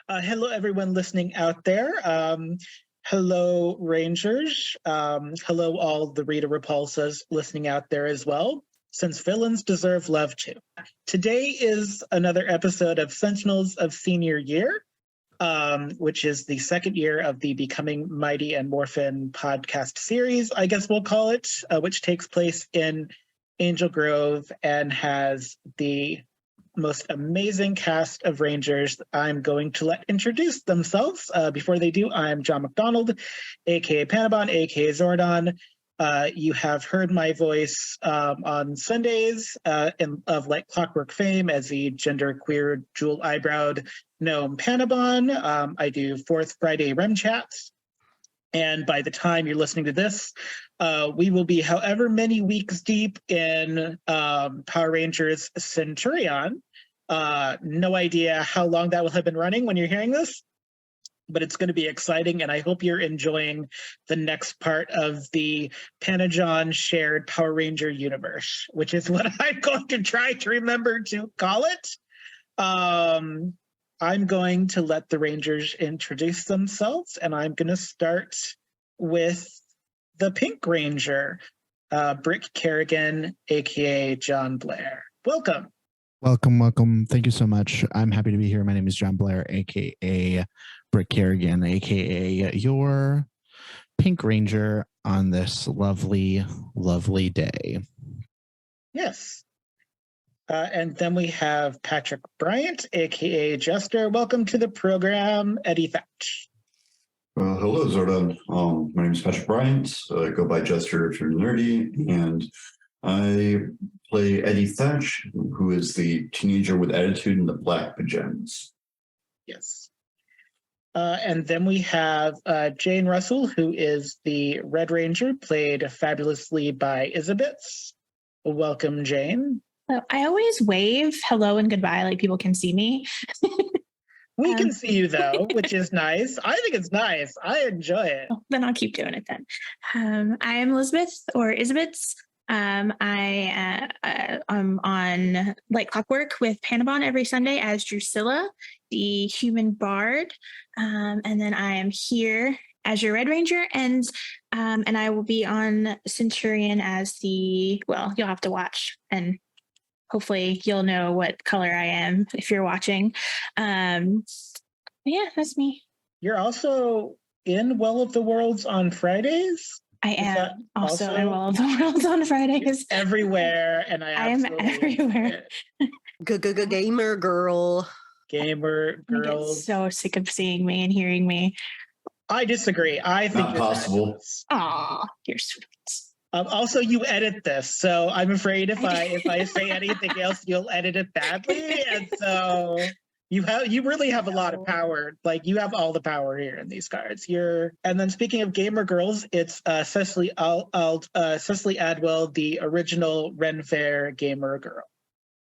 Hello, everyone listening out there. Hello, Rangers. Hello, all the Rita Repulsas listening out there as well, since villains deserve love too. Today is another episode of Sentinels of Senior Year, which is the second year of the Becoming Mighty and Morphin podcast series, I guess we'll call it, which takes place in Angel Grove and has the most amazing cast of Rangers I'm going to let introduce themselves. Before they do, I'm John McDonald, aka Panabon, aka Zordon. You have heard my voice on Sundays of Like Clockwork fame as the genderqueer, jewel-eyebrowed gnome Panabon. I do Fourth Friday Rem Chats. And by the time you're listening to this, we will be however many weeks deep in Power Rangers Centurion. No idea how long that will have been running when you're hearing this, but it's going to be exciting, and I hope you're enjoying the next part of the Panajon shared Power Ranger universe, which is what I'm going to try to remember to call it. I'm going to let the Rangers introduce themselves, and I'm going to start with the Pink Ranger, Brick Kerrigan, aka John Blair. Welcome. Welcome. Thank you so much. I'm happy to be here. My name is John Blair, aka Brick Kerrigan, aka your Pink Ranger on this lovely, lovely day. Yes. And then we have Patrick Bryant, aka Jester. Welcome to the program, Eddy Thatch. Hello, Zordon. My name is Patrick Bryant. I go by Jester if you're nerdy, and I play Eddy Thatch, who is the teenager with attitude in the black pajamas. Yes. And then we have Jane Russell, who is the Red Ranger, played fabulously by Isabitz. Welcome, Jane. I always wave hello and goodbye like people can see me. We can see you, though, which is nice. I think it's nice. I enjoy it. Well, then I'll keep doing it then. I am Elizabeth, or Isabitz. I'm on Like Clockwork with Panabon every Sunday as Drusilla, the human bard. And then I am here as your Red Ranger, and I will be on Centurion as you'll have to watch, and hopefully you'll know what color I am if you're watching. Yeah, that's me. You're also in Well of the Worlds on Fridays? I am also in Well of the Worlds on Fridays. Everywhere, and I am everywhere. Gamer girl. Gamer girl. I get so sick of seeing me and hearing me. I disagree. I think not possible. Aw, you're sweet. Also, you edit this, so I'm afraid if I say anything else, you'll edit it badly, and so you really have a lot of power. Like, you have all the power here in these cards. And then speaking of gamer girls, it's Cecily Adwell, the original Ren Fair gamer girl.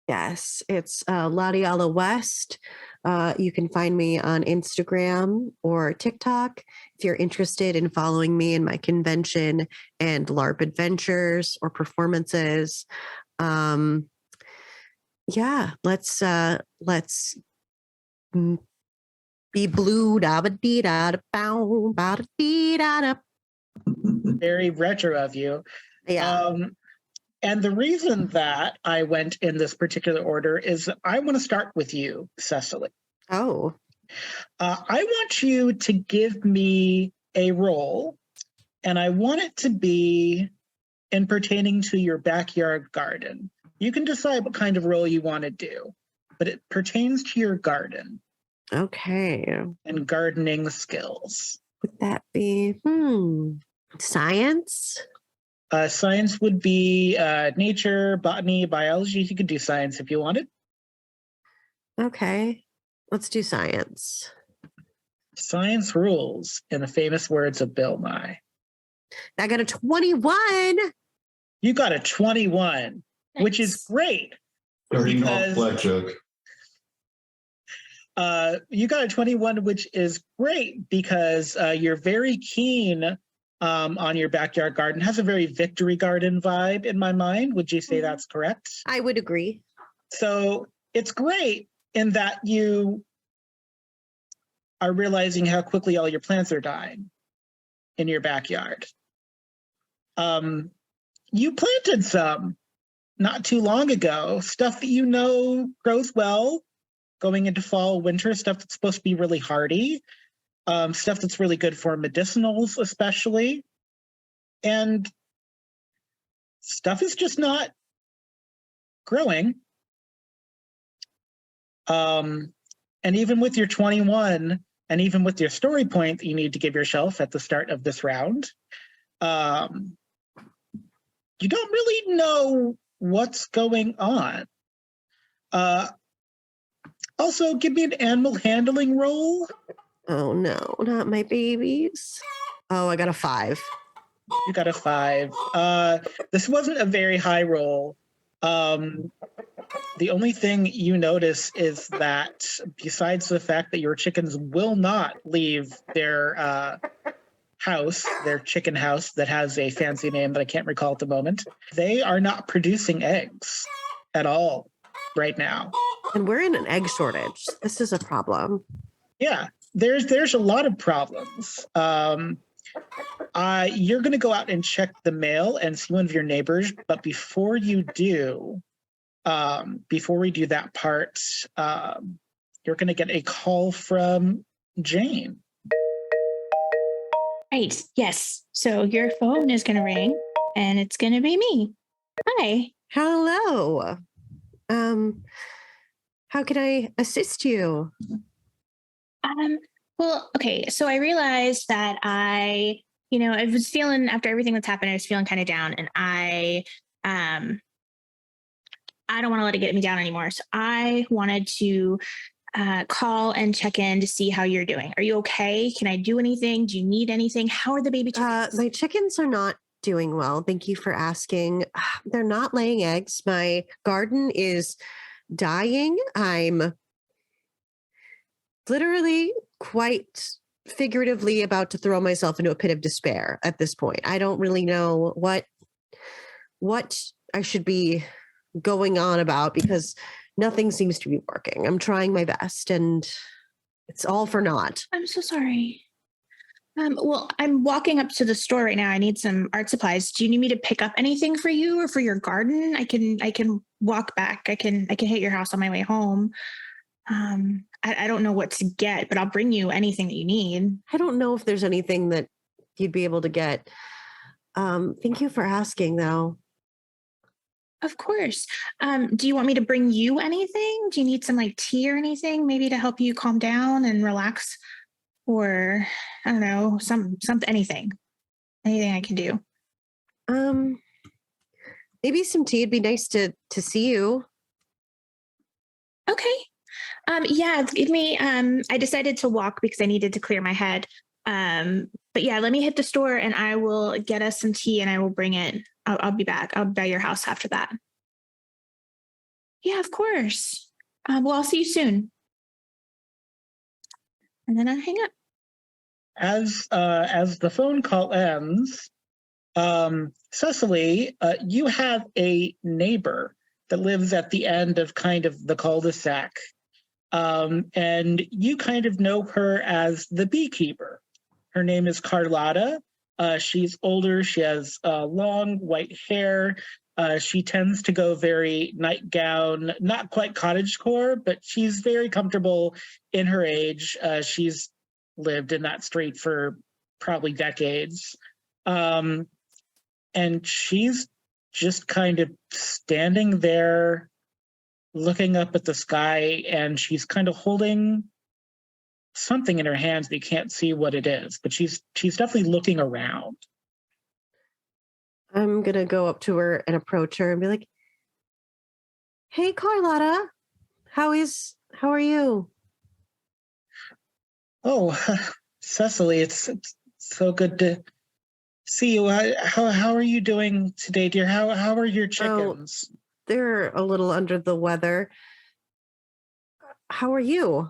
Yes, it's Lottie a la West. You can find me on Instagram or TikTok if you're interested in following me in my convention and LARP adventures or performances. Yeah, let's be blue da ba dee da da bow ba da dee da da. Very retro of you. Yeah. And the reason that I went in this particular order is I want to start with you, Cecily. Oh. I want you to give me a role, and I want it to be in pertaining to your backyard garden. You can decide what kind of role you want to do, but it pertains to your garden. Okay. And gardening skills. Would that be science? Science would be nature, botany, biology. You could do science if you wanted. Okay. Let's do science. Science rules, in the famous words of Bill Nye. I got a 21. You got a 21, nice. Which is great. Blackjack. You got a 21, which is great because you're very keen on your backyard garden. Has a very victory garden vibe in my mind. Would you say that's correct? I would agree. So it's great in that you are realizing how quickly all your plants are dying in your backyard. You planted some not too long ago, stuff that you know grows well going into fall, winter, stuff that's supposed to be really hardy, stuff that's really good for medicinals especially. And stuff is just not growing. And even with your 21, and even with your story point that you need to give yourself at the start of this round, you don't really know what's going on. Also, give me an animal handling roll. Oh no, not my babies. Oh, I got a 5. You got a 5. This wasn't a very high roll. The only thing you notice is that besides the fact that your chickens will not leave their house, their chicken house that has a fancy name that I can't recall at the moment, they are not producing eggs at all right now. And we're in an egg shortage. This is a problem. Yeah, there's a lot of problems. You're going to go out and check the mail and see one of your neighbors, but before you do, before we do that part, you're going to get a call from Jane. Right. Yes. So your phone is going to ring and it's going to be me. Hi. Hello. How can I assist you? Well, okay. So I realized that I was feeling, after everything that's happened, I was feeling kind of down, and I don't want to let it get me down anymore. So I wanted to call and check in to see how you're doing. Are you okay? Can I do anything? Do you need anything? How are the baby chickens? My chickens are not doing well. Thank you for asking. They're not laying eggs. My garden is dying. I'm literally quite figuratively about to throw myself into a pit of despair at this point. I don't really know what I should be going on about because nothing seems to be working. I'm trying my best and it's all for naught. I'm so sorry. Well, I'm walking up to the store right now. I need some art supplies. Do you need me to pick up anything for you or for your garden? I can walk back. I can hit your house on my way home. I don't know what to get, but I'll bring you anything that you need. I don't know if there's anything that you'd be able to get. Thank you for asking, though. Of course. Do you want me to bring you anything? Do you need some tea or anything, maybe to help you calm down and relax? Or I don't know, anything I can do. Maybe some tea. It'd be nice to see you. Okay. Yeah, give me, I decided to walk because I needed to clear my head. But yeah, let me hit the store and I will get us some tea and I will bring it. I'll be back. I'll be at your house after that. Yeah, of course. Well, I'll see you soon. And then I hang up. As the phone call ends, Cecily, you have a neighbor that lives at the end of kind of the cul-de-sac. And you kind of know her as the beekeeper. Her name is Carlotta. She's older. She has long white hair. She tends to go very nightgown, not quite cottagecore, but she's very comfortable in her age. She's lived in that street for probably decades. And she's just kind of standing there looking up at the sky, and she's kind of holding something in her hands, but you can't see what it is, but she's definitely looking around. I'm going to go up to her and approach her and be like, "Hey, Carlotta, how are you?" Oh, Cecily, it's so good to see you. How are you doing today, dear? How are your chickens? Oh, they're a little under the weather. How are you?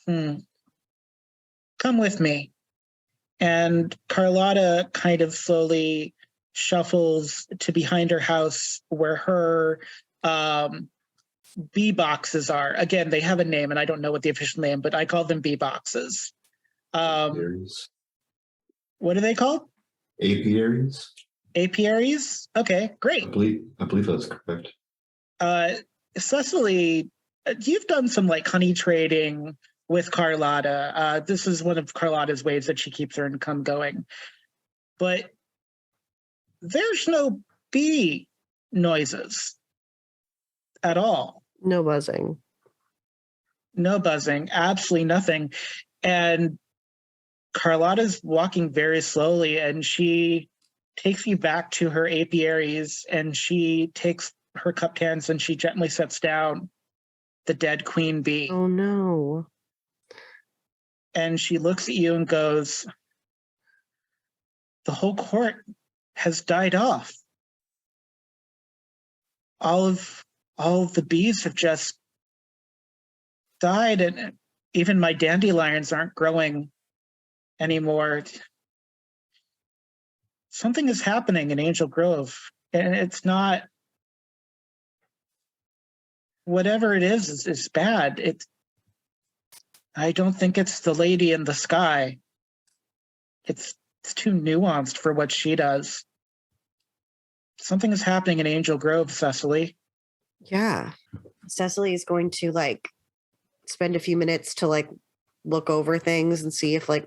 Come with me. And Carlotta kind of slowly shuffles to behind her house where her bee boxes are. Again, they have a name, and I don't know what the official name, but I call them bee boxes. Apiaries. What are they called? Apiaries. Apiaries? Okay, I great. believe that's correct. Cecily, you've done some like honey trading with Carlotta. This is one of Carlotta's ways that she keeps her income going. But there's no bee noises at all. No buzzing. No buzzing, absolutely nothing. And Carlotta's walking very slowly, and she takes you back to her apiaries, and she takes her cupped hands and she gently sets down the dead queen bee. Oh no. And she looks at you and goes, the whole court has died off. All of the bees have just died, and even my dandelions aren't growing anymore. Something is happening in Angel Grove, and it's not, whatever it is bad. I don't think it's the lady in the sky. It's too nuanced for what she does. Something is happening in Angel Grove, Cecily. Yeah. Cecily is going to like spend a few minutes to like look over things and see if like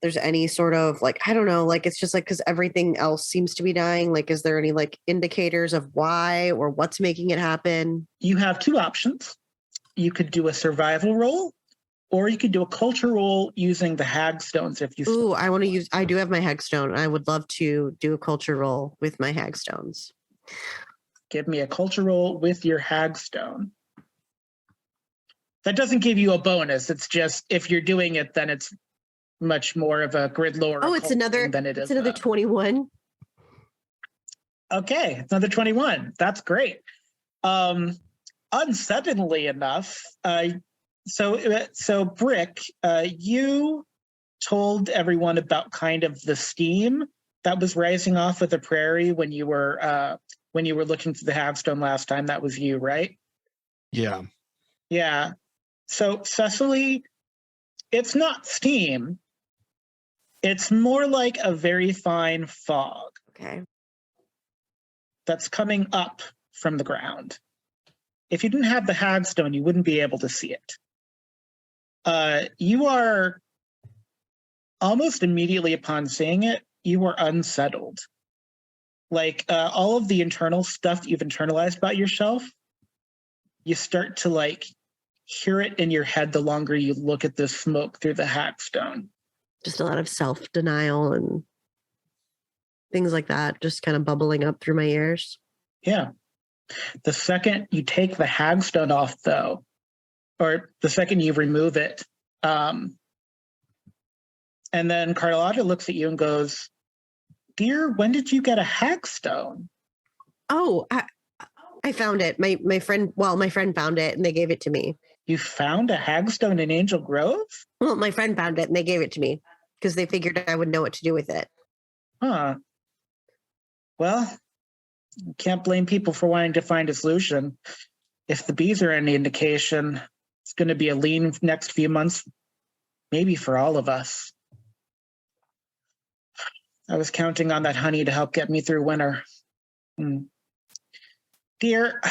there's any sort of like, I don't know, like it's just like because everything else seems to be dying. Like, is there any like indicators of why or what's making it happen? You have two options. You could do a survival roll, or you could do a culture roll using the hagstones if you Ooh, I do have my hagstone. I would love to do a culture roll with my hagstones. give me a culture roll with your hagstone. That doesn't give you a bonus. It's just if you're doing it, then it's much more of a grid lore. Oh, it's another than it is. It's another 21. Okay, it's another 21. That's great. Unsettlingly enough, so Brick, you told everyone about kind of the steam that was rising off of the prairie when you were looking through the hagstone last time. That was you, right? Yeah. Yeah. So Cecily, it's not steam. It's more like a very fine fog. Okay. That's coming up from the ground. If you didn't have the hagstone, you wouldn't be able to see it. You are almost immediately upon seeing it, you are unsettled. Like all of the internal stuff that you've internalized about yourself, you start to like hear it in your head the longer you look at this smoke through the hagstone. Just a lot of self-denial and things like that, just kind of bubbling up through my ears. Yeah. The second you take the hagstone off, though, or the second you remove it, and then Carlotta looks at you and goes, "Dear, when did you get a hagstone?" Oh, I found it. My friend found it and they gave it to me. You found a hagstone in Angel Grove? Well, my friend found it and they gave it to me because they figured I would know what to do with it. Huh. Well, you can't blame people for wanting to find a solution. If the bees are any indication, it's going to be a lean next few months, maybe for all of us. I was counting on that honey to help get me through winter. Dear,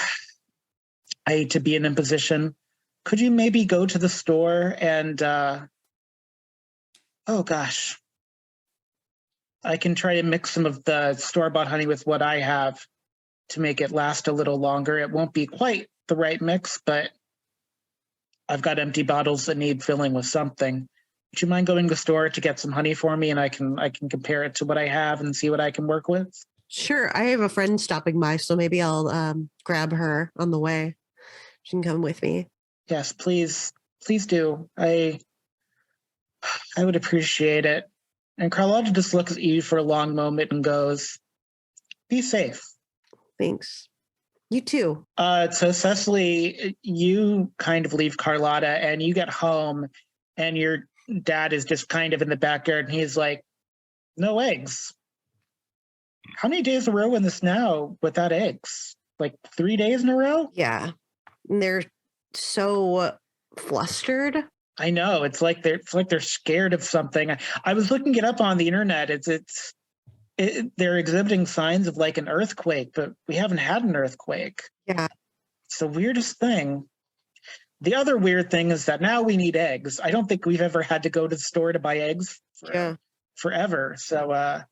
I hate to be in imposition. Could you maybe go to the store and, oh gosh, I can try to mix some of the store-bought honey with what I have to make it last a little longer. It won't be quite the right mix, but I've got empty bottles that need filling with something. Would you mind going to the store to get some honey for me, and I can compare it to what I have and see what I can work with? Sure. I have a friend stopping by, so maybe I'll grab her on the way. She can come with me. Yes, please do. I would appreciate it. And Carlotta just looks at you for a long moment and goes, "Be safe." Thanks. You too. So Cecily, you kind of leave Carlotta and you get home and your dad is just kind of in the backyard and he's like, "No eggs. How many days are we in this now without eggs?" like 3 days in a row. Yeah. And they're so flustered. I know. It's like they're scared of something. I was looking it up on the internet. They're exhibiting signs of like an earthquake, but we haven't had an earthquake. Yeah. It's the weirdest thing. The other weird thing is that now we need eggs. I don't think we've ever had to go to the store to buy eggs forever. So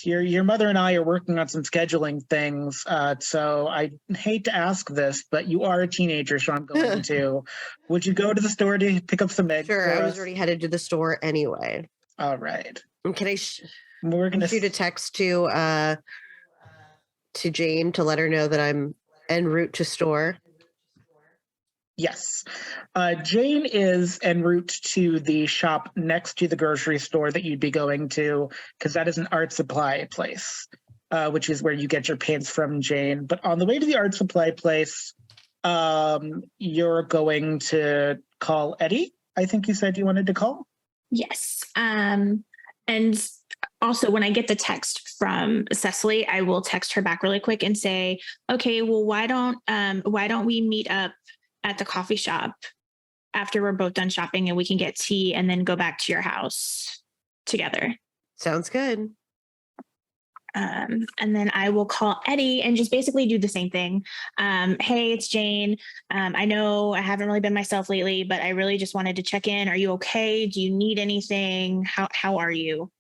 your mother and I are working on some scheduling things. So I hate to ask this, but you are a teenager, so I'm going to. Would you go to the store to pick up some eggs? Sure. I was already headed to the store anyway. All right. And can I We're gonna shoot a text to Jane to let her know that I'm en route to store? Yes. Jane is en route to the shop next to the grocery store that you'd be going to, because that is an art supply place, which is where you get your paints from, Jane. But on the way to the art supply place, you're going to call Eddy. I think you said you wanted to call. Yes. And also, when I get the text from Cecily, I will text her back really quick and say, okay, well, why don't we meet up at the coffee shop after we're both done shopping and we can get tea and then go back to your house together. Sounds good. And then I will call Eddy and just basically do the same thing. Hey, it's Jane. I know I haven't really been myself lately, but I really just wanted to check in. Are you okay? Do you need anything? How are you?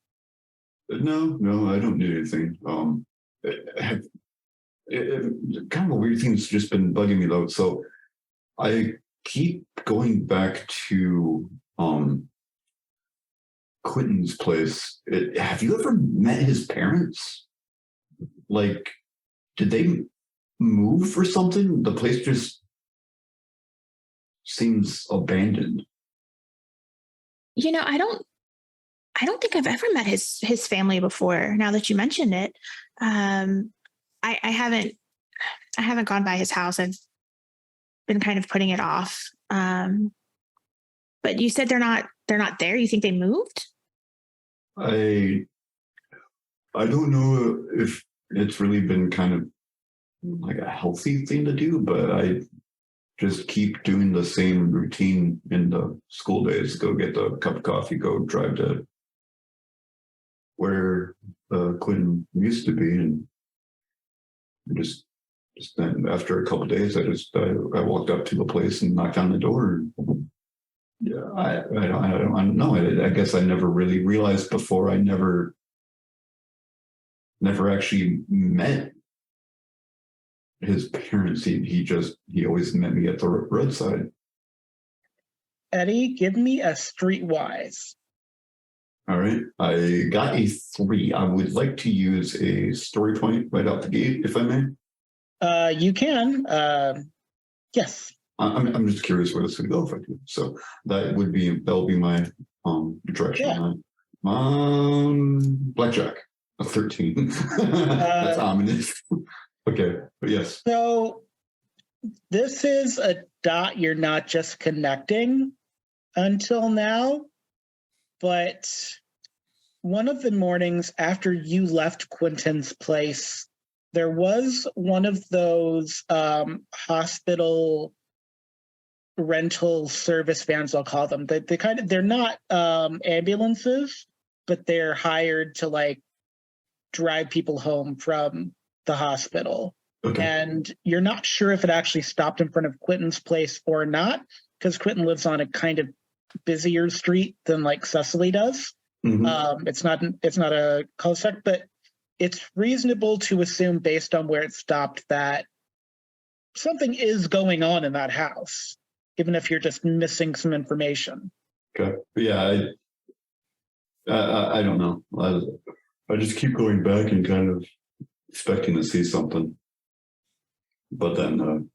No, I don't need anything. Kind of a weird thing that's just been bugging me though. So I keep going back to Quentin's place. Have you ever met his parents? Like, did they move or something? The place just seems abandoned. You know, I don't think I've ever met his family before. Now that you mentioned it, I haven't gone by his house. I've been kind of putting it off. But you said they're not there. You think they moved? I don't know if it's really been kind of like a healthy thing to do, but I just keep doing the same routine in the school days. Go get a cup of coffee, go drive to where Quentin used to be, and just then after a couple of days, I walked up to the place and knocked on the door. Yeah, I don't know. I guess I never really realized before. I never actually met his parents. He always met me at the roadside. Eddy, give me a streetwise. All right, I got a 3. I would like to use a story point right out the gate, if I may. You can. Yes. I'm just curious where this would go if I do. So that'll be my direction. Yeah. Blackjack, a 13. That's ominous. Okay, but yes. So this is a dot you're not just connecting until now, but one of the mornings after you left Quentin's place, there was one of those hospital rental service vans, I'll call them. They're not ambulances, but they're hired to like drive people home from the hospital. Okay. And you're not sure if it actually stopped in front of Quentin's place or not, because Quentin lives on a kind of busier street than like Cecily does. Mm-hmm. It's not a cul-de-sac, but it's reasonable to assume based on where it stopped that something is going on in that house, even if you're just missing some information. Okay. Yeah, I don't know. I just keep going back and kind of expecting to see something. But then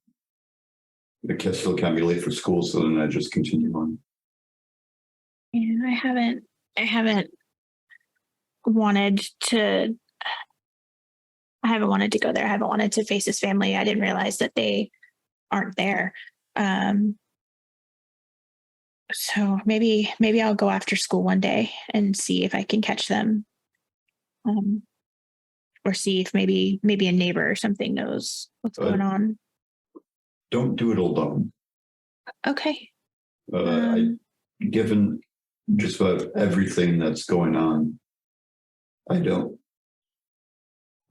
the kids still can't be late for school, so then I just continue on. Yeah, I haven't wanted to go there. I haven't wanted to face his family. I didn't realize that they aren't there. So maybe I'll go after school one day and see if I can catch them. or see if maybe a neighbor or something knows what's going on. Don't do it alone. Okay. Given just about everything that's going on, I don't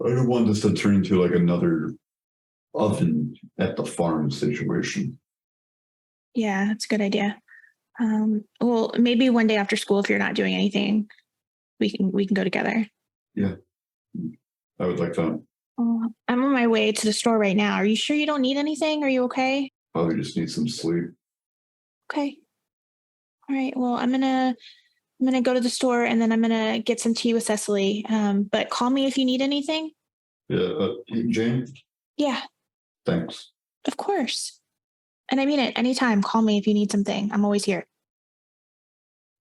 want this to turn into like another oven at the farm situation. Yeah, that's a good idea. Well, maybe one day after school, if you're not doing anything, we can go together. Yeah, I would like that. I'm on my way to the store right now. Are you sure you don't need anything? Are you okay? Probably just need some sleep. Okay. All right. Well, I'm gonna go to the store and then I'm gonna get some tea with Cecily. But call me if you need anything. Yeah, Jane. Yeah. Thanks. Of course. And I mean it. Anytime, call me if you need something. I'm always here.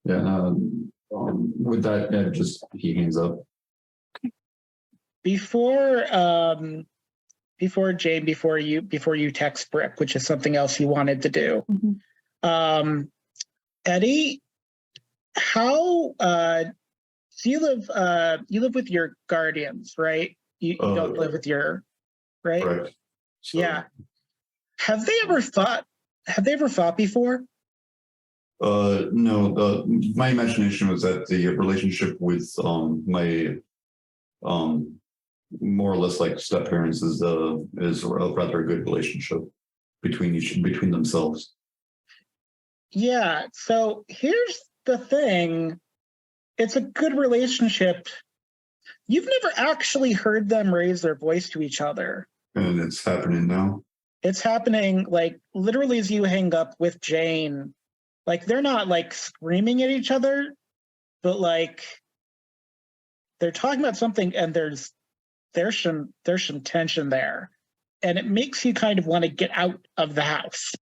Yeah. With that, just he hangs up. Before Jane, before you text Brick, which is something else you wanted to do. Mm-hmm. Eddy, how so you live with your guardians, right? You don't live with your right? Right. So, yeah. Have they ever fought before? No. My imagination was that the relationship with my more or less like step parents is a rather good relationship between themselves. Yeah. So here's the thing. It's a good relationship. You've never actually heard them raise their voice to each other. And it's happening now. It's happening like literally as you hang up with Jane. Like they're not like screaming at each other, but like they're talking about something and there's some tension there. And it makes you kind of want to get out of the house.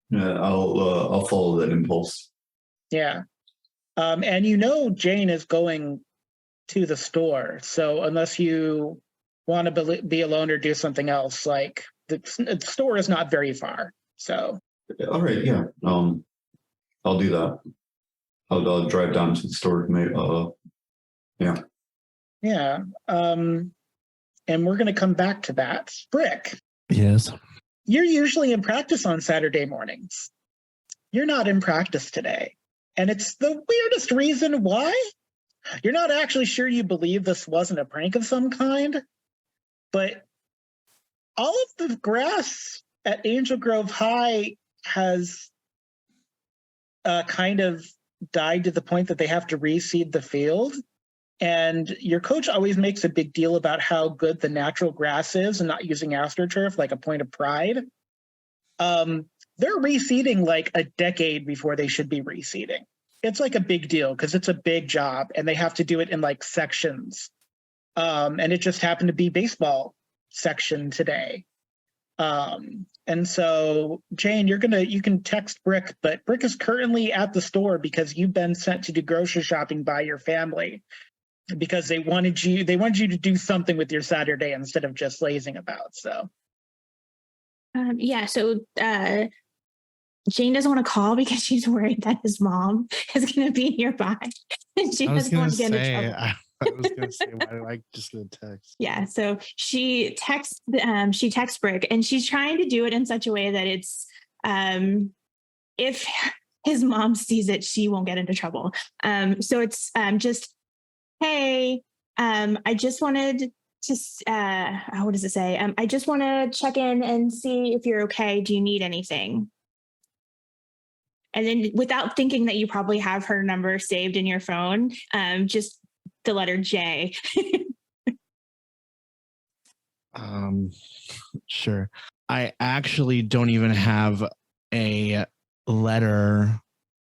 Yeah, I'll follow that impulse. Yeah. And Jane is going to the store. So unless you want to be alone or do something else, like the store is not very far. So. All right. Yeah. I'll do that. I'll drive down to the store. Yeah. Yeah. And we're going to come back to that. Brick. Yes. You're usually in practice on Saturday mornings. You're not in practice today. And it's the weirdest reason why. You're not actually sure you believe this wasn't a prank of some kind, but all of the grass at Angel Grove High has kind of died to the point that they have to reseed the field. And your coach always makes a big deal about how good the natural grass is and not using AstroTurf like a point of pride. They're reseeding like a decade before they should be reseeding. It's like a big deal because it's a big job and they have to do it in like sections. And it just happened to be baseball section today. And so Jane, you can text Brick, but Brick is currently at the store because you've been sent to do grocery shopping by your family because they wanted you to do something with your Saturday instead of just lazing about. So so Jane doesn't want to call because she's worried that his mom is going to be nearby. And she doesn't want to get into trouble. I was going to say, why do I just get a text? Yeah, so she texts Brick, and she's trying to do it in such a way that it's if his mom sees it, she won't get into trouble. So it's just, hey, I just wanted to, what does it say? I just want to check in and see if you're okay. Do you need anything? And then without thinking that you probably have her number saved in your phone, just the letter J. Sure. I actually don't even have a letter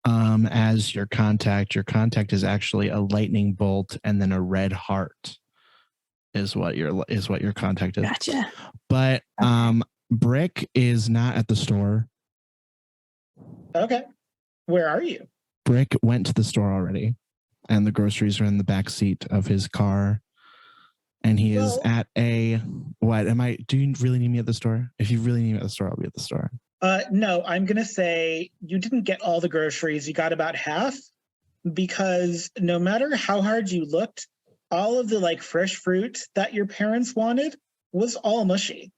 as your contact. Your contact is actually a lightning bolt and then a red heart is what your contact is. Gotcha. But Brick is not at the store. okay. Where are you? Brick went to the store already, and the groceries are in the back seat of his car. And he is at a what? Do you really need me at the store? If you really need me at the store, I'll be at the store. No, I'm gonna say you didn't get all the groceries. You got about half because no matter how hard you looked, all of the like fresh fruit that your parents wanted was all mushy.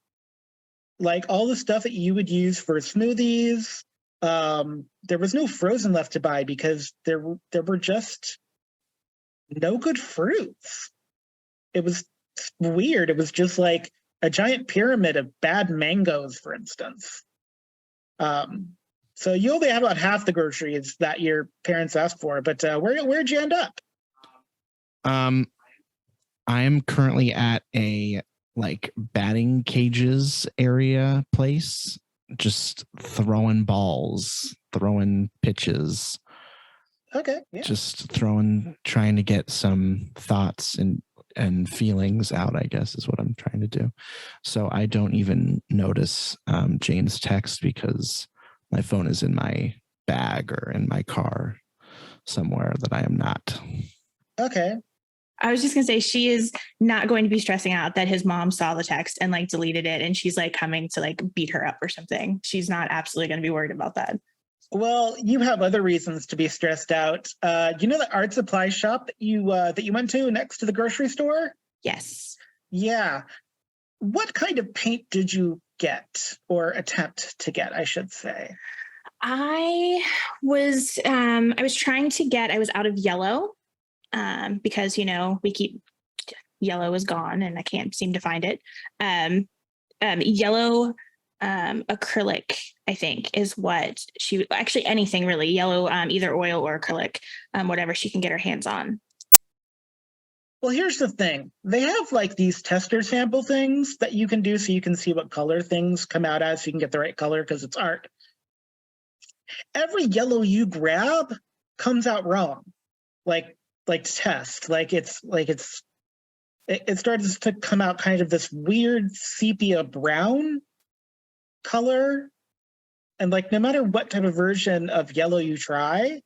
Like all the stuff that you would use for smoothies, there was no frozen left to buy because there were just no good fruits. It was weird. It was just like a giant pyramid of bad mangoes, for instance. So you only have about half the groceries that your parents asked for, but where'd you end up? I am currently at a like batting cages area place, just throwing balls, throwing pitches. Okay. Yeah. Just trying to get some thoughts and feelings out, I guess is what I'm trying to do. So I don't even notice Jane's text because my phone is in my bag or in my car somewhere that I am not. Okay. I was just going to say, she is not going to be stressing out that his mom saw the text and like deleted it and she's like coming to like beat her up or something. She's not absolutely going to be worried about that. Well, you have other reasons to be stressed out. You know the art supply shop that you went to next to the grocery store? Yes. Yeah. What kind of paint did you get, or attempt to get, I should say? I was trying to get, I was out of yellow because, you know, yellow is gone and I can't seem to find it. Yellow acrylic, I think, is what actually anything really, yellow, either oil or acrylic, whatever she can get her hands on. Well, here's the thing. They have like these tester sample things that you can do so you can see what color things come out as so you can get the right color because it's art. Every yellow you grab comes out wrong. Like test. It starts to come out kind of this weird sepia brown color. And like no matter what type of version of yellow you try,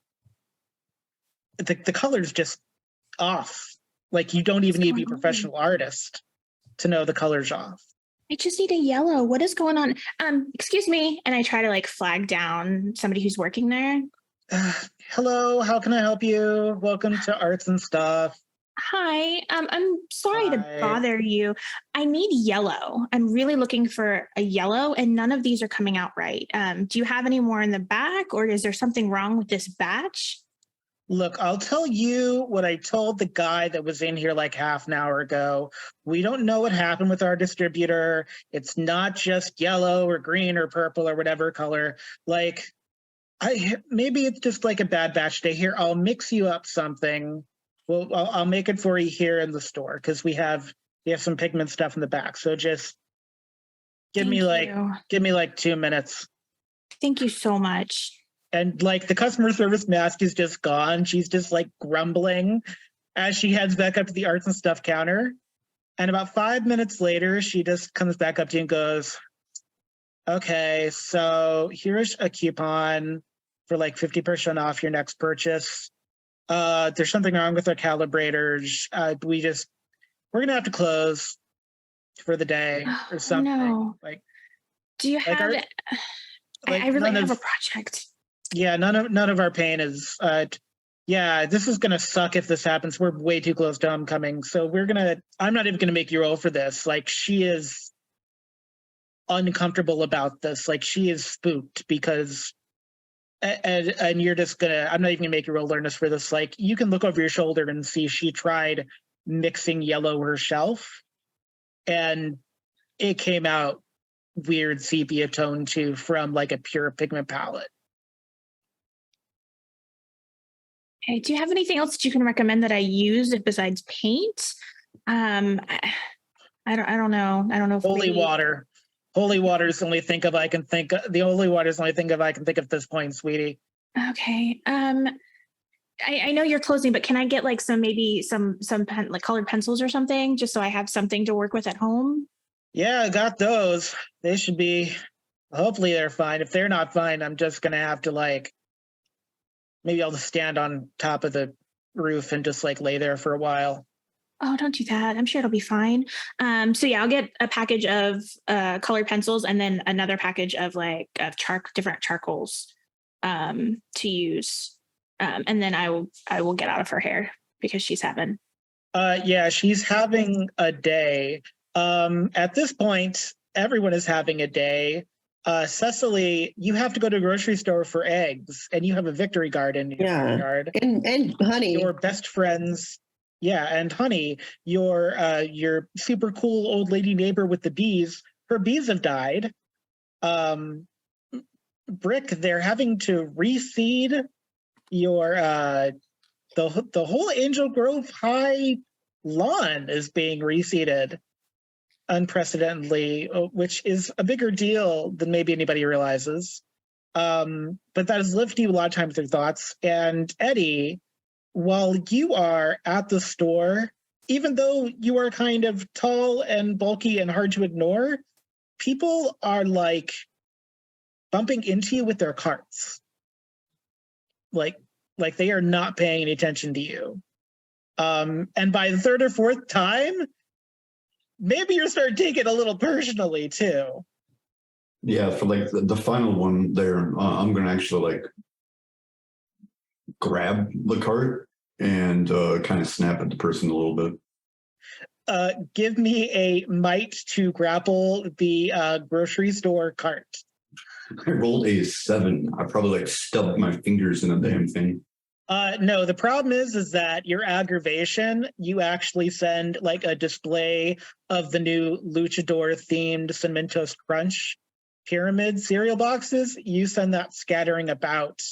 the color's just off. Like you don't even need to be a professional artist to know the color's off. I just need a yellow. What is going on? Excuse me. And I try to like flag down somebody who's working there. Hello, how can I help you? Welcome to Arts and Stuff. Hi, I'm sorry to bother you. I need yellow. I'm really looking for a yellow and none of these are coming out right. Do you have any more in the back or is there something wrong with this batch? Look, I'll tell you what I told the guy that was in here like half an hour ago. We don't know what happened with our distributor. It's not just yellow or green or purple or whatever color. Like, maybe it's just like a bad batch day here. I'll mix you up something. Well, I'll make it for you here in the store because we have some pigment stuff in the back. So just give me like 2 minutes. Thank you so much. And like the customer service mask is just gone. She's just like grumbling as she heads back up to the Arts and Stuff counter. And about 5 minutes later, she just comes back up to you and goes, okay, so here's a coupon for like 50% off your next purchase. There's something wrong with our calibrators. We're going to have to close for the day or something. No. Like, do you have it? I really have a project. Yeah, none of our pain is this is gonna suck if this happens. We're way too close to homecoming. So I'm not even gonna make you roll for this. Like she is uncomfortable about this. Like she is spooked because and you're just I'm not even gonna make you roll awareness for this. Like you can look over your shoulder and see she tried mixing yellow herself and it came out weird sepia tone too from like a pure pigment palette. Okay. Do you have anything else that you can recommend that I use besides paint? I don't know. I don't know. If Holy water. Holy water is the only thing I can think of. The only water is the only thing I can think of at this point, sweetie. Okay. I know you're closing, but can I get like some like colored pencils or something, just so I have something to work with at home? Yeah, I got those. They should be. Hopefully they're fine. If they're not fine, I'm just gonna have to like. Maybe I'll just stand on top of the roof and just like lay there for a while. Oh, don't do that. I'm sure it'll be fine. So yeah, I'll get a package of colored pencils and then another package of different charcoals to use. And then I will get out of her hair because she's having Yeah, she's having a day. At this point, everyone is having a day. Cecily, you have to go to a grocery store for eggs, and you have a victory garden in your yard. And honey. Your best friends, yeah, and honey, your super cool old lady neighbor with the bees. Her bees have died. Brick, they're having to reseed your the whole Angel Grove High lawn is being reseeded unprecedentedly, which is a bigger deal than maybe anybody realizes. But that has lifted you a lot of times through thoughts. And Eddy, while you are at the store, even though you are kind of tall and bulky and hard to ignore, people are like bumping into you with their carts. Like they are not paying any attention to you. And by the third or fourth time, maybe you're starting to take it a little personally too. Yeah, for like the final one there, I'm gonna actually like grab the cart and kind of snap at the person a little bit. Give me a might to grapple the grocery store cart. I rolled a 7. I probably like stubbed my fingers in a damn thing. No, the problem is that your aggravation, you actually send like a display of the new luchador themed Cinnamon Toast Crunch pyramid cereal boxes. You send that scattering about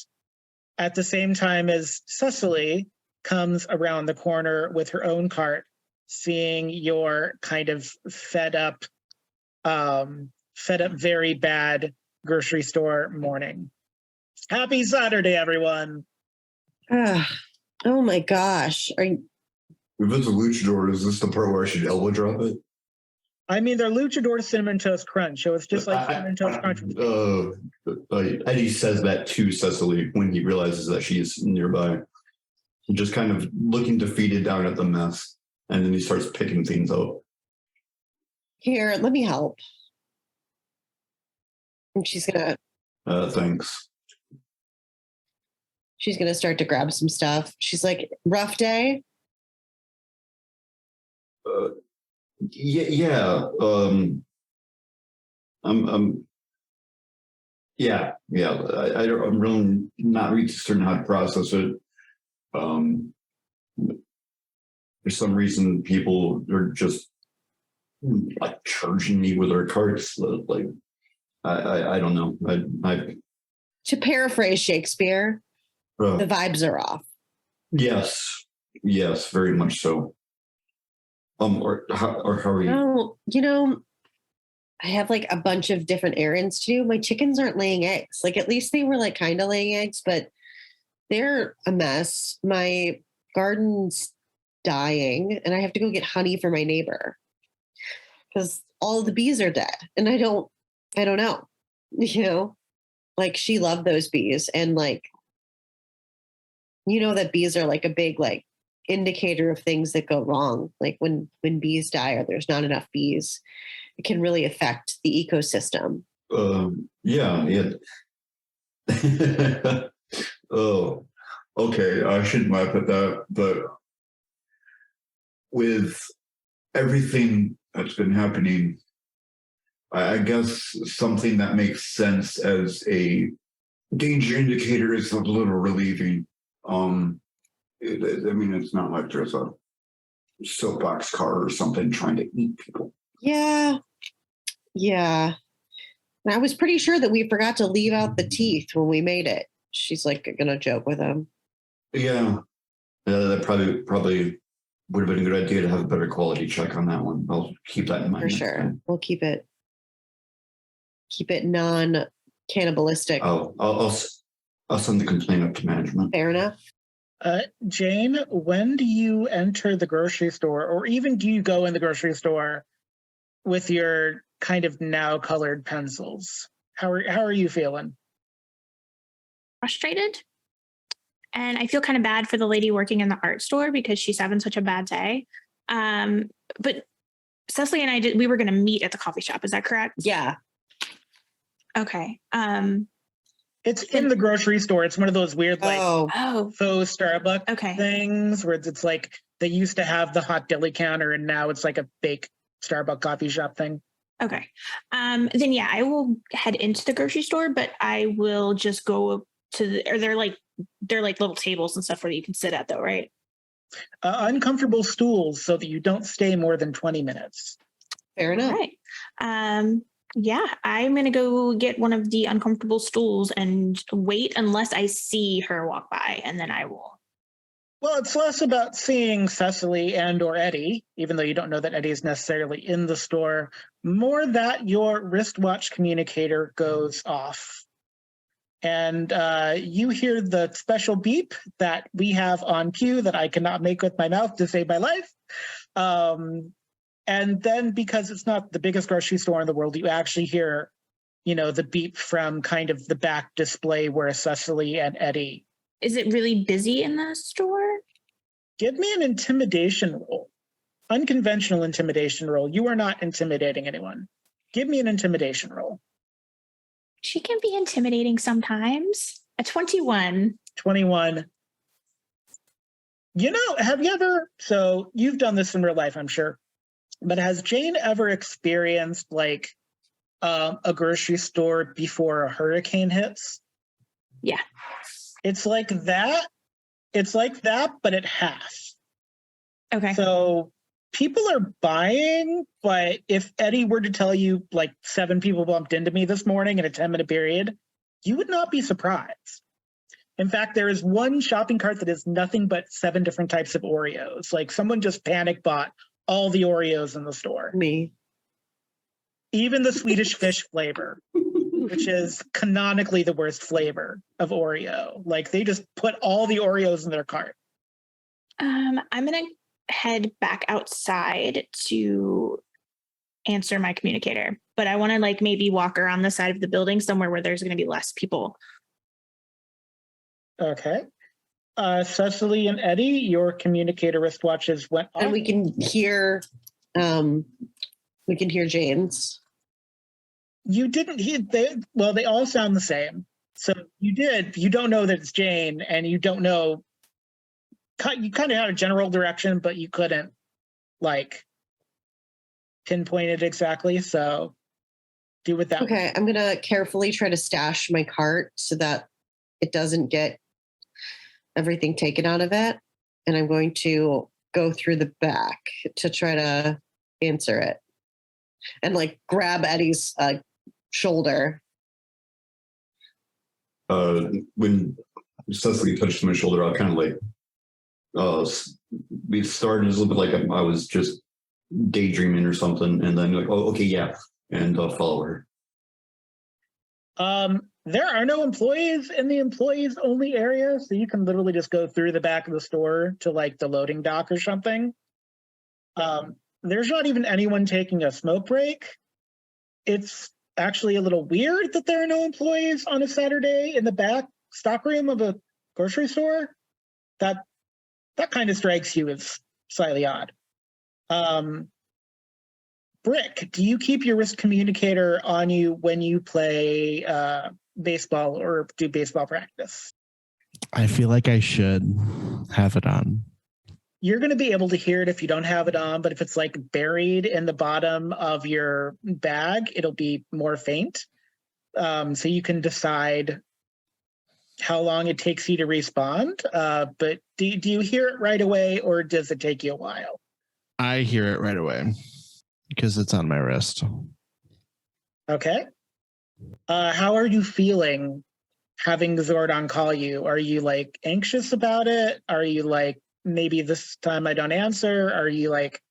at the same time as Cecily comes around the corner with her own cart, seeing your kind of fed up, very bad grocery store morning. Happy Saturday, everyone. Oh my gosh. If it's a luchador, is this the part where I should elbow drop it? I mean, they're luchador Cinnamon Toast Crunch, so it's just like Cinnamon Toast Crunch. Eddy says that to Cecily when he realizes that she's nearby. He's just kind of looking defeated down at the mess, and then he starts picking things up. Here, let me help. And she's gonna Thanks. She's gonna start to grab some stuff. She's like, rough day? Yeah. I'm really not really certain how to process it. For some reason, people are just like charging me with their carts. Like, I don't know. To paraphrase Shakespeare, the vibes are off. Yes, very much so. Or how are you? Oh, I have like a bunch of different errands to do. My chickens aren't laying eggs. Like at least they were like kind of laying eggs, but they're a mess. My garden's dying, and I have to go get honey for my neighbor because all the bees are dead, and I don't know. Like she loved those bees, and like that bees are like a big like indicator of things that go wrong. Like when bees die or there's not enough bees, it can really affect the ecosystem. Yeah. Oh, okay. I shouldn't laugh at that, but with everything that's been happening, I guess something that makes sense as a danger indicator is a little relieving. It's not like there's a soapbox car or something trying to eat people. Yeah. And I was pretty sure that we forgot to leave out the teeth when we made it. She's like gonna joke with him. Yeah, that probably would have been a good idea to have a better quality check on that one. I'll keep that in mind. For sure. Time. We'll keep it non-cannibalistic. Oh, I'll send the complaint up to management. Fair enough. Jane, when do you enter the grocery store, or even do you go in the grocery store with your kind of now colored pencils? How are you feeling? Frustrated. And I feel kind of bad for the lady working in the art store because she's having such a bad day. But Cecily and we were going to meet at the coffee shop. Is that correct? Yeah. Okay. It's in the grocery store. It's one of those weird like Oh, faux Starbucks okay. things where it's like they used to have the hot deli counter and now it's like a fake Starbucks coffee shop thing. Okay. Then yeah, I will head into the grocery store, but I will just go to the, or they're like little tables and stuff where you can sit at though, right? Uncomfortable stools so that you don't stay more than 20 minutes. Fair enough. All right. Yeah, I'm going to go get one of the uncomfortable stools and wait unless I see her walk by, and then I will. Well, it's less about seeing Cecily and or Eddy, even though you don't know that Eddy is necessarily in the store, more that your wristwatch communicator goes off. And you hear the special beep that we have on cue that I cannot make with my mouth to save my life. And then because it's not the biggest grocery store in the world, you actually hear, the beep from kind of the back display where Cecily and Eddy. Is it really busy in the store? Give me an intimidation roll. Unconventional intimidation roll. You are not intimidating anyone. Give me an intimidation roll. She can be intimidating sometimes. A 21. 21. Have you ever, so you've done this in real life, I'm sure, but has Jane ever experienced like a grocery store before a hurricane hits? Yeah. It's like that. It's like that, but at half. Okay. So people are buying, but if Eddy were to tell you like 7 people bumped into me this morning in a 10-minute period, you would not be surprised. In fact, there is one shopping cart that is nothing but 7 different types of Oreos. Like someone just panic bought all the Oreos in the store. Me. Even the Swedish fish flavor, which is canonically the worst flavor of Oreo. Like they just put all the Oreos in their cart. I'm going to head back outside to answer my communicator, but I want to like maybe walk around the side of the building somewhere where there's going to be less people. Okay. Cecily and Eddy, your communicator wristwatches went off. And we can hear Jane's. You didn't hear, they all sound the same. So you don't know that it's Jane, and you don't know, you kind of had a general direction, but you couldn't like pinpoint it exactly. So do with that. Okay, I'm going to carefully try to stash my cart so that it doesn't get everything taken out of it. And I'm going to go through the back to try to answer it and like grab Eddy's shoulder. When Cecily touched my shoulder, I kind of like we started a little bit like I was just daydreaming or something, and then like, oh, okay, yeah, and follow her. There are no employees in the employees only area, so you can literally just go through the back of the store to like the loading dock or something. There's not even anyone taking a smoke break. It's actually a little weird that there are no employees on a Saturday in the back stockroom of a grocery store. That kind of strikes you as slightly odd. Brick, do you keep your wrist communicator on you when you play baseball or do baseball practice? I feel like I should have it on. You're going to be able to hear it if you don't have it on, but if it's like buried in the bottom of your bag, it'll be more faint. So you can decide how long it takes you to respond. But do you hear it right away, or does it take you a while? I hear it right away because it's on my wrist. Okay. How are you feeling having Zordon call you? Are you like anxious about it? Are you like, maybe this time I don't answer? Are you like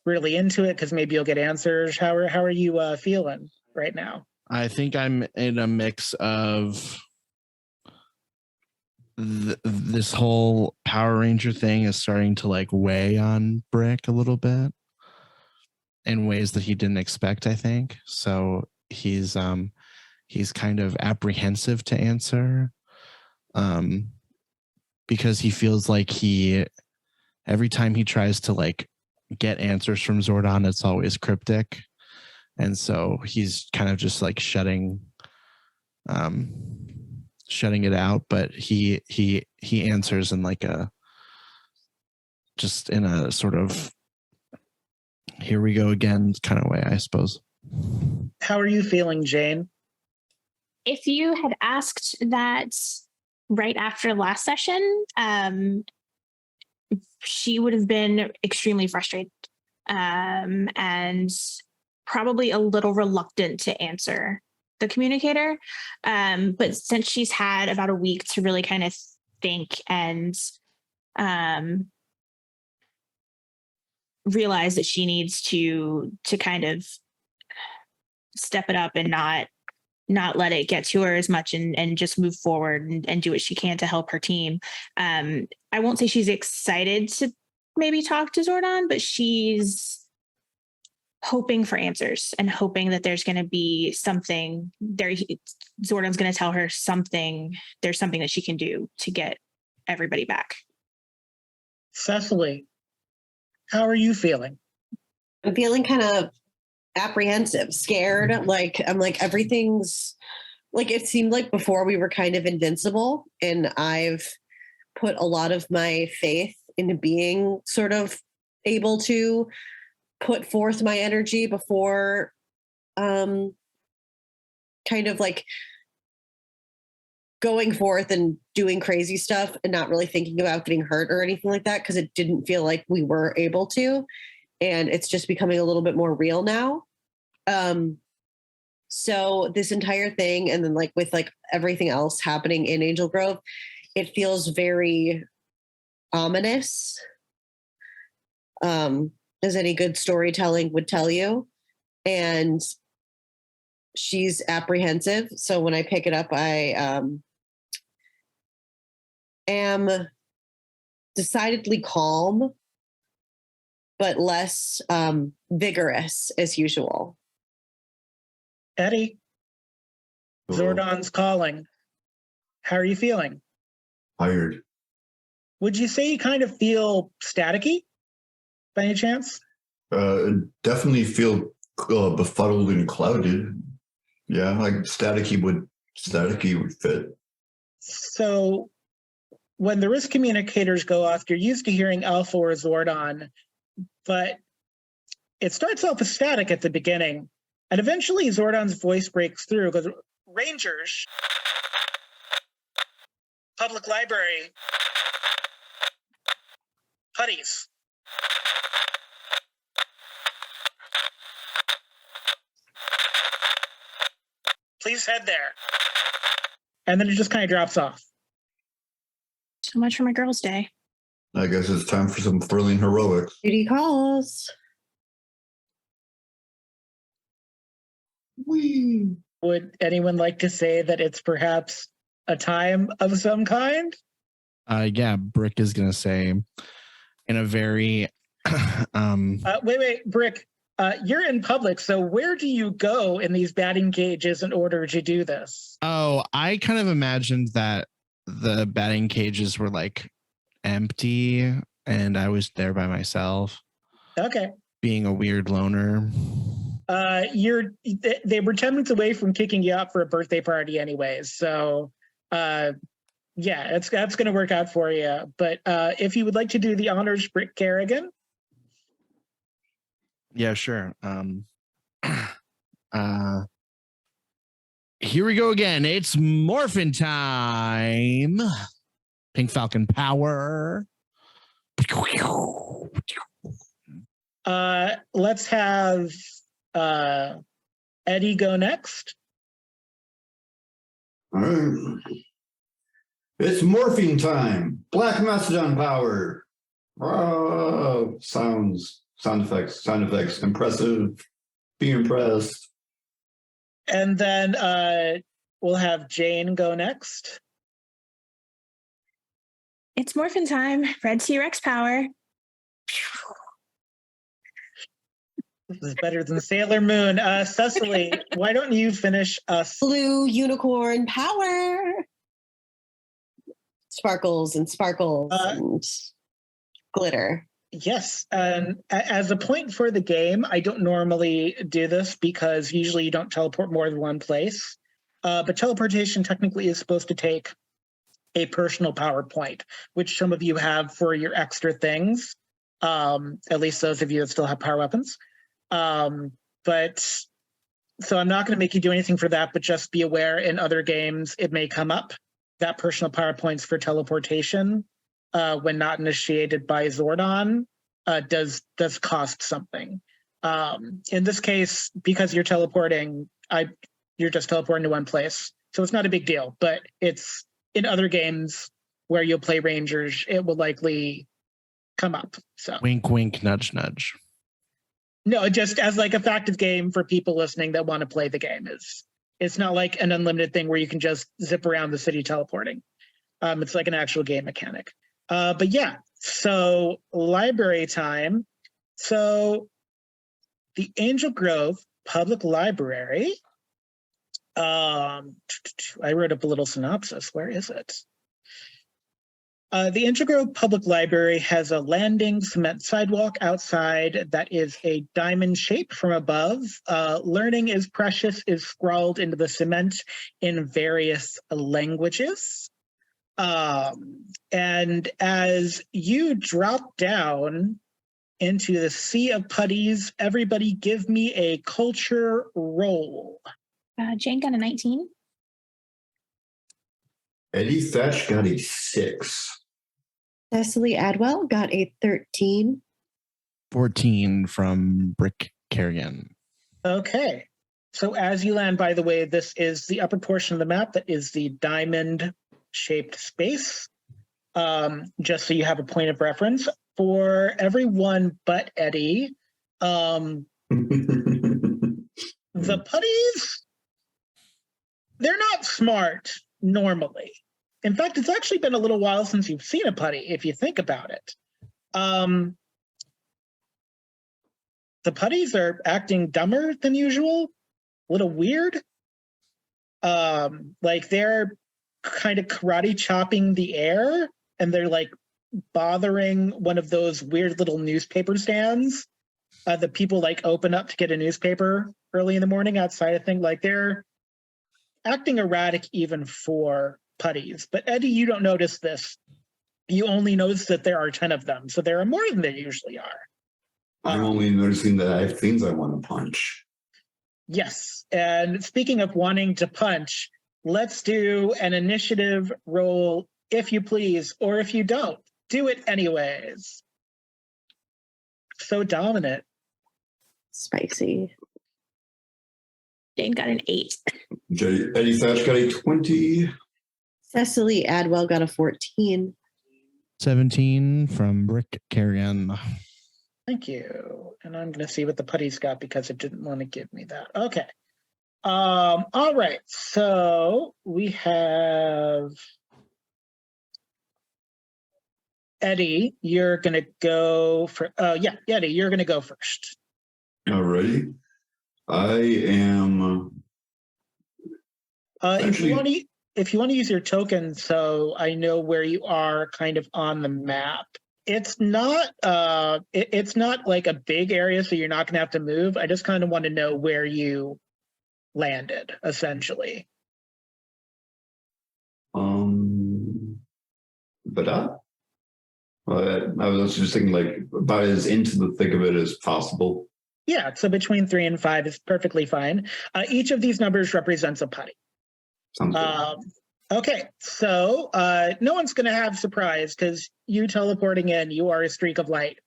really into it because maybe you'll get answers? How are you feeling right now? I think I'm in a mix of this whole Power Ranger thing is starting to like weigh on Brick a little bit in ways that he didn't expect, I think. So he's kind of apprehensive to answer because he feels like every time he tries to like get answers from Zordon, it's always cryptic. And so he's kind of just like shutting shutting it out, but he answers in like just in a sort of here we go again kind of way, I suppose. How are you feeling, Jane? If you had asked that right after last session, she would have been extremely frustrated and probably a little reluctant to answer the communicator. But since she's had about a week to really kind of think and realize that she needs to kind of step it up and not let it get to her as much and just move forward and do what she can to help her team. I won't say she's excited to maybe talk to Zordon, but she's hoping for answers and hoping that there's going to be something there. Zordon's going to tell her something. There's something that she can do to get everybody back. Cecily, how are you feeling? I'm feeling kind of apprehensive, scared. Like, I'm like, everything's like, it seemed like before we were kind of invincible, and I've put a lot of my faith into being sort of able to put forth my energy before kind of like going forth and doing crazy stuff and not really thinking about getting hurt or anything like that, because it didn't feel like we were able to. And it's just becoming a little bit more real now. So this entire thing, and then like with like everything else happening in Angel Grove, it feels very ominous. As any good storytelling would tell you. And she's apprehensive. So when I pick it up, I am decidedly calm, but less vigorous as usual. Eddy, Zordon's calling. How are you feeling? Tired. Would you say you kind of feel staticky by any chance? Definitely feel befuddled and clouded. Yeah, like staticky would fit. So when the risk communicators go off, you're used to hearing Alpha or Zordon, but it starts off as static at the beginning. And eventually Zordon's voice breaks through because Rangers, Public Library, putties. Please head there. And then it just kind of drops off. So much for my girls' day. I guess it's time for some thrilling heroics. Duty calls. Whee! Would anyone like to say that it's perhaps a time of some kind? Yeah, Brick is going to say in a very... Wait, Brick. You're in public, so where do you go in these batting cages in order to do this? Oh, I kind of imagined that the batting cages were like empty and I was there by myself. Okay. Being a weird loner. They were 10 minutes away from kicking you out for a birthday party anyways, so yeah, that's going to work out for you. But if you would like to do the honors, Brick Kerrigan. Yeah, sure. Here we go again. It's morphin' time. Pink Falcon power. Let's have Eddy go next. All right. It's morphine time. Black Mastodon power. Oh, sound effects. Impressive. Be impressed. And then we'll have Jane go next. It's morphin' time. Red T-Rex power. This is better than Sailor Moon. Cecily, why don't you finish us? Blue unicorn power. Sparkles and glitter. Yes. As a point for the game, I don't normally do this because usually you don't teleport more than one place. But teleportation technically is supposed to take a personal power point, which some of you have for your extra things, at least those of you that still have power weapons. But so I'm not going to make you do anything for that, but just be aware in other games it may come up that personal power points for teleportation when not initiated by Zordon does cost something. In this case, because you're teleporting, you're just teleporting to one place, so it's not a big deal. But it's in other games where you'll play Rangers, it will likely come up. So Wink, wink, nudge, nudge. no, just as like a factive game for people listening that want to play the game. It's not like an unlimited thing where you can just zip around the city teleporting. It's like an actual game mechanic. But yeah, so library time. So the Angel Grove Public Library. I wrote up a little synopsis. Where is it? The Angel Grove Public Library has a landing cement sidewalk outside that is a diamond shape from above. Learning is precious is scrawled into the cement in various languages. And as you drop down into the sea of putties, everybody give me a culture roll. Jane got a 19. Eddy Thatch got a 6. Cecily Adwell got a 13. 14 from Brick Kerrigan. Okay. So as you land, by the way, this is the upper portion of the map that is the diamond-shaped space. Just so you have a point of reference. For everyone but Eddy, the putties, they're not smart normally. In fact, it's actually been a little while since you've seen a putty, if you think about it. The putties are acting dumber than usual, a little weird. Like they're kind of karate chopping the air, and they're like bothering one of those weird little newspaper stands that people like open up to get a newspaper early in the morning outside of thing. Like they're acting erratic even for putties. But Eddy, you don't notice this. You only notice that there are 10 of them. So there are more than there usually are. I'm only noticing that I have things I want to punch. Yes. And speaking of wanting to punch, let's do an initiative roll, if you please, or if you don't, do it anyways. So dominant. Spicy. Jane got an 8. Eddy Thatch got a 20. Cecily Adwell got a 14. 17 from Brick Kerrigan. Thank you. And I'm going to see what the putties got because it didn't want to give me that. Okay. All right. So we have Eddy. You're going to go for. Yeah, Eddy. You're going to go first. Alrighty. I am. If you want to use your token, so I know where you are, kind of on the map. It's not. It's not like a big area, so you're not going to have to move. I just kind of want to know where you landed, essentially. But I was just thinking, like, about as into the thick of it as possible. Yeah, so between 3 and 5 is perfectly fine. Each of these numbers represents a putty. Sounds good. Okay, so no one's going to have surprise because you teleporting in, you are a streak of light.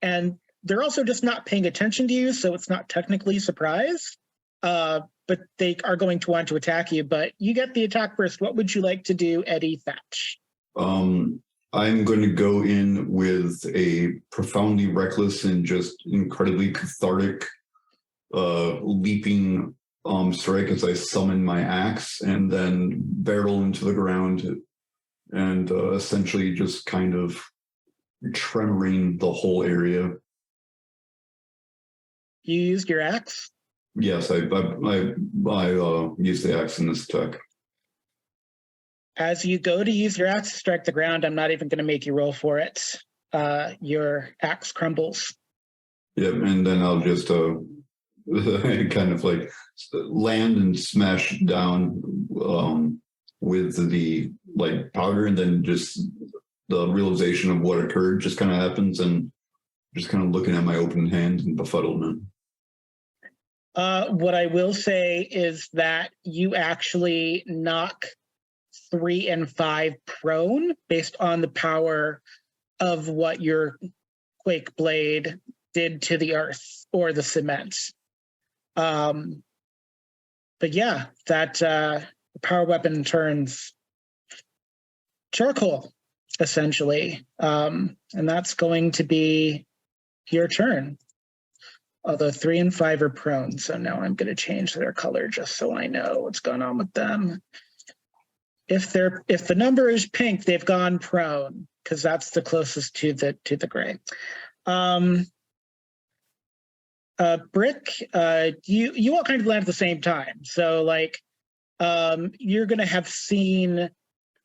And they're also just not paying attention to you, so it's not technically surprise. But they are going to want to attack you. But you get the attack first. What would you like to do, Eddy Thatch? I'm going to go in with a profoundly reckless and just incredibly cathartic leaping strike as I summon my axe and then barrel into the ground and essentially just kind of tremoring the whole area. You used your axe? Yes, I used the axe in this attack. As you go to use your axe to strike the ground, I'm not even going to make you roll for it. Your axe crumbles. Yep, and then I'll just kind of like land and smash down with the like powder, and then just the realization of what occurred just kind of happens, and just kind of looking at my open hand and befuddlement. What I will say is that you actually knock 3 and 5 prone based on the power of what your Quake Blade did to the earth or the cement. But yeah, that power weapon turns charcoal, essentially. And that's going to be your turn. Although 3 and 5 are prone, so now I'm going to change their color just so I know what's going on with them. If the number is pink, they've gone prone because that's the closest to the gray. Brick, you all kind of land at the same time, so like you're going to have seen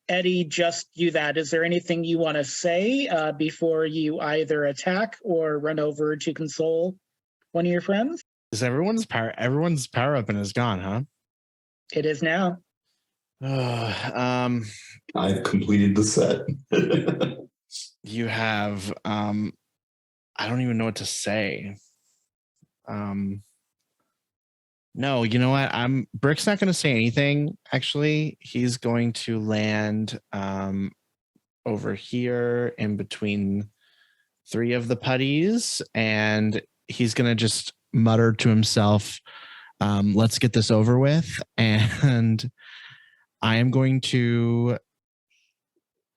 Eddy just do that. Is there anything you want to say before you either attack or run over to console one of your friends? Is everyone's power weapon is gone, huh? It is now. I've completed the set. You have I don't even know what to say. No, you know what? Brick's not going to say anything. Actually, he's going to land over here in between 3 of the putties, and he's going to just mutter to himself, let's get this over with. And I am going to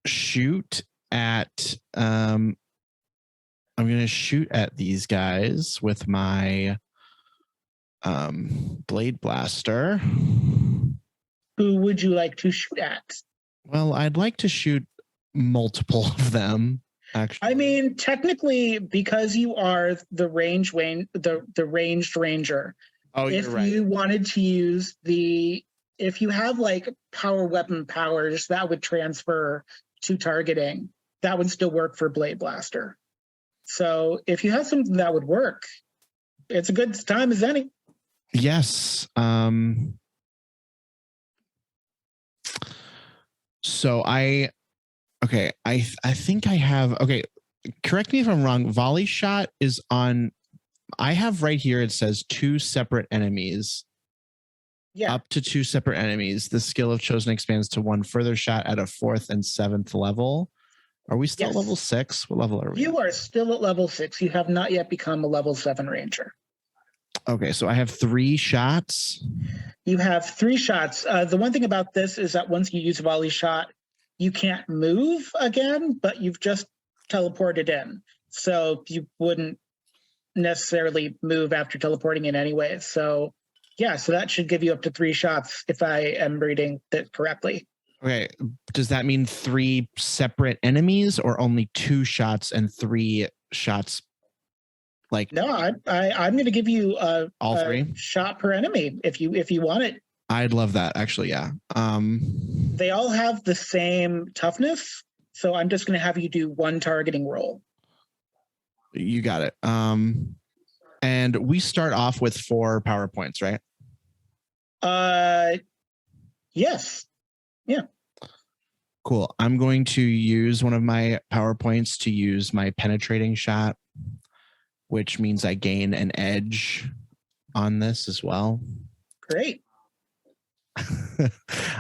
shoot at these guys with my blade blaster. Who would you like to shoot at? Well, I'd like to shoot multiple of them, actually. I mean, technically, because you are the ranged ranger. Oh, if you're right. You wanted to use if you have like power weapon powers that would transfer to targeting, that would still work for Blade Blaster. So if you have something that would work, it's a good time as any. Yes. So I think I have, okay, correct me if I'm wrong. Volley shot is on, I have right here, it says 2 separate enemies. Yeah. Up to 2 separate enemies. The skill of chosen expands to 1 further shot at a 4th and 7th level. Are we still at level 6? What level are we? You are still at level 6. You have not yet become a level 7 ranger. Okay, so I have 3 shots. You have 3 shots. The one thing about this is that once you use volley shot, you can't move again, but you've just teleported in. So you wouldn't necessarily move after teleporting in anyway. So yeah, so that should give you up to 3 shots if I am reading that correctly. Okay, does that mean 3 separate enemies or only 2 shots and 3 shots? Like, no, I'm going to give you all 3 shot per enemy if you want it. I'd love that, actually. Yeah. They all have the same toughness, so I'm just going to have you do 1 targeting roll. You got it. And we start off with 4 power points, right? Yes. Yeah. Cool. I'm going to use one of my power points to use my penetrating shot, which means I gain an edge on this as well. Great.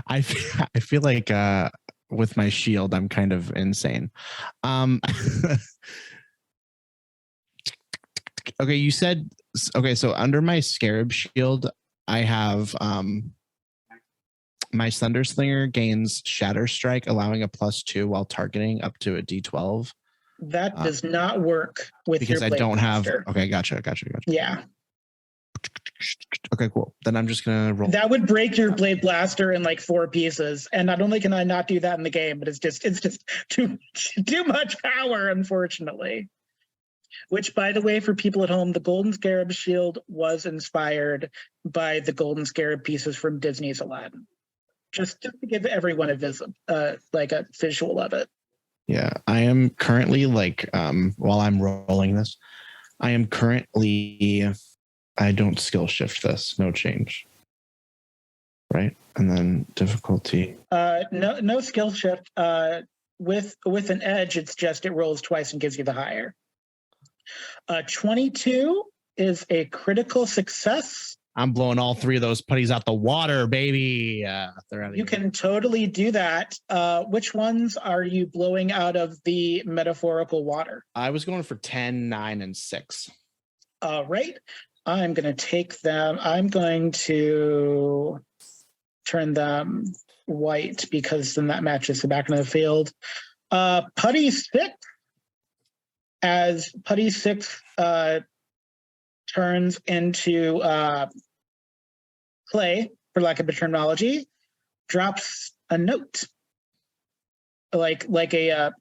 I feel like with my shield, I'm kind of insane. Okay, you said, okay, so under my scarab shield, I have my Thunder Slinger gains Shatter Strike, allowing a +2 while targeting up to a D12. That does not work with because your I Blade don't Blaster. have. Okay, gotcha. Yeah. Okay, cool. Then I'm just gonna roll. That would break your Blade Blaster in like 4 pieces, and not only can I not do that in the game, but it's just too much power, unfortunately. Which, by the way, for people at home, the Golden Scarab Shield was inspired by the Golden Scarab pieces from Disney's Aladdin. Just to give everyone a visual of it. Yeah, I am currently while I'm rolling this, I am currently I don't skill shift this. No change. Right? And then difficulty. No skill shift. With an edge, it's just it rolls twice and gives you the higher. 22 is a critical success. I'm blowing all three of those putties out the water, baby. You can totally do that. Which ones are you blowing out of the metaphorical water? I was going for 10, 9, and 6. All right. I'm going to take them. I'm going to turn them white because then that matches the back of the field. Putty 6. As Putty 6 turns into clay, for lack of a terminology, drops a note, like a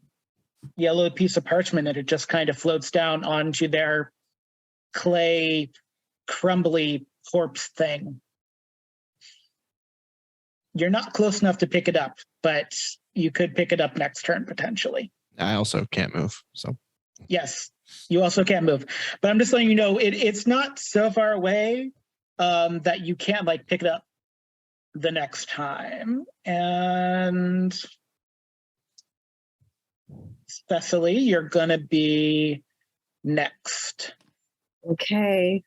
yellow piece of parchment, and it just kind of floats down onto their clay, crumbly corpse thing. You're not close enough to pick it up, but you could pick it up next turn potentially. I also can't move, so. Yes, you also can't move. But I'm just letting you know, it's not so far away that you can't like pick it up the next time. And Cecily, you're gonna be next. Okay.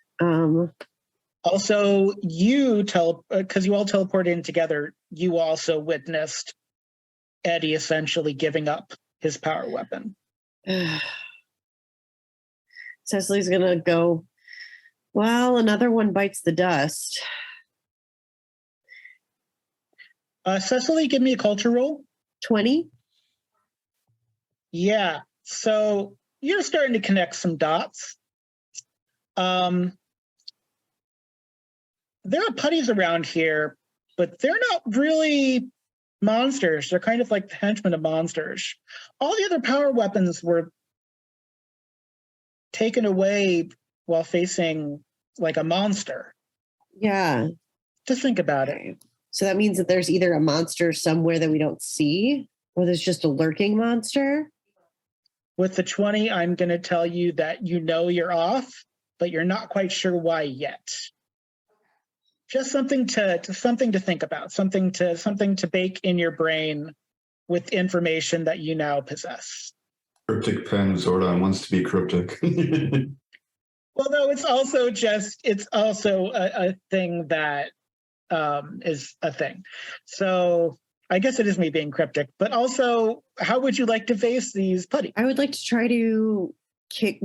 Also, because you all teleported in together, you also witnessed Eddy essentially giving up his power weapon. Cecily's gonna go, well, another one bites the dust. Cecily, give me a culture roll. 20. Yeah, so you're starting to connect some dots. There are putties around here, but they're not really monsters. They're kind of like the henchmen of monsters. All the other power weapons were taken away while facing like a monster. Yeah. Just think about it. So that means that there's either a monster somewhere that we don't see, or there's just a lurking monster. With the 20, I'm going to tell you that you know you're off, but you're not quite sure why yet. Just something to think about, something to bake in your brain with information that you now possess. Cryptic pen Zordon wants to be cryptic. Well, no, it's also a thing that is a thing. So I guess it is me being cryptic, but also, how would you like to face these putties? I would like to try to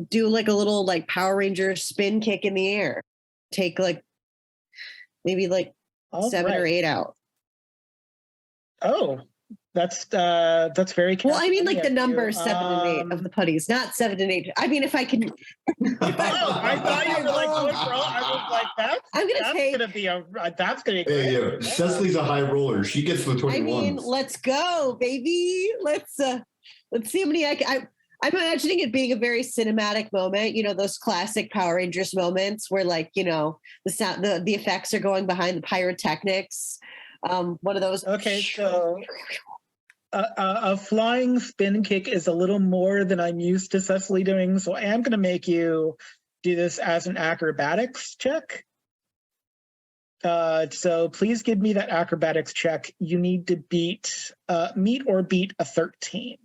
do like a little like Power Ranger spin kick in the air. Take like maybe like All 7 or 8 out. Oh, that's very well. I mean, like the number you. 7 and 8 of the putties, not 7 and 8. I mean, if I can. I thought you were like going for all. I was like, that's gonna be Hey, yeah. Cecily's a high roller. She gets the 21. I mean, let's go, baby. Let's see how many I'm imagining it being a very cinematic moment, you know, those classic Power Rangers moments where, like, you know, the sound, the effects are going behind the pyrotechnics. One of those. Okay, so a flying spin kick is a little more than I'm used to Cecily doing, so I am going to make you do this as an acrobatics check. So please give me that acrobatics check. You need to meet or beat a 13.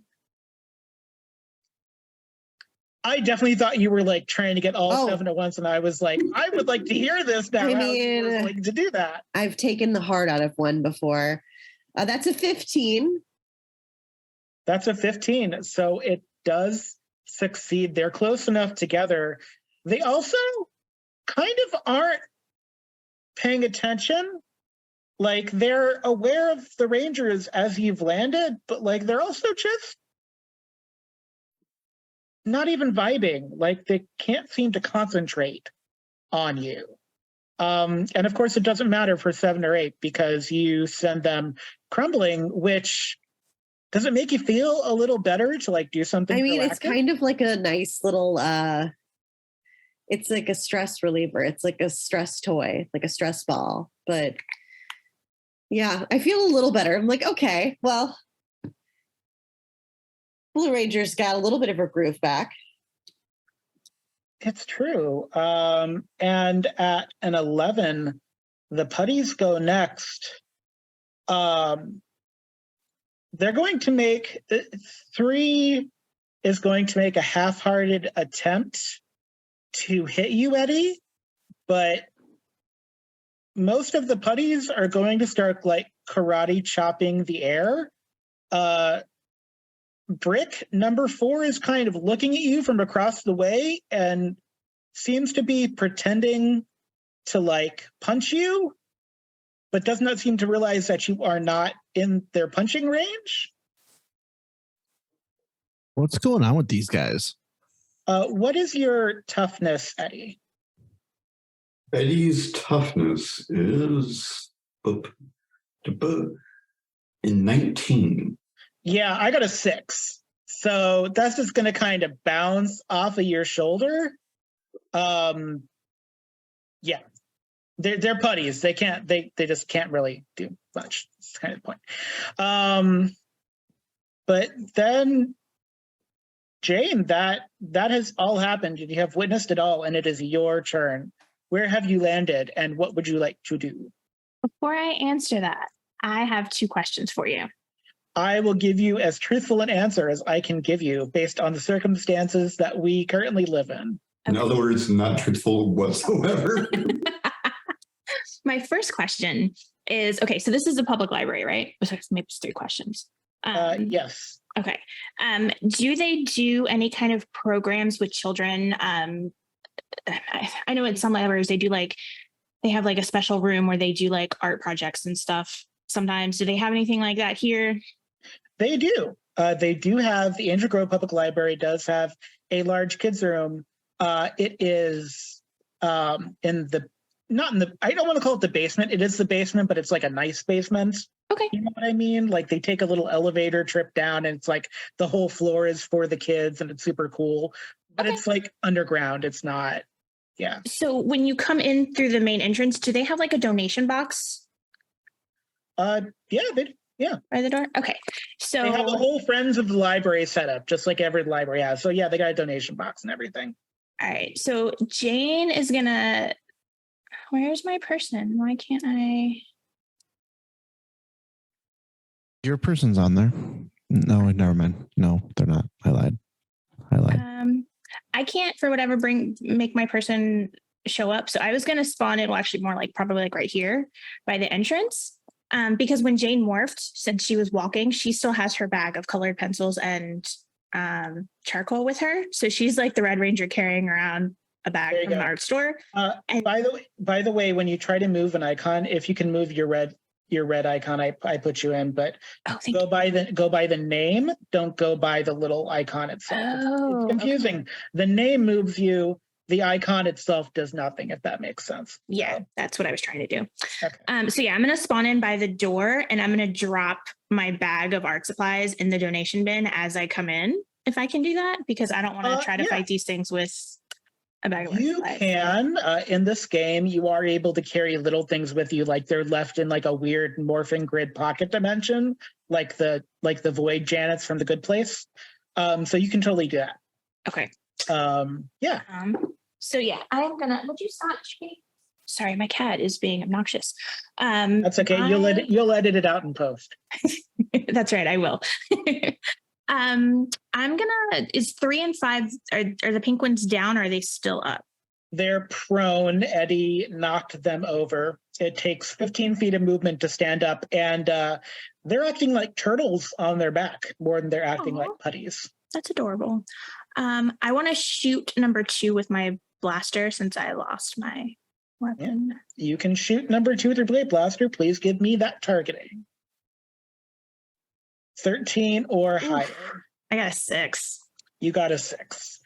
I definitely thought you were like trying to get all 7 at once, and I was like, I would like to hear this now. I mean, I was like to do that. I've taken the heart out of one before. That's a 15. That's a 15. So it does succeed. They're close enough together. They also kind of aren't paying attention. Like, they're aware of the Rangers as you've landed, but like they're also just not even vibing. Like, they can't seem to concentrate on you. And of course, it doesn't matter for 7 or 8 because you send them crumbling, which does it make you feel a little better to like do something? I mean, proactive? It's kind of like a nice little, it's like a stress reliever. It's like a stress toy, like a stress ball. But yeah, I feel a little better. I'm like, okay, well, Blue Ranger's got a little bit of her groove back. It's true. And at an 11, the putties go next. They're going to make 3 is going to make a half-hearted attempt to hit you, Eddy, but most of the putties are going to start like karate chopping the air. Brick number 4 is kind of looking at you from across the way and seems to be pretending to like punch you, but does not seem to realize that you are not in their punching range. What's going on with these guys? What is your toughness, Eddy? Eddy's toughness is in 19. Yeah, I got a 6. So that's just going to kind of bounce off of your shoulder. Yeah, they're putties. They just can't really do much. That's kind of the point. But then, Jane, that has all happened. You have witnessed it all, and it is your turn. Where have you landed, and what would you like to do? Before I answer that, I have 2 questions for you. I will give you as truthful an answer as I can give you based on the circumstances that we currently live in. In other words, not truthful whatsoever. My first question is, okay, so this is a public library, right? Maybe it's 3 questions. Yes. Okay. Do they do any kind of programs with children? I know in some libraries they have like a special room where they do like art projects and stuff sometimes. Do they have anything like that here? They do. They do have, the Angel Grove Public Library does have a large kids room. It is I don't want to call it the basement. It is the basement, but it's like a nice basement. Okay. You know what I mean? Like they take a little elevator trip down and it's like the whole floor is for the kids and it's super cool. But It's like underground. It's not, yeah. So when you come in through the main entrance, do they have like a donation box? Yeah. By the door? Okay. So they have a whole Friends of the Library setup, just like every library has. So yeah, they got a donation box and everything. All right. So Jane is gonna, where's my person? Why can't I? Your person's on there. No, never mind. No, they're not. I lied. I can't for whatever make my person show up. So I was gonna spawn it, well, actually more like probably like right here by the entrance. Because when Jane morphed, since she was walking, she still has her bag of colored pencils and charcoal with her. So she's like the Red Ranger carrying around a bag from the art store. And by the way, when you try to move an icon, if you can move your red icon, I put you in, but go by the name. Don't go by the little icon itself. It's confusing. Okay. The name moves you. The icon itself does nothing, if that makes sense. Yeah, that's what I was trying to do. Okay. So yeah, I'm going to spawn in by the door and I'm going to drop my bag of art supplies in the donation bin as I come in, if I can do that, because I don't want to try to fight these things with a bag of art supplies. You can. In this game, you are able to carry little things with you, like they're left in like a weird morphing grid pocket dimension, like the void Janets from The Good Place. So you can totally do that. Okay. Yeah. So yeah, I'm gonna. Would you stop? Sorry, my cat is being obnoxious. That's okay. You'll edit it out in post. That's right. I will. I'm gonna. Is 3 and 5 are the pink ones down? Or are they still up? They're prone. Eddy knocked them over. It takes 15 feet of movement to stand up, and they're acting like turtles on their back more than they're acting like putties. That's adorable. I want to shoot number 2 with my blaster since I lost my weapon. Yeah. You can shoot number 2 with your blade blaster. Please give me that targeting. 13 or higher. I got a 6. You got a 6.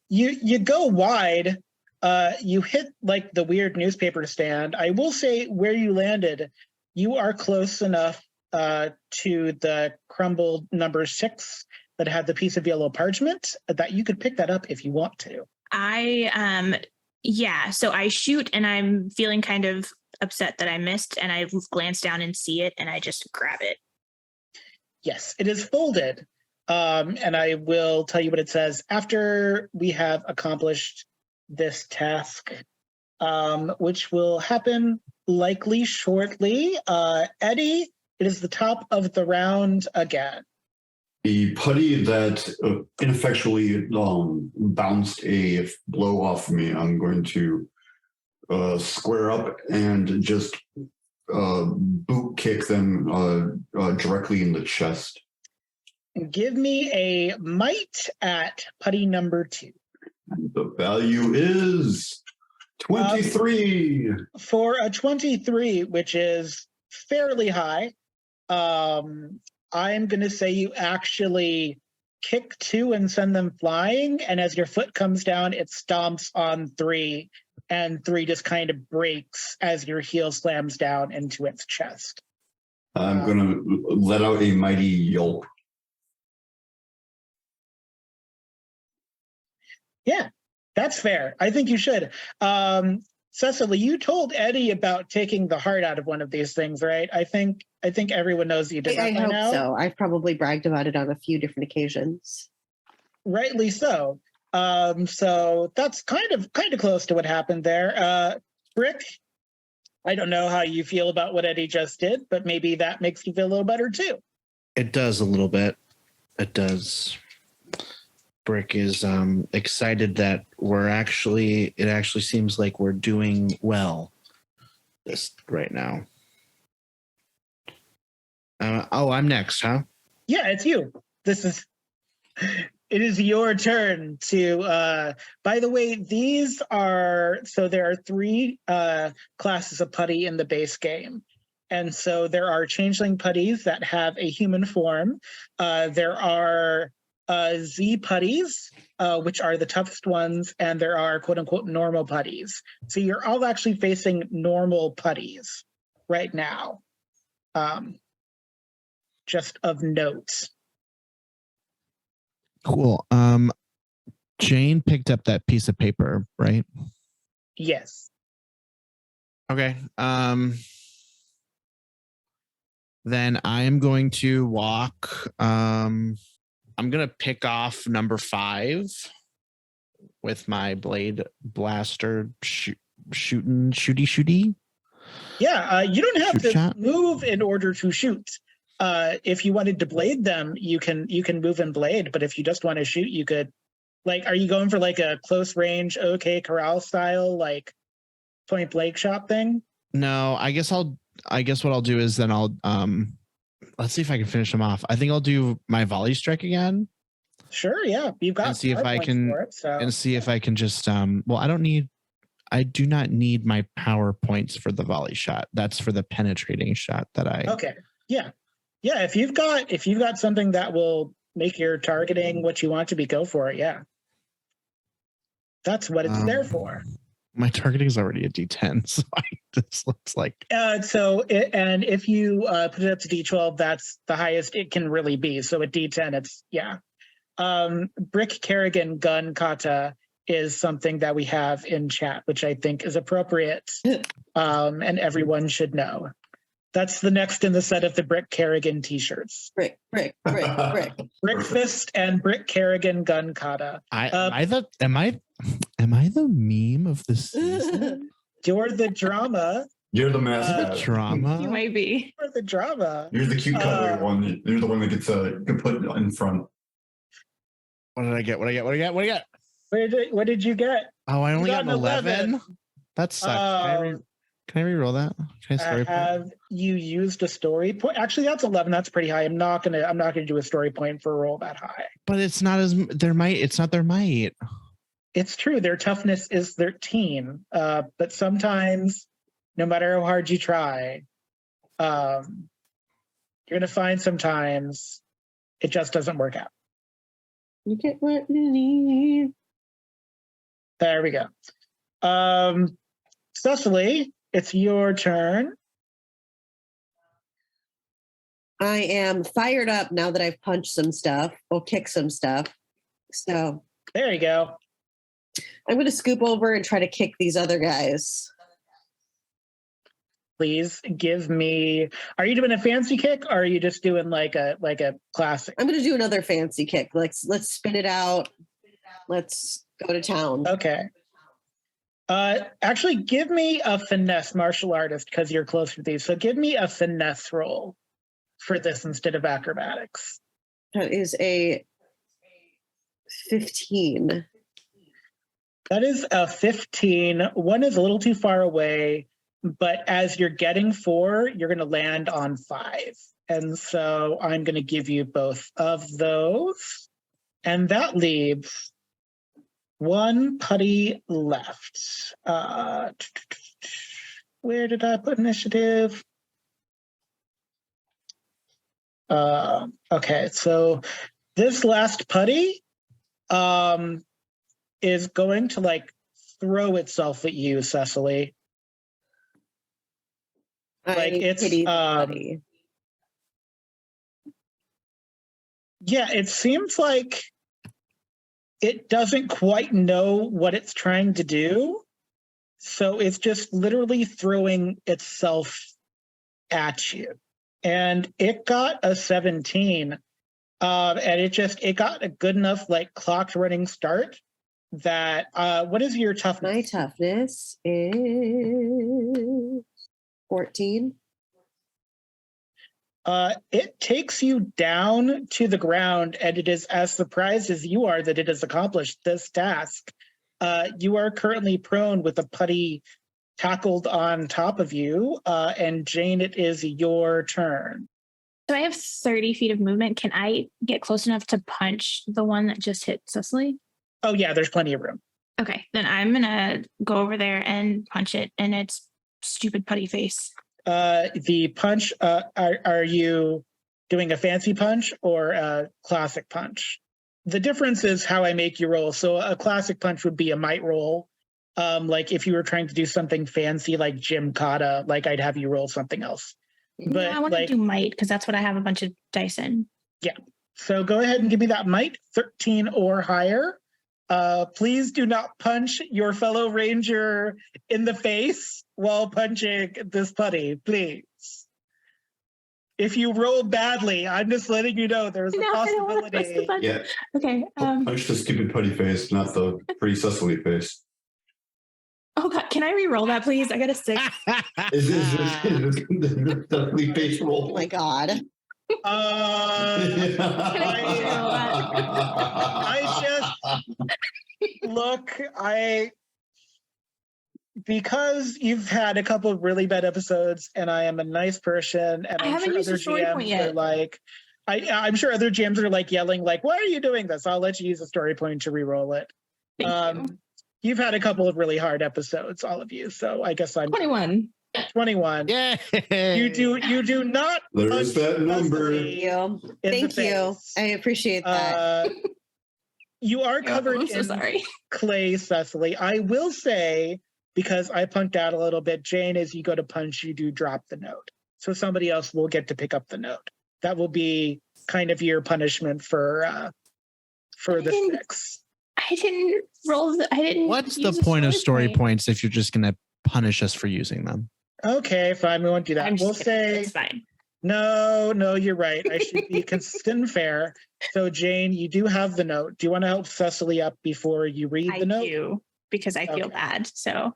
You go wide. You hit like the weird newspaper stand. I will say where you landed, you are close enough to the crumbled number 6 that had the piece of yellow parchment that you could pick that up if you want to. So I shoot and I'm feeling kind of upset that I missed, and I glance down and see it and I just grab it. Yes, it is folded. And I will tell you what it says. After we have accomplished this task, which will happen likely shortly, Eddy, it is the top of the round again. The putty that ineffectually bounced a blow off me, I'm going to square up and just boot kick them directly in the chest. Give me a might at putty number 2. The value is 23. For a 23, which is fairly high, I'm going to say you actually kick 2 and send them flying. And as your foot comes down, it stomps on 3. And 3 just kind of breaks as your heel slams down into its chest. I'm going to let out a mighty yelp. Yeah, that's fair. I think you should. Cecily, you told Eddy about taking the heart out of one of these things, right? I think everyone knows you did that I by hope now. so. I've probably bragged about it on a few different occasions. Rightly so. So that's kind of close to what happened there. Brick, I don't know how you feel about what Eddy just did, but maybe that makes you feel a little better too. It does a little bit. It does. Brick is excited that it actually seems like we're doing well this right now. I'm next, huh? Yeah, it's you. It is your turn to, by the way, there are 3 classes of putty in the base game. And so there are changeling putties that have a human form. There are Z putties, which are the toughest ones, and there are quote unquote normal putties. So you're all actually facing normal putties right now. Just of note. Cool. Jane picked up that piece of paper, right? Yes. Okay. Then I am going to walk. I'm going to pick off number 5 with my blade blaster shooty. Yeah, you don't have Shoot to shot? move in order to shoot. If you wanted to blade them, you can move and blade, but if you just want to shoot, you could, like, are you going for like a close range, OK Corral style, like point blank shot thing? No, I guess what I'll do is then I'll let's see if I can finish them off. I think I'll do my volley strike again. Sure, yeah. You've got And see if hard I points can for it, so. and see if I can just well, I do not need my power points for the volley shot. That's for the penetrating shot that I Okay. Yeah. Yeah, if you've got something that will make your targeting what you want to be, go for it, yeah. That's what it's there for. My targeting is already a D10, so this looks like. And if you put it up to D12, that's the highest it can really be. So at D10, it's, yeah. Brick Kerrigan gun kata is something that we have in chat, which I think is appropriate, and everyone should know. That's the next in the set of the Brick Kerrigan t-shirts. Brick. Brick Fist and Brick Kerrigan gun kata. Am I the meme of the season? You're the drama. You're the The mascot. drama. You might be. You're the drama. You're the cute cuddly one. You're the one that gets put in front. What did I get? What did I get? What did you get? Oh, I only got got an an 11. That sucks. Can I re-roll that? Can I story point? Have you used a story point? Actually, that's 11. That's pretty high. I'm not gonna do a story point for a roll that high. But it's not their might. It's not their might. It's true. Their toughness is 13. But sometimes, no matter how hard you try, you're gonna find sometimes it just doesn't work out. You get what you need. There we go. Cecily, it's your turn. I am fired up now that I've punched some stuff or kicked some stuff. So There you go. I'm going to scoop over and try to kick these other guys. please give me. Are you doing a fancy kick, or are you just doing like a classic? I'm gonna do another fancy kick. Let's spin it out. Let's go to town. Okay. Actually, give me a finesse martial artist because you're closer to these. So give me a finesse roll for this instead of acrobatics. That is a 15. That is a 15. One is a little too far away, but as you're getting 4, you're going to land on 5. And so I'm going to give you both of those. And that leaves 1 putty left. Where did I put initiative? Okay, so this last putty is going to like throw itself at you, Cecily. Like it's yeah, it seems like it doesn't quite know what it's trying to do. So it's just literally throwing itself at you. And it got a 17. And it got a good enough like clocked running start that what is your toughness? My toughness is 14. It takes you down to the ground, and it is as surprised as you are that it has accomplished this task. You are currently prone with a putty tackled on top of you, and Jane, it is your turn. So I have 30 feet of movement. Can I get close enough to punch the one that just hit Cecily? Oh yeah, there's plenty of room. Okay, then I'm gonna go over there and punch it in its stupid putty face. The punch, are you doing a fancy punch or a classic punch? The difference is how I make you roll. So a classic punch would be a might roll. Like if you were trying to do something fancy like Jim Cotta, like I'd have you roll something else. But I want to do might because that's what I have a bunch of dice in. Yeah. So go ahead and give me that might, 13 or higher. Please do not punch your fellow ranger in the face while punching this putty, please. If you roll badly, I'm just letting you know there's a possibility. Yeah. Okay. Punch the stupid putty face, not the pretty Cecily face. Oh God, can I re-roll that, please? I got a 6. Is this the Cecily face roll? Oh my God. Because you've had a couple of really bad episodes and I am a nice person and I'm sure other GMs are like, I'm sure other GMs are like yelling like, why are you doing this? I'll let you use a story point to re-roll it. Thank you. You've had a couple of really hard episodes, all of you. So I guess I'm 21. 21. Yeah. You do not. There's that number. Thank you. I appreciate that. You are covered in clay, Cecily. I will say, because I punked out a little bit, Jane, as you go to punch, you do drop the note. So somebody else will get to pick up the note. That will be kind of your punishment for the 6. I didn't roll. I didn't. What's the point of story points if you're just going to punish us for using them? Okay, fine. We won't do that. We'll say it's fine. No, you're right. I should be consistent and fair. So, Jane, you do have the note. Do you want to help Cecily up before you read the note? I do, because I feel bad. So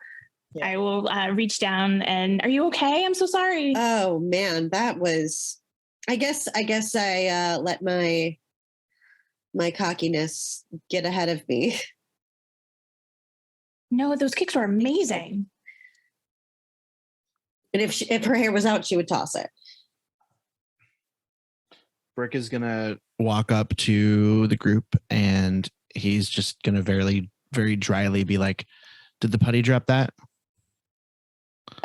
yeah. I will reach down and, are you okay? I'm so sorry. Oh, man, that was, I guess I let my cockiness get ahead of me. No, those kicks were amazing. And if her hair was out, she would toss it. Brick is going to walk up to the group and he's just going to very, very dryly be like, did the putty drop that?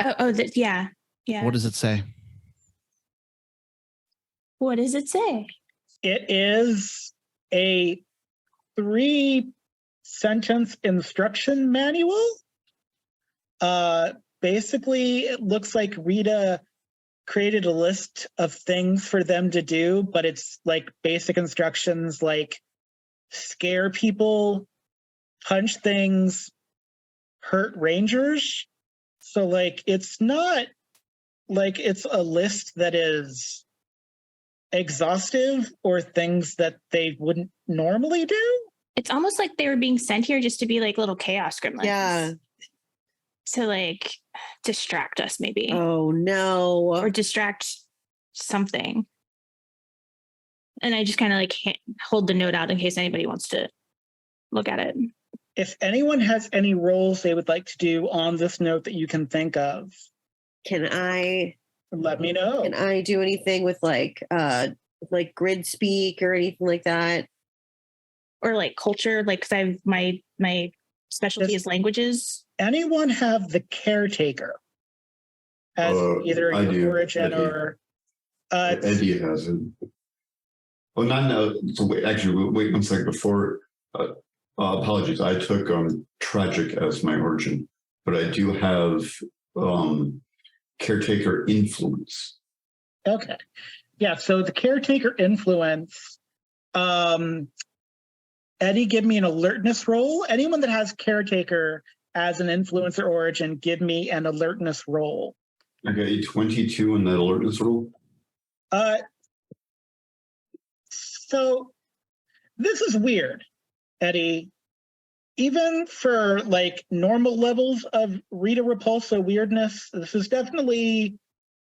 Yeah. What does it say? What does it say? It is a 3-sentence instruction manual. Basically, it looks like Rita created a list of things for them to do, but it's like basic instructions like scare people, punch things, hurt rangers. So like it's not like it's a list that is exhaustive or things that they wouldn't normally do. It's almost like they were being sent here just to be like little chaos gremlins. Yeah. To like distract us, maybe. Oh no. Or distract something. And I just kind of like hold the note out in case anybody wants to look at it. If anyone has any roles they would like to do on this note that you can think of, Can I let me know. Can I do anything with like grid speak or anything like that? Or like culture, like because I've my specialty is languages. Anyone have the caretaker as either I your do. origin Eddy. or Eddy has it. Oh, not now. So wait 1 second before. Apologies. I took tragic as my origin, but I do have caretaker influence. Okay. Yeah, so the caretaker influence, Eddy, give me an alertness roll. Anyone that has caretaker as an influencer origin, give me an alertness roll. I got a 22 in that alertness roll. So this is weird, Eddy. Even for like normal levels of Rita Repulsa weirdness, this is definitely,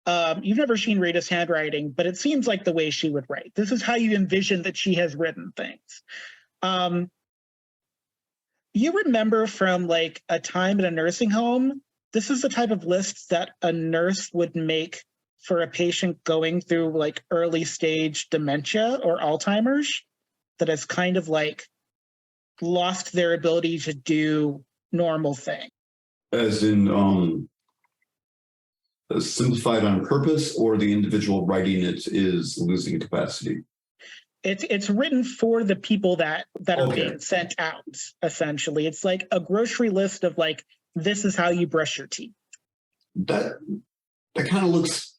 you've never seen Rita's handwriting, but it seems like the way she would write. This is how you envision that she has written things. You remember from like a time in a nursing home, this is the type of list that a nurse would make for a patient going through like early stage dementia or Alzheimer's that has kind of like lost their ability to do normal things. As in simplified on purpose, or the individual writing it is losing capacity? It's written for the people that are Okay. being sent out, essentially. It's like a grocery list of like, this is how you brush your teeth. That kind of looks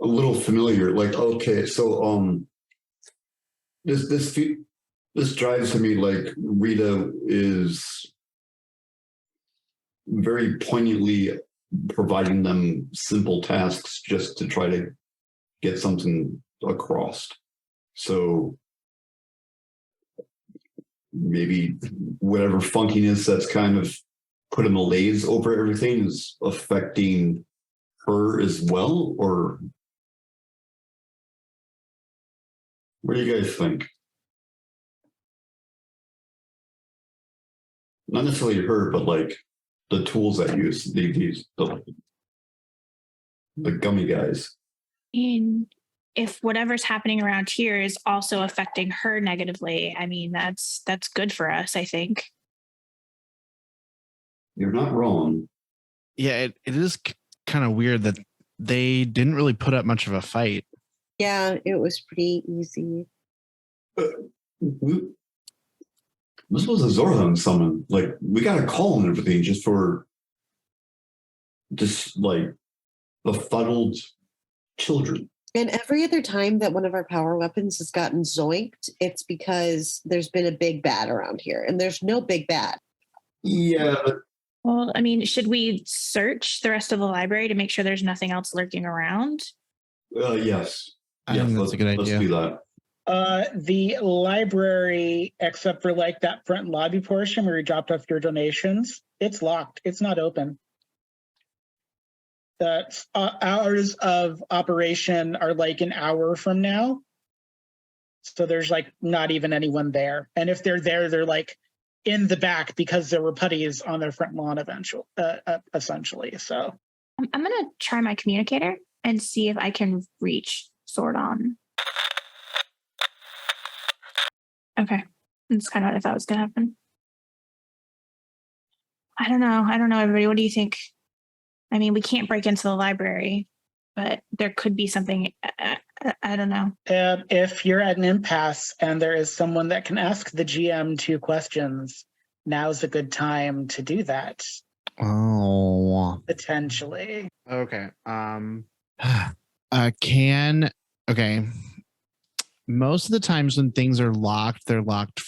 a little familiar. Like, okay, so this drives to me like Rita is very poignantly providing them simple tasks just to try to get something across. So maybe whatever funkiness that's kind of put a malaise over everything is affecting her as well, or what do you guys think? Not necessarily her, but like the tools that use these the gummy guys. And if whatever's happening around here is also affecting her negatively, I mean, that's good for us, I think. You're not wrong. Yeah, it is kind of weird that they didn't really put up much of a fight. Yeah, it was pretty easy. This was a Zordon summon. Like, we got a call and everything just for just like befuddled children. And every other time that one of our power weapons has gotten zoinked, it's because there's been a big bad around here, and there's no big bad. Yeah. Well, I mean, should we search the rest of the library to make sure there's nothing else lurking around? Yes. I think that's a good idea. Let's do that. The library, except for like that front lobby portion where you dropped off your donations, it's locked. It's not open. The hours of operation are like an hour from now. So there's like not even anyone there. And if they're there, they're like in the back because there were putties on their front lawn essentially. So I'm going to try my communicator and see if I can reach Zordon. Okay. That's kind of what I thought was going to happen. I don't know, everybody. What do you think? I mean, we can't break into the library, but there could be something. I don't know. If you're at an impasse and there is someone that can ask the GM 2 questions, now's a good time to do that. Oh. Potentially. Okay. Okay. Most of the times when things are locked, they're locked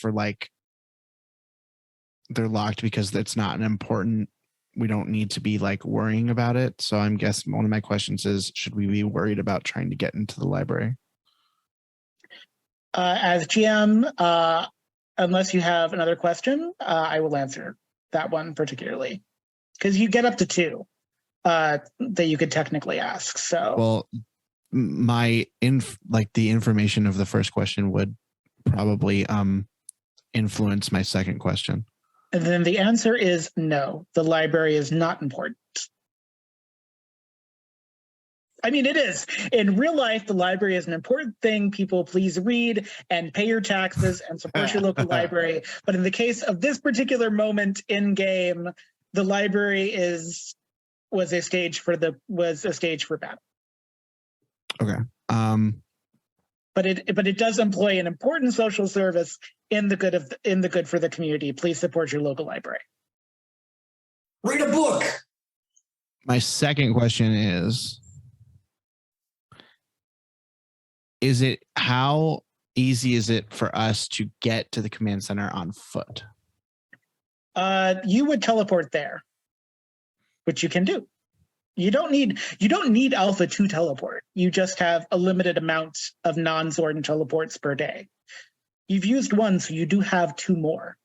because it's not an important we don't need to be like worrying about it. So I'm guessing one of my questions is, should we be worried about trying to get into the library? As GM, unless you have another question, I will answer that one particularly, because you get up to 2 that you could technically ask. So, well, the information of the first question would probably influence my second question. And then the answer is no. The library is not important. I mean, it is. In real life, the library is an important thing. People, please read and pay your taxes and support your local library. But in the case of this particular moment in game, the library was a stage for battle. Okay. But it does employ an important social service in the good for the community. Please support your local library. Read a book. My second question is it how easy is it for us to get to the command center on foot? You would teleport there, which you can do. You don't need Alpha to teleport. You just have a limited amount of non-Zordon teleports per day. You've used one, so you do have 2 more.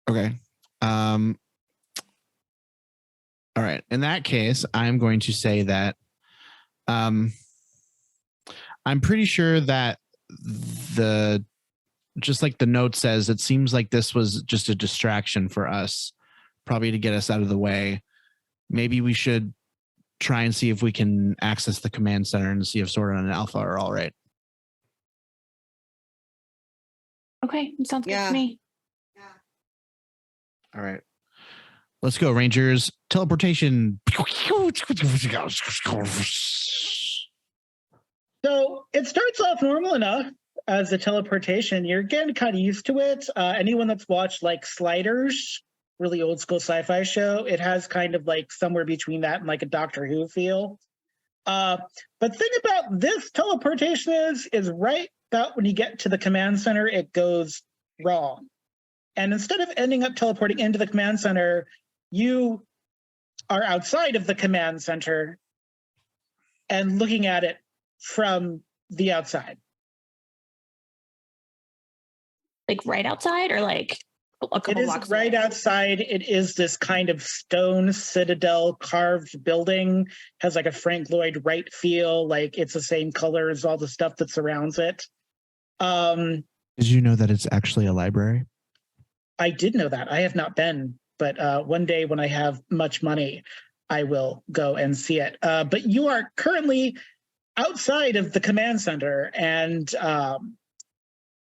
Okay. All right. In that case, I'm going to say that I'm pretty sure that just like the note says, it seems like this was just a distraction for us, probably to get us out of the way. Maybe we should try and see if we can access the command center and see if Zordon and Alpha are all right. Okay, sounds good to me. All right. Let's go, Rangers. Teleportation. So it starts off normal enough as a teleportation. You're getting kind of used to it. Anyone that's watched like Sliders, really old school sci-fi show, it has kind of like somewhere between that and like a Doctor Who feel. But thing about this teleportation is right about when you get to the command center, it goes wrong. And instead of ending up teleporting into the command center, you are outside of the command center and looking at it from the outside. Like right outside, or like a couple It is blocks right away? outside. It is this kind of stone citadel carved building, has like a Frank Lloyd Wright feel, like it's the same color as all the stuff that surrounds it. Did you know that it's actually a library? I did know that. I have not been, but one day when I have much money, I will go and see it. But you are currently outside of the command center, and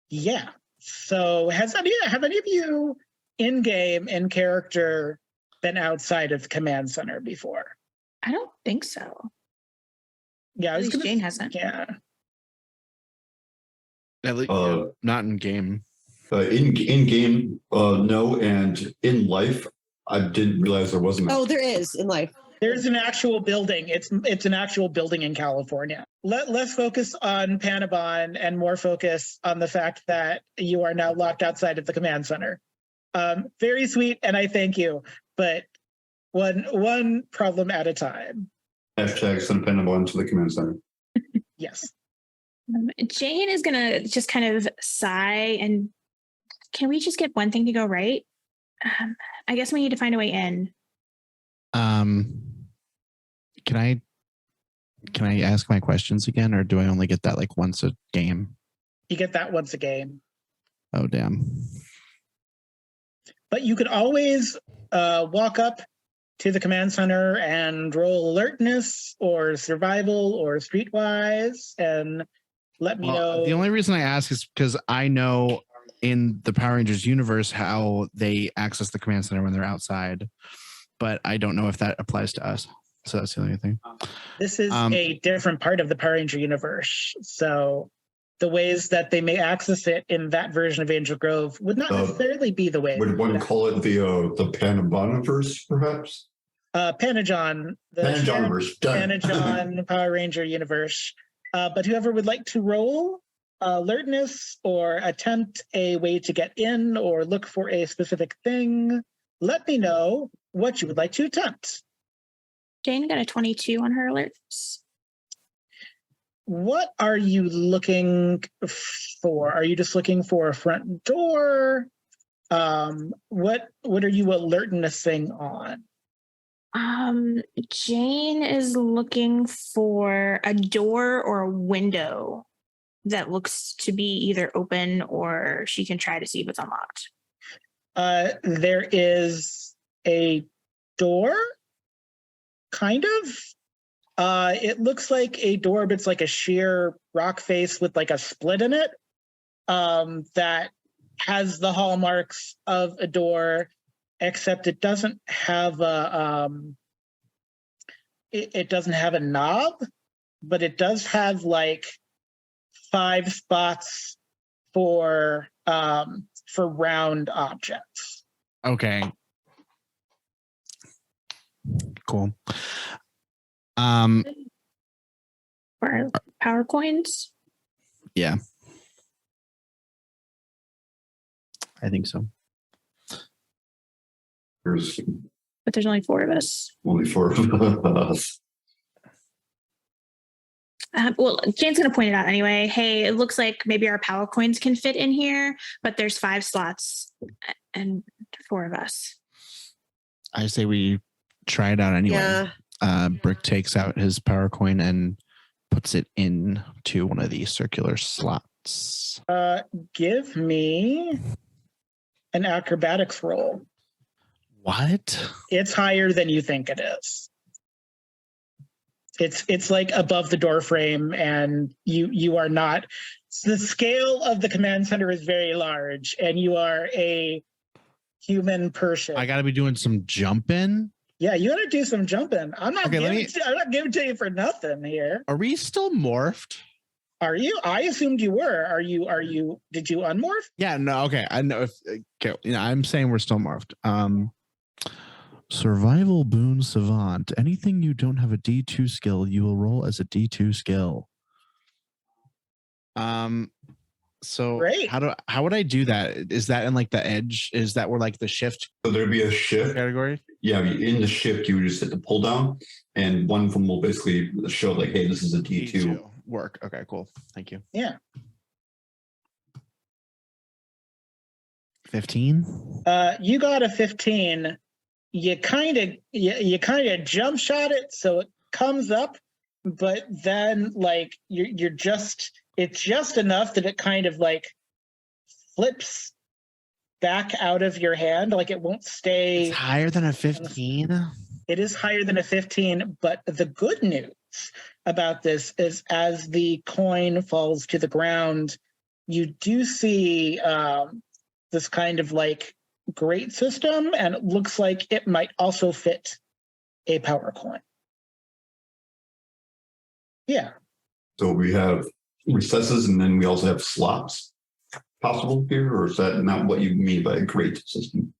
yeah. So have any of you in game, in character, been outside of the command center before? I don't think so. Yeah, At least Jane hasn't. Yeah. At least, not in game. In game, no, and in life, I didn't realize there wasn't. Oh, there is in life. There's an actual building. It's an actual building in California. Less focus on Panabon and more focus on the fact that you are now locked outside of the command center. Very sweet, and I thank you, but one problem at a time. Hashtag send Panabon to the command center. Yes. Jane is gonna just kind of sigh, and can we just get one thing to go right? I guess we need to find a way in. Can I ask my questions again, or do I only get that like once a game? You get that once a game. Oh, damn. But you could always walk up to the command center and roll alertness or survival or streetwise and let me know. The only reason I ask is because I know in the Power Rangers universe how they access the command center when they're outside, but I don't know if that applies to us. So that's the only thing. This is a different part of the Power Ranger universe. So the ways that they may access it in that version of Angel Grove would not necessarily be the way. Would one call it the Panaboniverse, perhaps? Panajon. The Panajonverse. Panajon Power Ranger universe. But whoever would like to roll alertness or attempt a way to get in or look for a specific thing, let me know what you would like to attempt. Jane got a 22 on her alerts. What are you looking for? Are you just looking for a front door? What are you alertnessing on? Jane is looking for a door or a window that looks to be either open or she can try to see if it's unlocked. There is a door, kind of. It looks like a door, but it's like a sheer rock face with like a split in it that has the hallmarks of a door, except it doesn't have a it doesn't have a knob, but it does have like 5 spots for round objects. Okay. Cool. Or power coins. Yeah. I think so. There's But there's only 4 of us. only 4 of us. Well, Jane's going to point it out anyway. Hey, it looks like maybe our power coins can fit in here, but there's 5 slots and 4 of us. I say we try it out anyway. Yeah. Brick takes out his power coin and puts it into one of these circular slots. Give me an acrobatics roll. What? It's higher than you think it is. It's like above the door frame, and you are not. The scale of the command center is very large, and you are a human person. I got to be doing some jumping. Yeah, you got to do some jumping. I'm not Okay, I'm not giving it to you for nothing here. Are we still morphed? Are you? I assumed you were. Are you? Did you unmorph? Yeah, no, okay. I know if okay, I'm saying we're still morphed. Survival boon savant. Anything you don't have a D2 skill, you will roll as a D2 skill. So Great. how would I do that? Is that in like the edge? Is that where like the shift So there'd be a shift. category? Yeah, in the shift, you would just hit the pull down, and one of them will basically show like, hey, this is a D2. Work. Okay, cool. Thank you. Yeah. 15. You got a 15. You kind of jump shot it, so it comes up, but then like it's just enough that it kind of like flips back out of your hand, like it won't stay. It's higher than a 15. It is higher than a 15, but the good news about this is as the coin falls to the ground, you do see this kind of like grate system, and it looks like it might also fit a power coin. Yeah. So we have recesses, and then we also have slots possible here, or is that not what you mean by a grate system?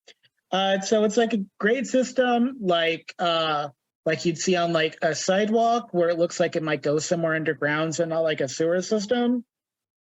So it's like a grade system, like you'd see on like a sidewalk where it looks like it might go somewhere underground, so not like a sewer system.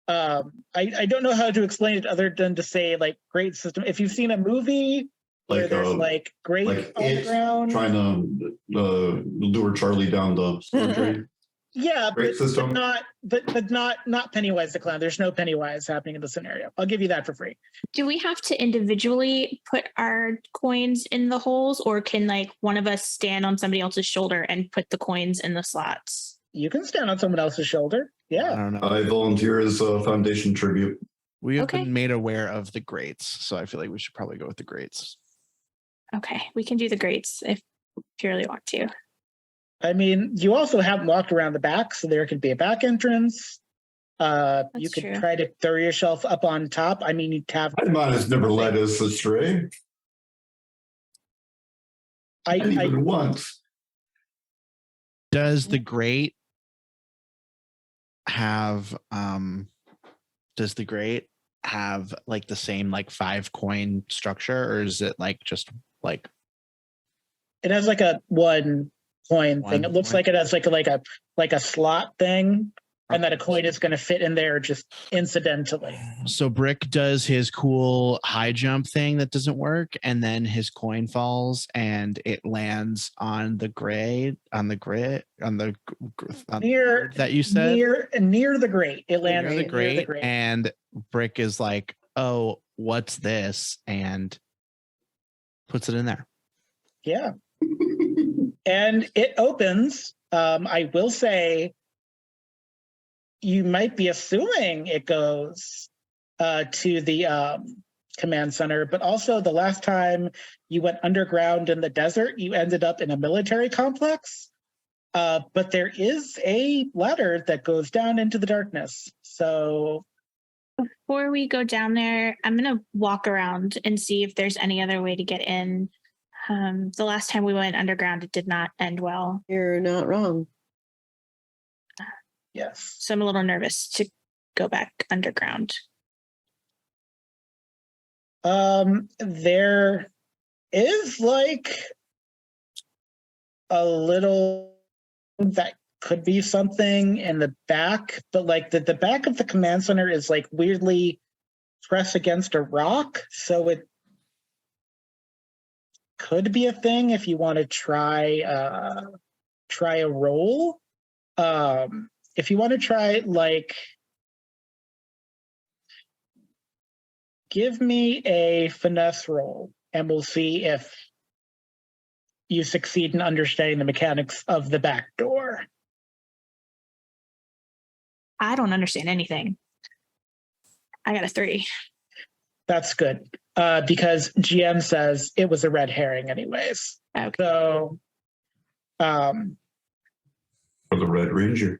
I don't know how to explain it other than to say like grade system. If you've seen a movie where there's like grade Like on the it's ground, trying to lure Charlie down the sewer drain. yeah, Grade system. but not Pennywise the clown. There's no Pennywise happening in the scenario. I'll give you that for free. Do we have to individually put our coins in the holes, or can like one of us stand on somebody else's shoulder and put the coins in the slots? You can stand on someone else's shoulder. I Yeah. don't know. I volunteer as a foundation tribute. We have Okay. been made aware of the grates, so I feel like we should probably go with the grates. Okay, we can do the grates if you really want to. I mean, you also haven't walked around the back, so there could be a back entrance. You That's could true. try to throw yourself up on top. I mean, you'd have. Paimon has never led us astray. Not I even once. Does the grate have like the same like 5 coin structure, or is it like just like It has like a one coin thing. One It looks coin. like it has like a slot thing. and that a coin is going to fit in there just incidentally. So Brick does his cool high jump thing that doesn't work, and then his coin falls and it lands on the grid Near that you said near the grate. It lands near the near the grate, and Brick is like, "Oh, what's this?" and puts it in there. Yeah. And it opens. I will say, you might be assuming it goes to the command center, but also the last time you went underground in the desert, you ended up in a military complex. But there is a ladder that goes down into the darkness. So Before we go down there, I'm going to walk around and see if there's any other way to get in. The last time we went underground, it did not end well. You're not wrong. yes. So I'm a little nervous to go back underground. There is like a little that could be something in the back, but like the back of the command center is like weirdly pressed against a rock, so it could be a thing if you want to try a roll. If you want to try, like, give me a finesse roll and we'll see if you succeed in understanding the mechanics of the back door. I don't understand anything. I got a 3. That's good. Because GM says it was a red herring anyways. Okay. So For the Red Ranger.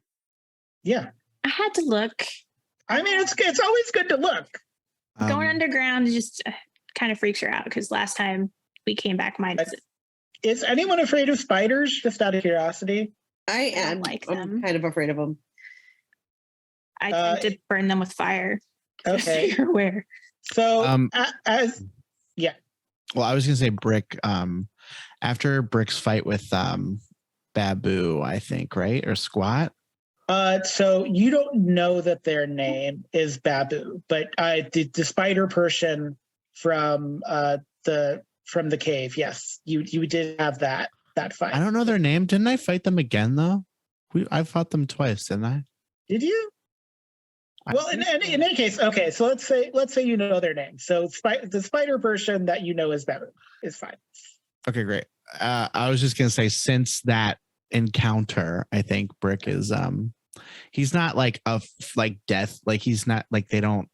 yeah. I had to look. I mean, it's always good to look. Going underground just kind of freaks her out because last time we came back, Is anyone afraid of spiders, just out of curiosity? I don't am. like I'm them. kind of afraid of them. I tend to burn them with fire. Just so Okay. you're aware. So Well, I was gonna say Brick. After Brick's fight with Babu, I think, right, or Squat. So you don't know that their name is Babu, but the spider person from the cave, yes, you did have that fight. I don't know their name. Didn't I fight them again though? I fought them twice, didn't I? Did you? Well, in any case, okay. So let's say you know their name. So the spider person that you know is Babu is fine. Okay, great. I was just gonna say, since that encounter, I think Brick is he's not like death, like he's not like, they don't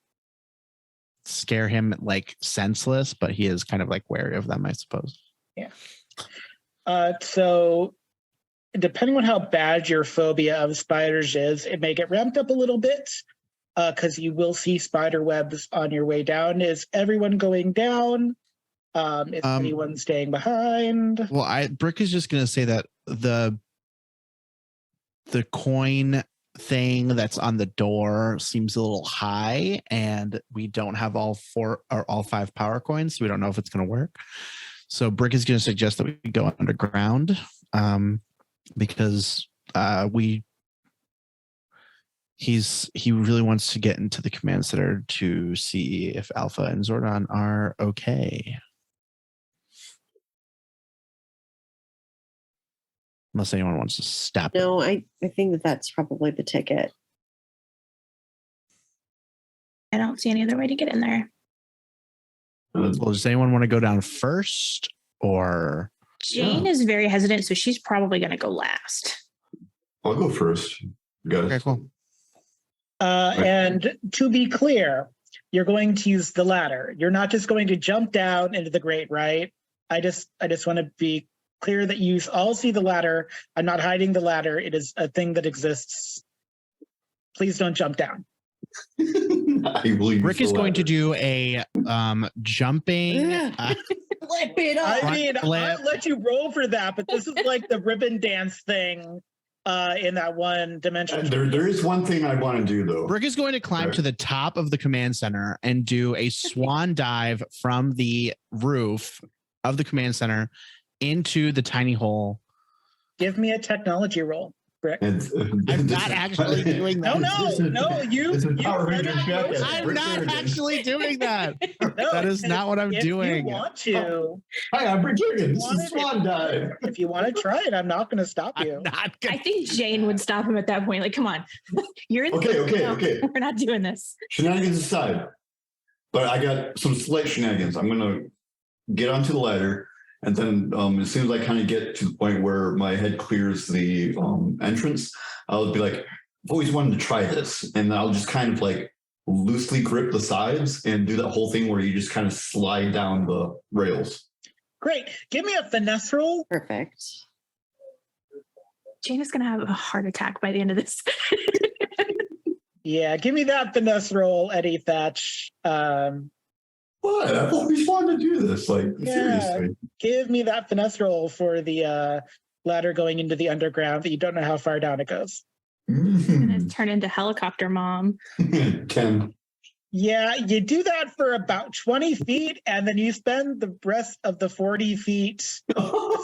scare him like senseless, but he is kind of like wary of them, I suppose. Yeah. So depending on how bad your phobia of spiders is, it may get ramped up a little bit. Because you will see spider webs on your way down. Is everyone going down? Is anyone staying behind? Well, Brick is just going to say that the coin thing that's on the door seems a little high, and we don't have all 4 or all 5 power coins, so we don't know if it's going to work. So Brick is going to suggest that we go underground, because he really wants to get into the command center to see if Alpha and Zordon are okay. Unless anyone wants to stop. No, I think that's probably the ticket. I don't see any other way to get in there. Well, does anyone want to go down first, or Jane is very hesitant, so she's probably going to go last. I'll go first, guys. okay, cool. And to be clear, you're going to use the ladder. You're not just going to jump down into the grate, right? I just want to be clear that you all see the ladder. I'm not hiding the ladder. It is a thing that exists. Please don't jump down. I believe Rick is going to do a jumping. Flip it up. I mean, flip. I'll let you roll for that, but this is like the ribbon dance thing in that one dimension. There is one thing I want to do though. Rick is going to climb to the top of the command center and do a swan dive from the roof of the command center into the tiny hole. Give me a technology roll. Brick. I'm not actually doing that. You This is Power said Rangers it. Jackass. I'm Brick not Kerrigan. actually doing that. No, That is not what I'm if doing. you want to, Hi, I'm Brick Kerrigan. This wanted is Swan Dive. if you want to try it, I'm not going to stop you. I'm not I gonna think Jane would stop him at that point. Like, come on, you're in. Okay. We're not doing this. Shenanigans aside, but I got some slight shenanigans. I'm gonna get onto the ladder, and then as soon as I kind of get to the point where my head clears the entrance, I'll be like, I've always wanted to try this, and I'll just kind of like loosely grip the sides and do that whole thing where you just kind of slide down the rails. Great. Give me a finesse roll. Perfect. Jane is gonna have a heart attack by the end of this. Yeah, give me that finesse roll, Eddy Thatch. What? I've always wanted to do this. Like, Yeah. seriously. Give me that finesse roll for the ladder going into the underground that you don't know how far down it goes. Gonna turn into helicopter mom. 10. Yeah, you do that for about 20 feet, and then you spend the rest of the 40 feet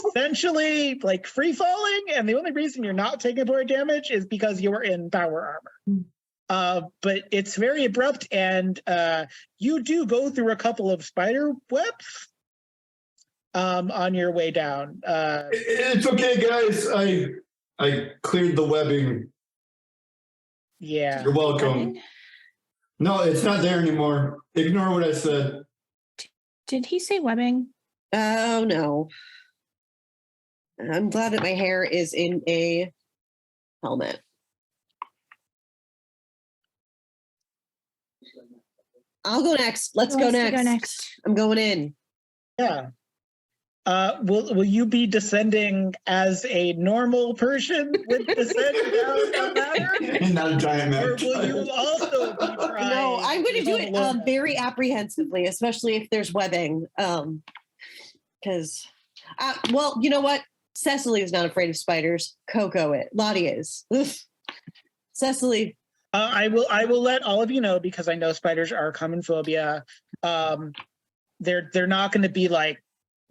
essentially like free falling. And the only reason you're not taking more damage is because you were in power armor. But it's very abrupt, and you do go through a couple of spider webs on your way down. It's okay, guys. I cleared the webbing. Yeah. You're welcome. No, it's not there anymore. Ignore what I said. Did he say webbing? Oh no. I'm glad that my hair is in a helmet. I'll go next. Let's Who go wants to next. go next? I'm going in. Yeah. Will you be descending as a normal person with descend down the ladder? Not a giant Or man. will you also be trying? No, I'm going to do it alone? very apprehensively, especially if there's webbing. Because, well, you know what? Cecily is not afraid of spiders. Coco it. Lottie is. Oof. Cecily. I will let all of you know, because I know spiders are a common phobia. They're not going to be like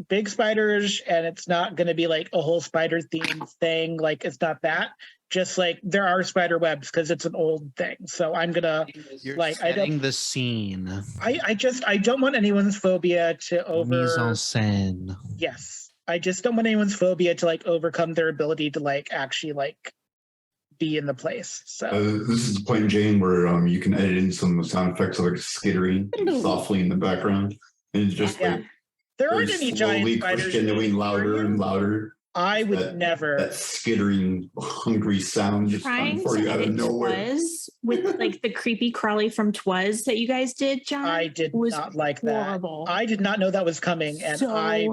big spiders, and it's not going to be like a whole spider themed thing. Like, it's not that. Just like there are spider webs because it's an old thing. So I'm gonna You're like setting the scene. I don't want anyone's phobia to Mise en over. scène. Yes, I just don't want anyone's phobia to like overcome their ability to like actually like be in the place. So This is the point, Jane, where you can edit in some sound effects like skittering softly in the background, and it's just Yeah. like there very aren't any giant slowly spiders. crescendoing louder and louder. I would that- never. That skittering, hungry sound just Trying coming for to you out of edit nowhere. Twas with like the creepy crawly from Twas that you guys did, John. I did was not like that. horrible. I did not know that was coming, and So I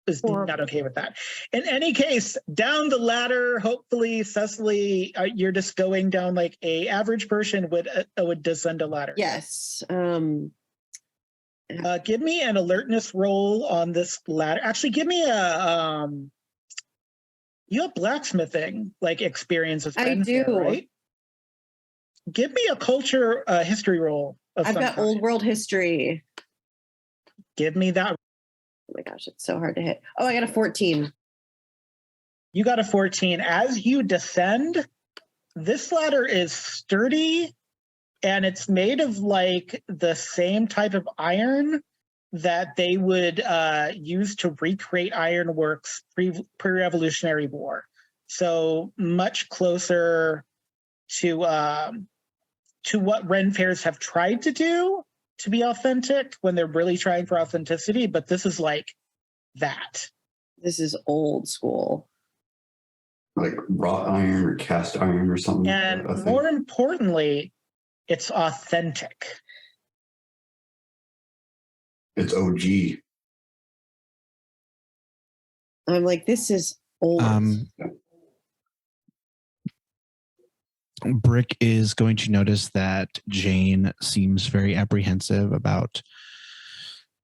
was horrible. not okay with that. In any case, down the ladder, hopefully, Cecily, you're just going down like a average person would descend a ladder. Yes. Give me an alertness roll on this ladder. Actually, give me a you have blacksmithing like experience with I friends do. there, right? Give me a culture history roll. Of I've some got kind. old world history. Give me that. Oh my gosh, it's so hard to hit. Oh, I got a 14. You got a 14. As you descend, this ladder is sturdy, and it's made of like the same type of iron that they would use to recreate ironworks pre-Revolutionary War. So much closer to what Ren fairs have tried to do to be authentic when they're really trying for authenticity. But this is like that. This is old school. Like wrought iron or cast iron or something. And I think. more importantly, it's authentic. It's OG. I'm like, this is old. Brick is going to notice that Jane seems very apprehensive about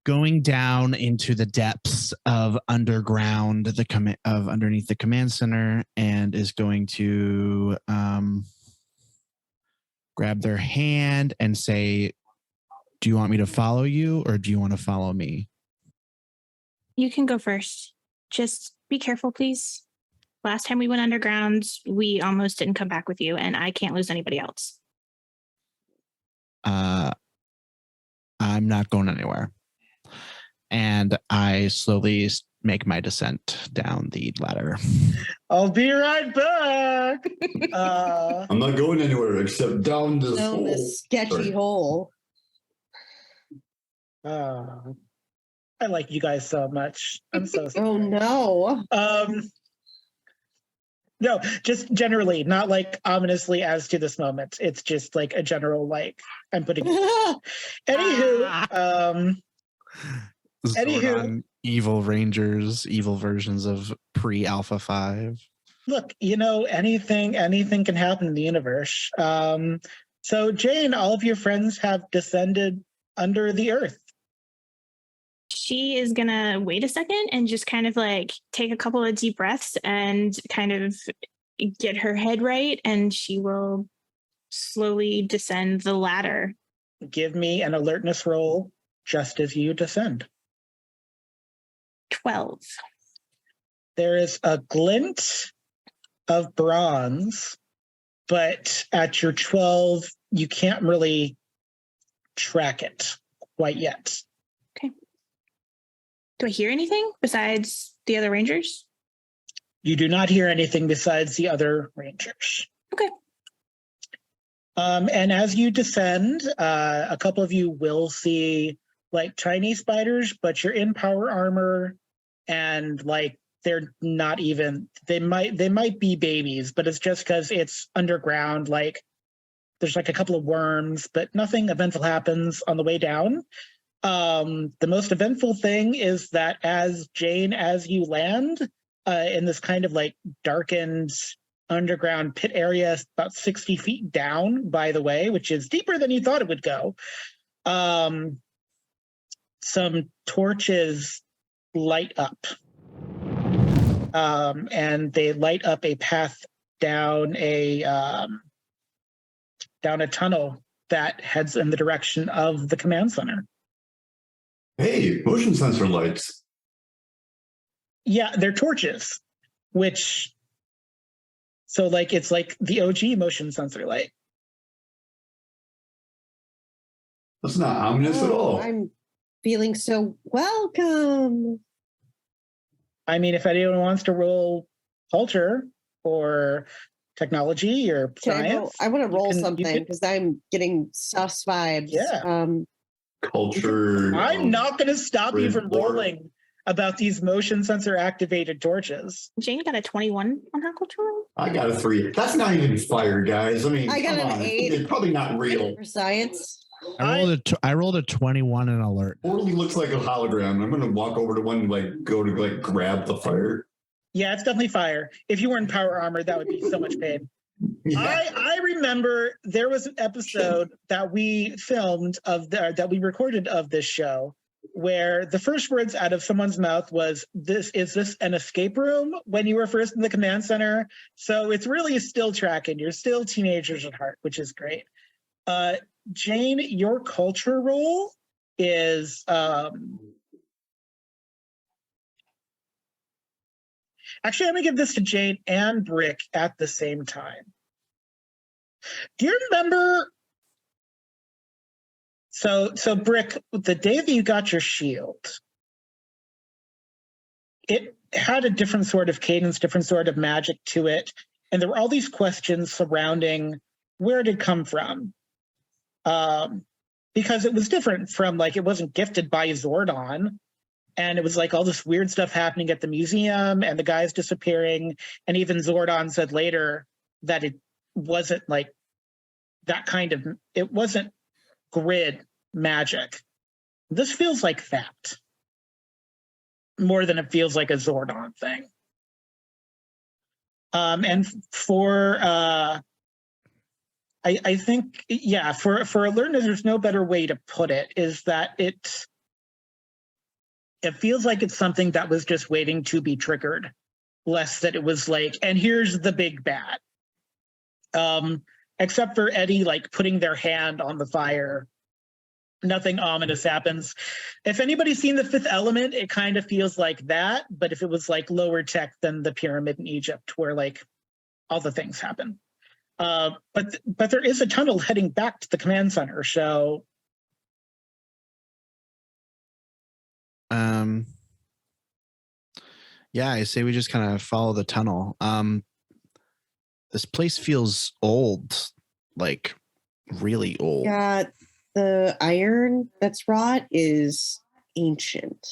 going down into the depths of underground, underneath the command center, and is going to grab their hand and say, "Do you want me to follow you, or do you want to follow me?" You can go first. Just be careful, please. last time we went underground, we almost didn't come back with you, and I can't lose anybody else. I'm not going anywhere. And I slowly make my descent down the ladder. I'll be right back. I'm not going anywhere except down this Down hole. this sketchy Sorry. hole. I like you guys so much. I'm so sorry. Oh no. No, just generally, not like ominously as to this moment. It's just like a general like I'm putting. Anywho, Zordon, evil rangers, evil versions of pre-Alpha 5. look, anything can happen in the universe. So Jane, all of your friends have descended under the earth. She is gonna wait a second and just kind of like take a couple of deep breaths and kind of get her head right, and she will slowly descend the ladder. Give me an alertness roll just as you descend. 12. There is a glint of bronze, but at your 12, you can't really track it quite yet. Do I hear anything besides the other rangers? You do not hear anything besides the other rangers. Okay. And as you descend, a couple of you will see like tiny spiders, but you're in power armor, and like they're not even. They might be babies, but it's just because it's underground. Like there's like a couple of worms, but nothing eventful happens on the way down. The most eventful thing is that as you land in this kind of like darkened underground pit area about 60 feet down, by the way, which is deeper than you thought it would go, some torches light up. And they light up a path down a tunnel that heads in the direction of the command center. Hey, motion sensor lights. Yeah, they're torches, so like it's like the OG motion sensor light. That's not ominous at all. I'm feeling so welcome. I mean, if anyone wants to roll culture or technology or science, I want to roll you something can- because I'm getting sus vibes. Yeah. Culture. I'm not going to stop you from Lore. rolling about these motion sensor activated torches. Jane got a 21 on her culture roll. I got a 3. That's not even fire, guys. I mean, I got come an on. 8. It's probably not real. For science. I rolled a 21 in alert. Totally looks like a hologram. I'm gonna walk over to one and like go to like grab the fire. Yeah, it's definitely fire. If you were in power armor, that would be so much pain. Yeah. I remember there was an episode that we filmed that we recorded of this show where the first words out of someone's mouth was, is this an escape room?" when you were first in the command center. So it's really still tracking. You're still teenagers at heart, which is great. Jane, your culture roll is actually, I'm gonna give this to Jane and Brick at the same time. Do you remember? So Brick, the day that you got your shield, it had a different sort of cadence, different sort of magic to it, and there were all these questions surrounding where it had come from, because it was different from like it wasn't gifted by Zordon. And it was like all this weird stuff happening at the museum and the guys disappearing. And even Zordon said later that it wasn't like that kind of, it wasn't grid magic. This feels like that more than it feels like a Zordon thing. And for, I think, yeah, for alertness, there's no better way to put it, is that it feels like it's something that was just waiting to be triggered, less that it was like, and here's the big bad. Except for Eddy like putting their hand on the fire Nothing ominous happens. If anybody's seen The Fifth Element, it kind of feels like that, but if it was like lower tech than the pyramid in Egypt, where like all the things happen. But there is a tunnel heading back to the command center, so yeah, I say we just kind of follow the tunnel. This place feels old, like really old. Yeah, the iron that's wrought is ancient.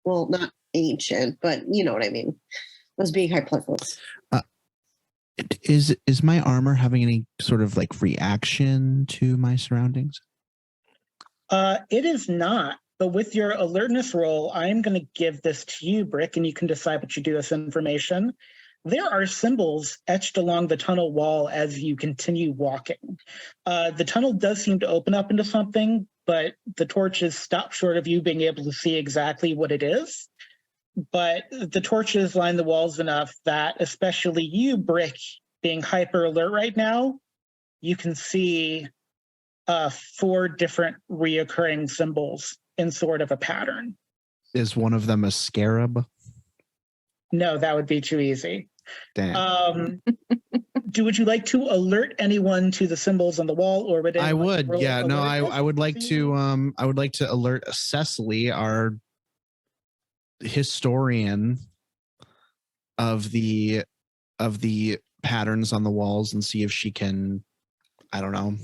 Well, not ancient, but you know what I mean. I was being hyperbolic. Is my armor having any sort of like reaction to my surroundings? It is not. But with your alertness roll, I'm going to give this to you, Brick, and you can decide what you do with this information. There are symbols etched along the tunnel wall as you continue walking. The tunnel does seem to open up into something, but the torches stop short of you being able to see exactly what it is. But the torches line the walls enough that, especially you, Brick, being hyper alert right now, you can see 4 different reoccurring symbols in sort of a pattern. Is one of them a scarab? No, that would be too easy. Damn. Would you like to alert anyone to the symbols on the wall, or would I anyone would. roll Yeah. No, alertness? I would like to. I would like to alert Cecily, our historian of the patterns on the walls, and see if she can. I don't know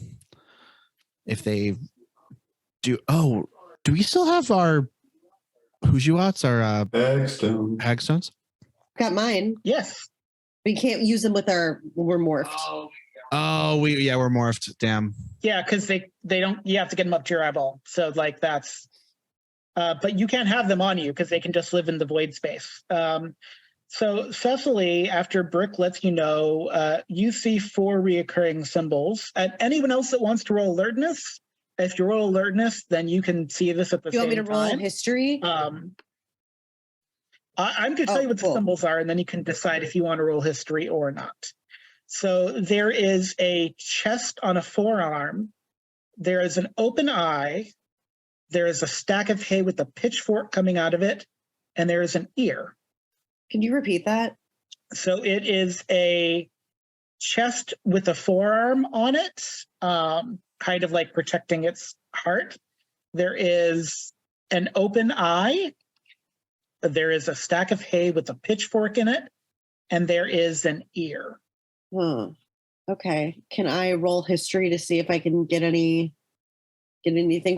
if they do. Oh, do we still have our Hujuats, our hagstones? Got mine. Yes. We can't use them with we're morphed. Oh, we're morphed. Damn. Yeah, because they don't. You have to get them up to your eyeball. So like that's. But you can't have them on you because they can just live in the void space. So Cecily, after Brick lets you know, you see 4 reoccurring symbols. And anyone else that wants to roll alertness, if you roll alertness, then you can see this at the same time. You want me to roll history? I'm going to tell you what the symbols are, and then you can decide if you want to roll history or not. So there is a chest on a forearm. There is an open eye. There is a stack of hay with a pitchfork coming out of it, and there is an ear. Can you repeat that? So it is a chest with a forearm on it, kind of like protecting its heart. There is an open eye. There is a stack of hay with a pitchfork in it, and there is an ear. Okay. Can I roll history to see if I can get anything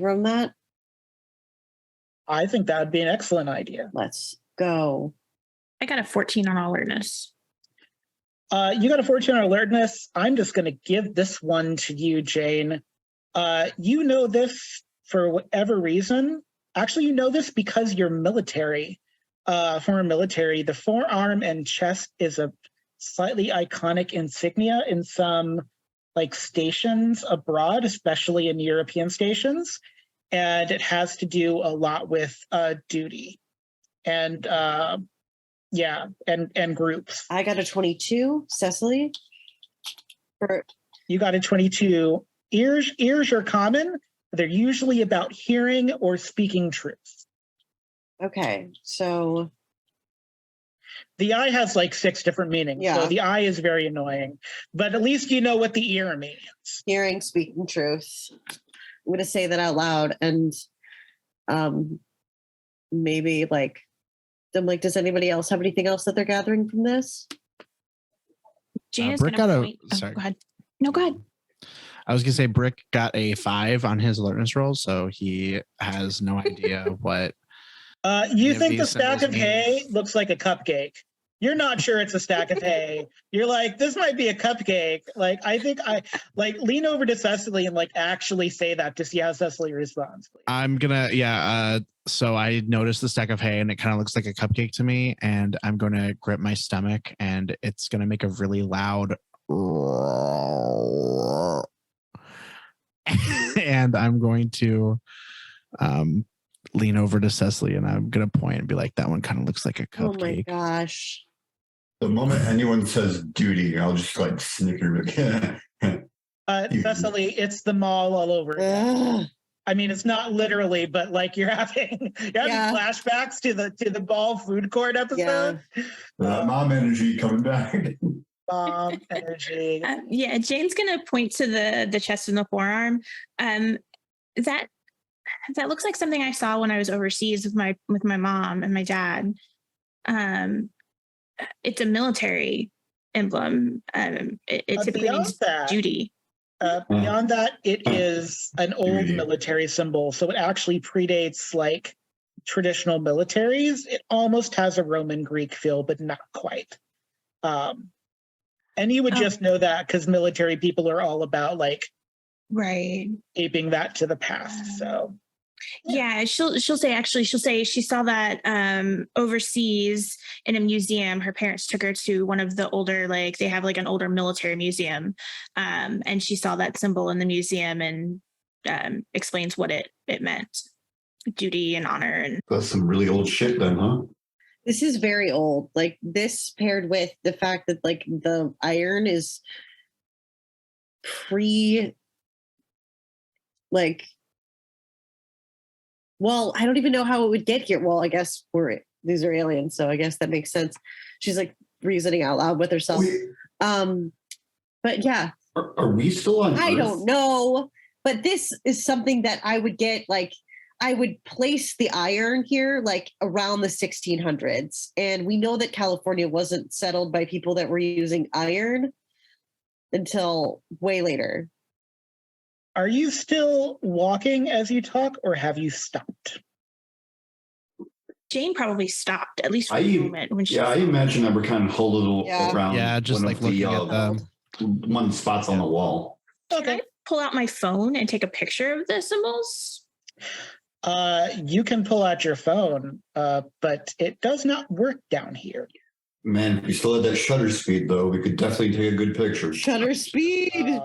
from that? I think that would be an excellent idea. Let's go. I got a 14 on alertness. You got a 14 on alertness. I'm just going to give this one to you, Jane. You know this for whatever reason. Actually, you know this because you're military. Former military. The forearm and chest is a slightly iconic insignia in some like stations abroad, especially in European stations. And it has to do a lot with duty and and groups. I got a 22, Cecily. You got a 22. Ears are common. They're usually about hearing or speaking truth. Okay, so the eye has like 6 different meanings. Yeah. So the eye is very annoying, but at least you know what the ear means. Hearing, speaking truth. I'm going to say that out loud, and maybe like, I'm like, does anybody else have anything else that they're gathering from this? Jana's Brick gonna got point. sorry. Go ahead. No, go ahead. I was gonna say Brick got a 5 on his alertness roll, so he has no idea what. You think the stack of hay looks like a cupcake. You're not sure it's a stack of hay. You're like, this might be a cupcake. Like, I think I like lean over to Cecily and like actually say that to see how Cecily responds. Please. I'm gonna, so I noticed the stack of hay and it kind of looks like a cupcake to me, and I'm gonna grip my stomach and it's gonna make a really loud and I'm going to lean over to Cecily and I'm gonna point and be like, that one kind of looks like a cupcake. Oh my gosh. The moment anyone says duty, I'll just like snicker. Cecily, it's the mall all over again. I mean, it's not literally, but like you're having flashbacks to the ball food court episode. That mom energy coming back. Mom energy. Yeah, Jane's gonna point to the chest and the forearm. That looks like something I saw when I was overseas with my mom and my dad. It's a military emblem. It typically means duty. Beyond that, it is an old military symbol, so it actually predates like traditional militaries. It almost has a Roman Greek feel, but not quite. And you would just know that because military people are all about like aping that to the past. So yeah, she'll say she saw that overseas in a museum. Her parents took her to one of the older, like they have like an older military museum, and she saw that symbol in the museum and explains what it meant, duty and honor. And that's some really old shit then, huh? This is very old. Like this paired with the fact that like the iron is well, I don't even know how it would get here. Well, I guess these are aliens, so I guess that makes sense. She's like reasoning out loud with herself. But yeah. Are we still on Earth? I don't know. But this is something that I would get, like, I would place the iron here like around the 1600s. And we know that California wasn't settled by people that were using iron until way later. Are you still walking as you talk, or have you stopped? Jane probably stopped, at least for a moment. When she I imagine that we're kind of huddled around. Yeah, just like looking at them. One spot's on the wall. Okay. Can I pull out my phone and take a picture of the symbols? You can pull out your phone, but it does not work down here. Man, if you still had that shutter speed, though, we could definitely take a good picture. Shutter speed!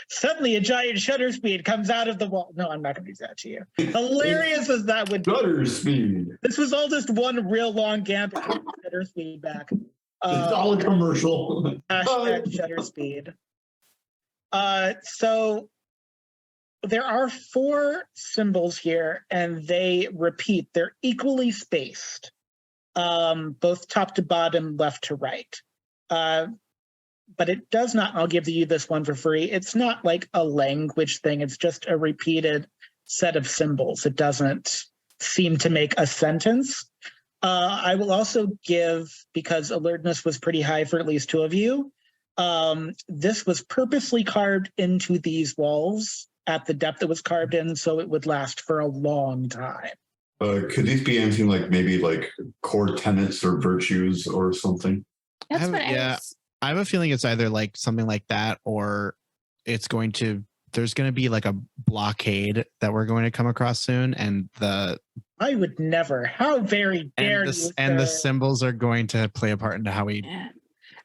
Suddenly a giant shutter speed comes out of the wall. No, I'm not going to do that to you. Hilarious as that would be. Shutter speed. This was all just one real long gambit. Shutter speed back. It's all a commercial. Hashtag shutter speed. So there are 4 symbols here, and they repeat. They're equally spaced, both top to bottom, left to right. But it does not, I'll give you this one for free. It's not like a language thing. It's just a repeated set of symbols. It doesn't seem to make a sentence. I will also give, because alertness was pretty high for at least 2 of you, this was purposely carved into these walls at the depth it was carved in, so it would last for a long time. Could these be anything like maybe like core tenets or virtues or something? That's what I was... I have a feeling it's either like something like that, or there's going to be like a blockade that we're going to come across soon. And I would never, how very dare you. And the symbols are going to play a part into how we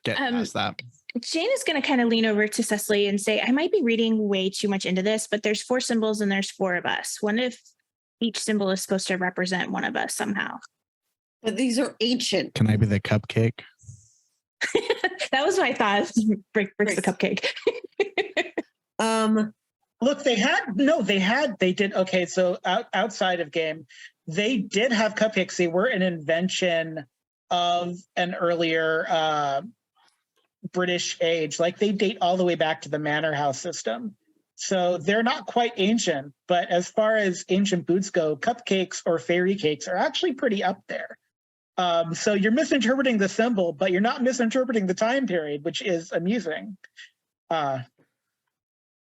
get past that. Jane is going to kind of lean over to Cecily and say, I might be reading way too much into this, but there's 4 symbols and there's 4 of us. What if each symbol is supposed to represent one of us somehow? But these are ancient. Can I be the cupcake? That was my thought. Brick's the cupcake. Look, they did. Okay, so outside of game, they did have cupcakes. They were an invention of an earlier British age. Like they date all the way back to the manor house system. So they're not quite ancient, but as far as ancient boots go, cupcakes or fairy cakes are actually pretty up there. So you're misinterpreting the symbol, but you're not misinterpreting the time period, which is amusing. I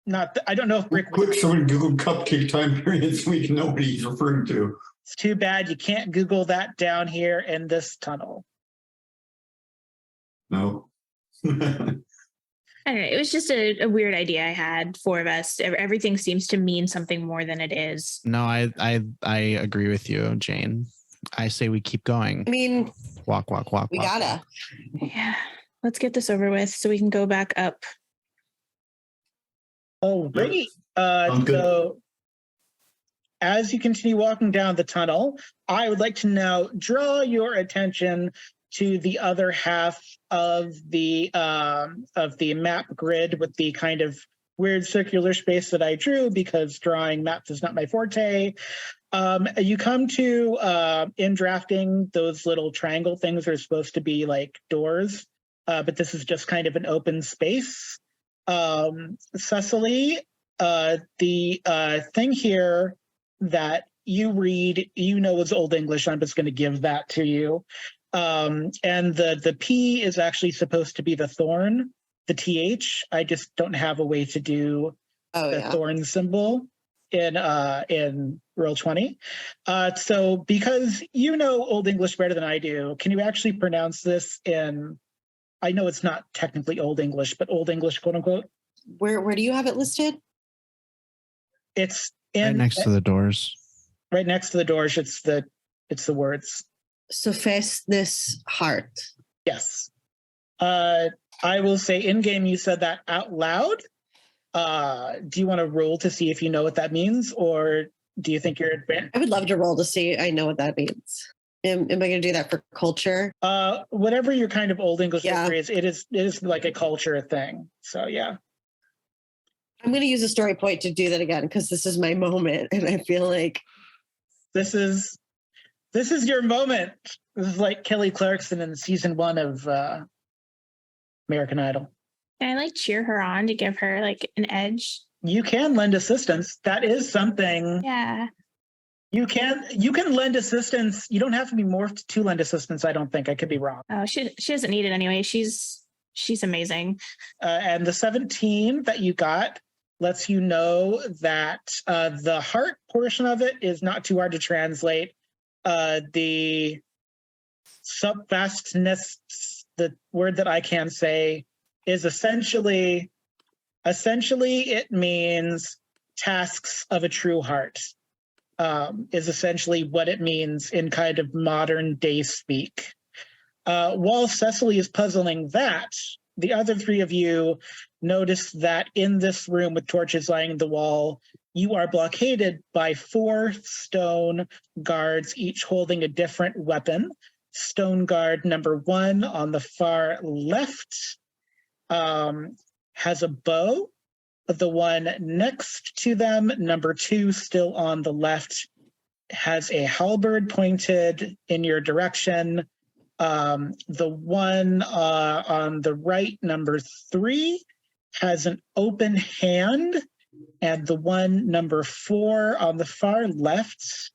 don't know if Brick... Quick, someone Google cupcake time period so we can know what he's referring to. It's too bad you can't Google that down here in this tunnel. No. I don't know. It was just a weird idea I had. 4 of us. Everything seems to mean something more than it is. No, I agree with you, Jane. I say we keep going. I mean, walk. We gotta. Yeah. Let's get this over with so we can go back up. Oh, great. So as you continue walking down the tunnel, I would like to now draw your attention to the other half of the map grid with the kind of weird circular space that I drew because drawing maps is not my forte. You come to, in drafting, those little triangle things are supposed to be like doors, but this is just kind of an open space. Cecily, the thing here that you read, is Old English. I'm just going to give that to you. And the P is actually supposed to be the thorn, the TH. I just don't have a way to do the thorn symbol in Roll20. So because you know Old English better than I do, can you actually pronounce this in, I know it's not technically Old English, but Old English, quote unquote? Where do you have it listed? It's in Right next to the doors. Right next to the doors. It's the words. So face this heart. Yes. I will say in game you said that out loud. Do you want to roll to see if you know what that means, or do you think you're advanced? I would love to roll to see I know what that means. Am I going to do that for culture? Whatever your kind of Old English Yeah. history is, it is like a culture thing. So yeah. I'm going to use a story point to do that again because this is my moment, and I feel like this is your moment. This is like Kelly Clarkson in season 1 of American Idol. Can I like cheer her on to give her like an edge? You can lend assistance. That is something. Yeah. You can lend assistance. You don't have to be morphed to lend assistance, I don't think. I could be wrong. Oh, she doesn't need it anyway. She's amazing. And the 17 that you got lets you know that the heart portion of it is not too hard to translate. The subvastness, the word that I can say, is essentially it means tasks of a true heart, is essentially what it means in kind of modern day speak. While Cecily is puzzling that, the other 3 of you notice that in this room with torches lining the wall, you are blockaded by 4 stone guards, each holding a different weapon. Stone guard number 1 on the far left has a bow. The one next to them, number 2, still on the left, has a halberd pointed in your direction. The one on the right, number 3, has an open hand, and the one number 4 on the far left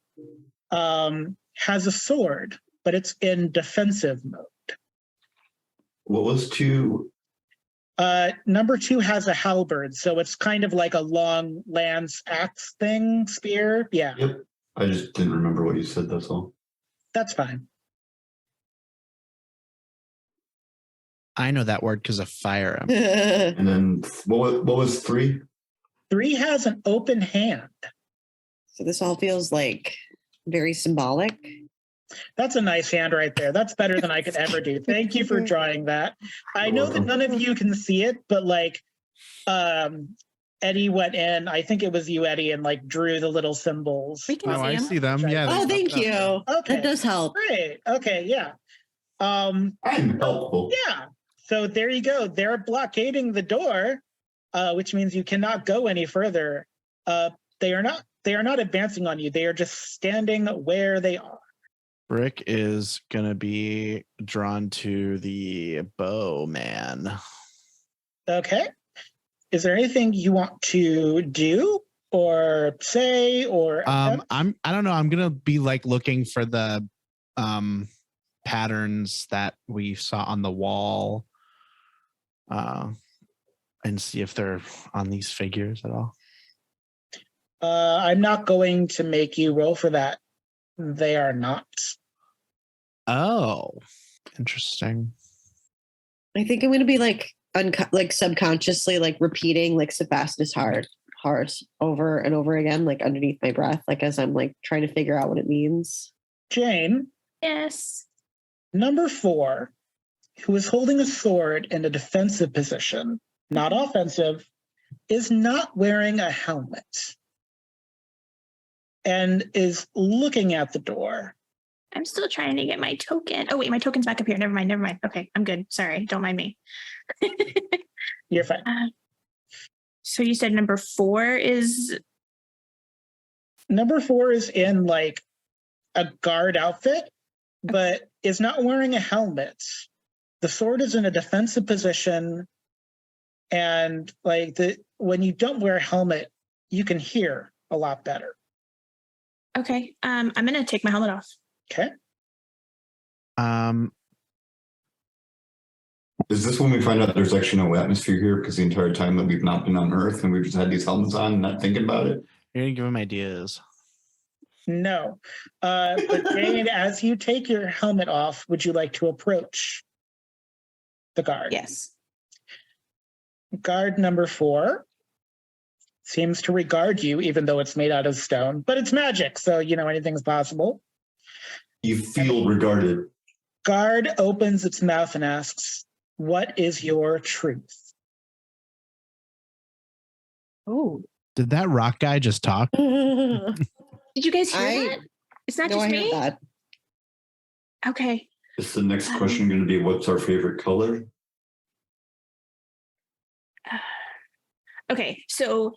has a sword, but it's in defensive mode. What was 2? Number 2 has a halberd, so it's kind of like a long lance axe thing, spear. Yeah. Yep. I just didn't remember what you said, that's all. That's fine. I know that word because of Fire Emblem. And then what was 3? 3 has an open hand. So this all feels like very symbolic. That's a nice hand right there. That's better than I could ever do. Thank you for drawing that. I know that none of you can see it, but like Eddy went in, I think it was you, Eddy, and like drew the little symbols. We can Oh, I them. see them. Yeah. Oh, thank you. Okay. That does help. Great. Okay, yeah. I'm helpful. Yeah. So there you go. They're blockading the door, which means you cannot go any further. They are not advancing on you. They are just standing where they are. Brick is going to be drawn to the bow man. Okay. Is there anything you want to do or say or I don't know. I'm going to be like looking for the patterns that we saw on the wall and see if they're on these figures at all. I'm not going to make you roll for that. They are not. Oh, interesting. I think I'm going to be like subconsciously like repeating like Sebastian's heart over and over again, like underneath my breath, like as I'm like trying to figure out what it means. Jane, Yes. number 4, who is holding a sword in a defensive position, not offensive, is not wearing a helmet and is looking at the door. I'm still trying to get my token. Oh, wait, my token's back up here. Never mind. Okay, I'm good. Sorry. Don't mind me. You're fine. So you said number 4 is... Number 4 is in like a guard outfit, but is not wearing a helmet. The sword is in a defensive position, and like when you don't wear a helmet, you can hear a lot better. Okay. I'm going to take my helmet off. Okay. Is this when we find out there's actually no atmosphere here? Because the entire time that we've not been on Earth and we've just had these helmets on and not thinking about it? You're gonna give him ideas. No. But Jane, as you take your helmet off, would you like to approach the guard? Yes. Guard number 4 seems to regard you, even though it's made out of stone, but it's magic, so anything's possible. You feel regarded. Guard opens its mouth and asks, "What is your truth?" Oh. Did that rock guy just talk? Did you guys hear that? It's not just me? That. Okay. Is the next question going to be what's our favorite color? Okay, so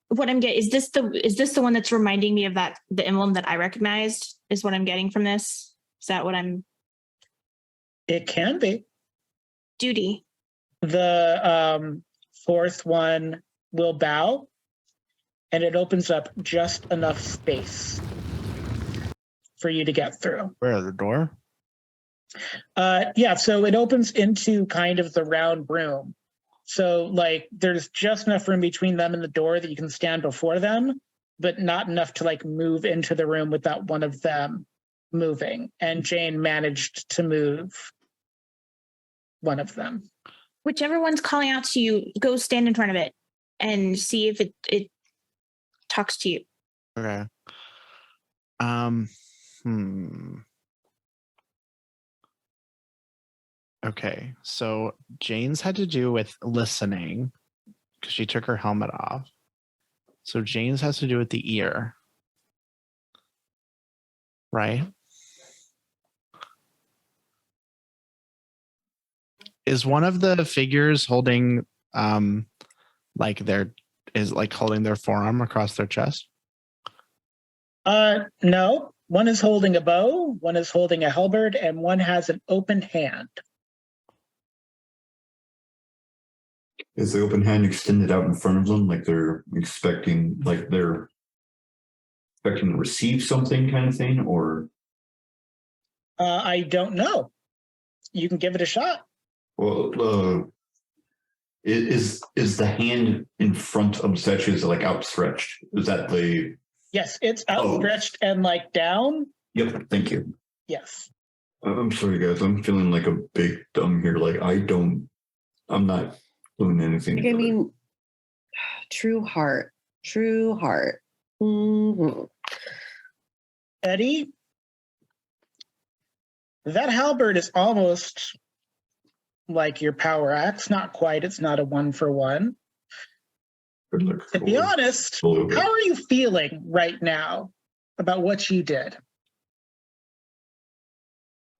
what I'm getting is this the one that's reminding me of the emblem that I recognized? Is what I'm getting from this? Is that what I'm? It can be. Duty. The 4th one will bow, and it opens up just enough space for you to get through. Where, the door? Yeah, so it opens into kind of the round room. So like there's just enough room between them and the door that you can stand before them, but not enough to like move into the room without one of them moving. And Jane managed to move one of them. Whichever one's calling out to you, go stand in front of it and see if it talks to you. Okay. Okay, so Jane's had to do with listening because she took her helmet off. So Jane's has to do with the ear. Right? Is one of the figures holding like holding their forearm across their chest? No. One is holding a bow, one is holding a halberd, and one has an open hand. Is the open hand extended out in front of them like they're expecting to receive something kind of thing, or? I don't know. You can give it a shot. Well, is the hand in front of the statue, is it like outstretched? Is that the? Yes, it's outstretched and like down. Yep, thank you. Yes. I'm sorry, guys. I'm feeling like a big dumb here. Like I'm not doing anything. I mean, true heart. Mm-hmm. Eddy, that halberd is almost like your power axe. Not quite. It's not a 1-for-1. To be honest, how are you feeling right now about what you did?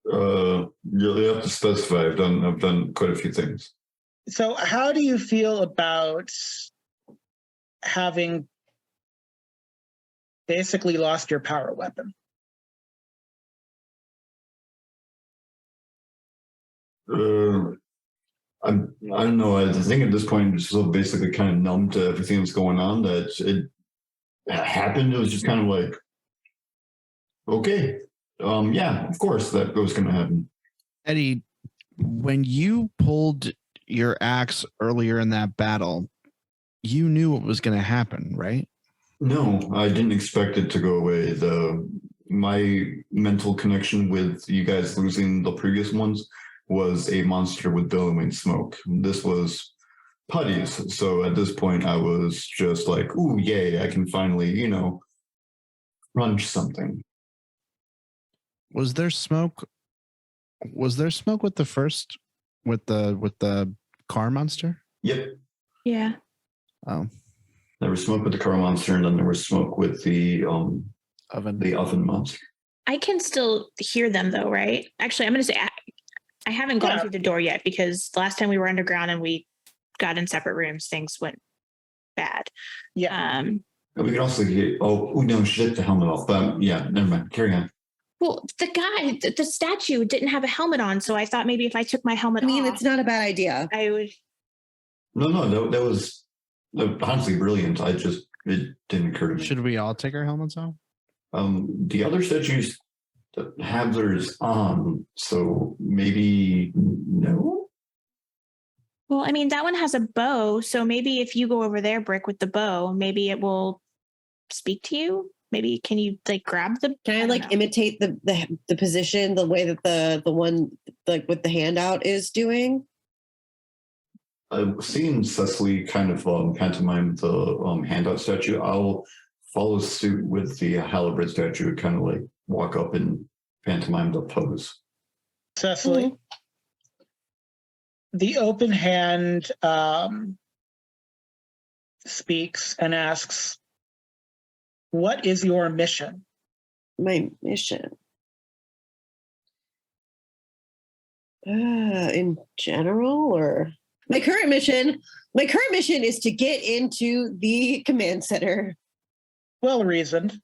You have to specify. I've done quite a few things. So how do you feel about having basically lost your power weapon? I don't know. I think at this point, I'm still basically kind of numb to everything that's going on. That it happened. It was just kind of like, okay, yeah, of course that was going to happen. Eddy, when you pulled your axe earlier in that battle, you knew what was going to happen, right? No, I didn't expect it to go away. My mental connection with you guys losing the previous ones was a monster with billowing smoke. This was putties. So at this point, I was just like, ooh, yay, I can finally, crunch something. Was there smoke with the car monster? Yep. Yeah. Oh. There was smoke with the car monster, and then there was smoke with the oven monster. I can still hear them though, right? Actually, I'm going to say I haven't gone through the door yet because last time we were underground and we got in separate rooms, things went bad. Yeah. We can also get. Oh no, she took the helmet off. But yeah, never mind. Carry on. Well, the guy, the statue didn't have a helmet on, so I thought maybe if I took my helmet off, it's not a bad idea. I would. No, that was honestly brilliant. It didn't occur to me. Should we all take our helmets off? The other statues have theirs on, so maybe no. Well, I mean, that one has a bow, so maybe if you go over there, Brick, with the bow, maybe it will speak to you. Maybe can you like grab the? Can I like imitate the position, the way that the one like with the handout is doing? I've seen Cecily kind of pantomime the handout statue. I'll follow suit with the halberd statue, kind of like walk up and pantomime the pose. Cecily, the open hand speaks and asks, "What is your mission?" My mission. In general, or my current mission? My current mission is to get into the command center. Well reasoned.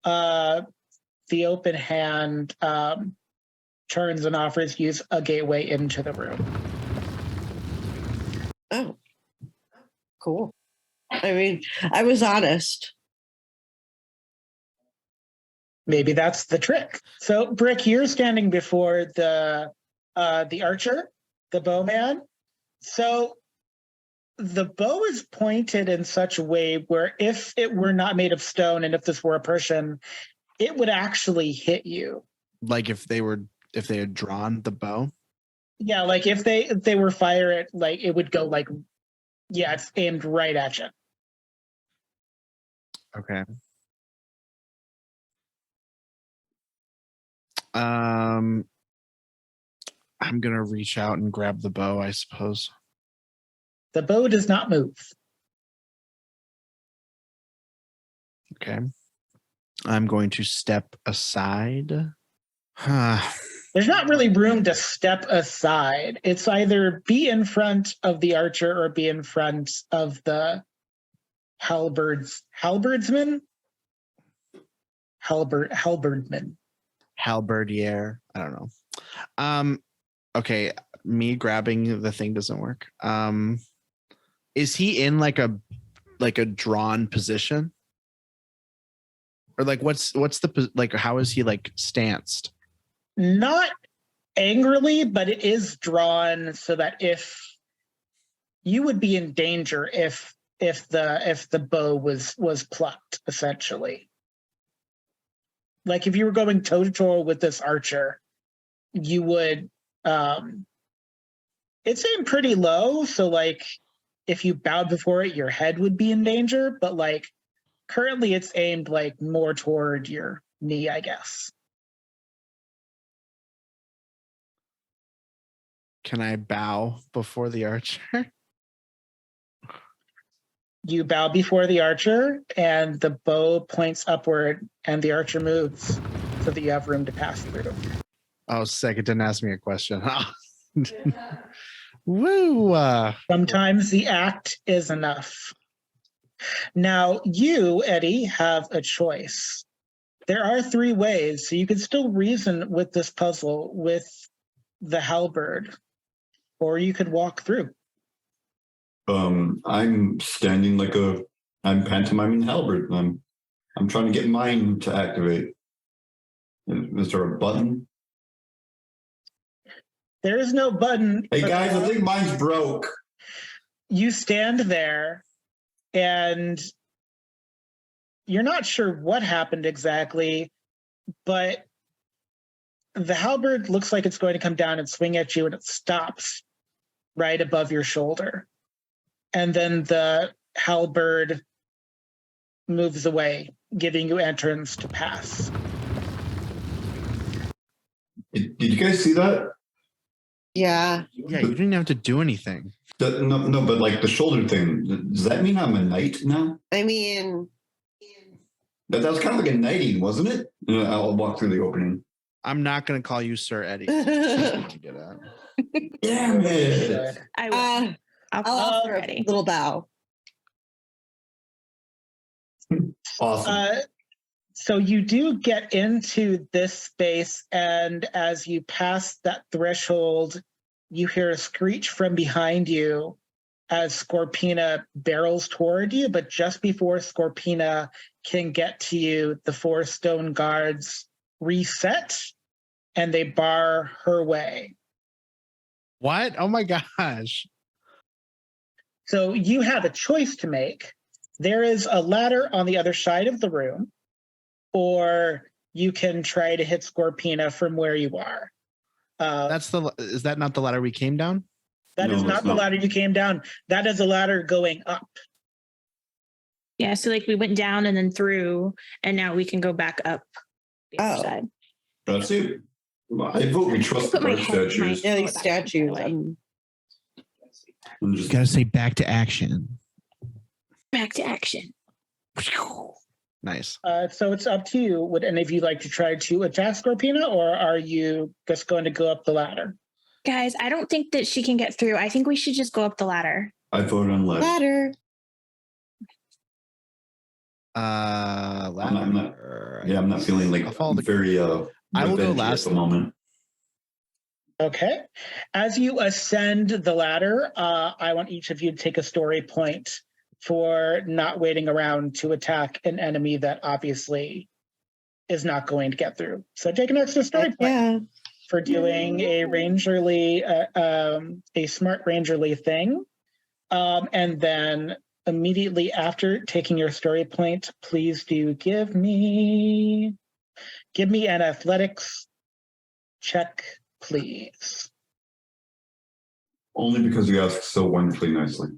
The open hand turns and offers you a gateway into the room. Oh, cool. I mean, I was honest. Maybe that's the trick. So, Brick, you're standing before the archer, the bowman. So the bow is pointed in such a way where if it were not made of stone and if this were a person, it would actually hit you. Like if they had drawn the bow? Yeah, like if they were fire it, like it would go like, yeah, it's aimed right at you. Okay. I'm gonna reach out and grab the bow, I suppose. The bow does not move. Okay. I'm going to step aside. There's not really room to step aside. It's either be in front of the archer or be in front of the halberdsman? Halberdman. Halberdier. I don't know. Okay, me grabbing the thing doesn't work. Is he in like a drawn position? Or like what's the like how is he like stanced? Not angrily, but it is drawn so that if you would be in danger if the bow was plucked, essentially. Like if you were going toe to toe with this archer, you would it's aimed pretty low, so like if you bowed before it, your head would be in danger, but like currently it's aimed like more toward your knee, I guess. Can I bow before the archer? You bow before the archer and the bow points upward and the archer moves so that you have room to pass through. Oh, sick. It didn't ask me a question. Woo! Sometimes the act is enough. Now, you, Eddy, have a choice. There are 3 ways, so you can still reason with this puzzle with the halberd, or you could walk through. I'm standing like I'm pantomiming halberd. I'm trying to get mine to activate. Is there a button? There is no button. Hey guys, I think mine's broke. You stand there and you're not sure what happened exactly, but the halberd looks like it's going to come down and swing at you, and it stops right above your shoulder. And then the halberd moves away, giving you entrance to pass. Did you guys see that? Yeah. Yeah, you didn't have to do anything. No, but like the shoulder thing, does that mean I'm a knight now? I mean, That was kind of like a knighting, wasn't it? I'll walk through the opening. I'm not going to call you Sir Eddy. I Get out. Damn it. I will. I'll I'll offer a ready. little bow. Awesome. So you do get into this space, and as you pass that threshold, you hear a screech from behind you as Scorpina barrels toward you. But just before Scorpina can get to you, the 4 stone guards reset and they bar her way. What? Oh my gosh. So you have a choice to make. There is a ladder on the other side of the room, or you can try to hit Scorpina from where you are. Is that not the ladder we came down? That No, is that's not the not. ladder you came down. That is a ladder going up. Yeah, so like we went down and then through, and now we can go back up the other Oh. side. That's it. I vote we trust the Put my guard head- statues. Yeah, these Back statues. away. And You just, gotta say back to action. Back to action. Nice. So it's up to you. Would any of you like to try to attack Scorpina, or are you just going to go up the ladder? Guys, I don't think that she can get through. I think we should just go up the ladder. I vote on ladder. Ladder. Ladder. I'm not- Yeah, I'm not feeling like I'll follow the- very I will go revengey last. at the moment. Okay. As you ascend the ladder, I want each of you to take a story point for not waiting around to attack an enemy that obviously is not going to get through. So take an extra story point Yeah. for doing a rangerly, a smart rangerly thing. And then immediately after taking your story point, please do give me an athletics check, please. Only because you asked so wonderfully nicely.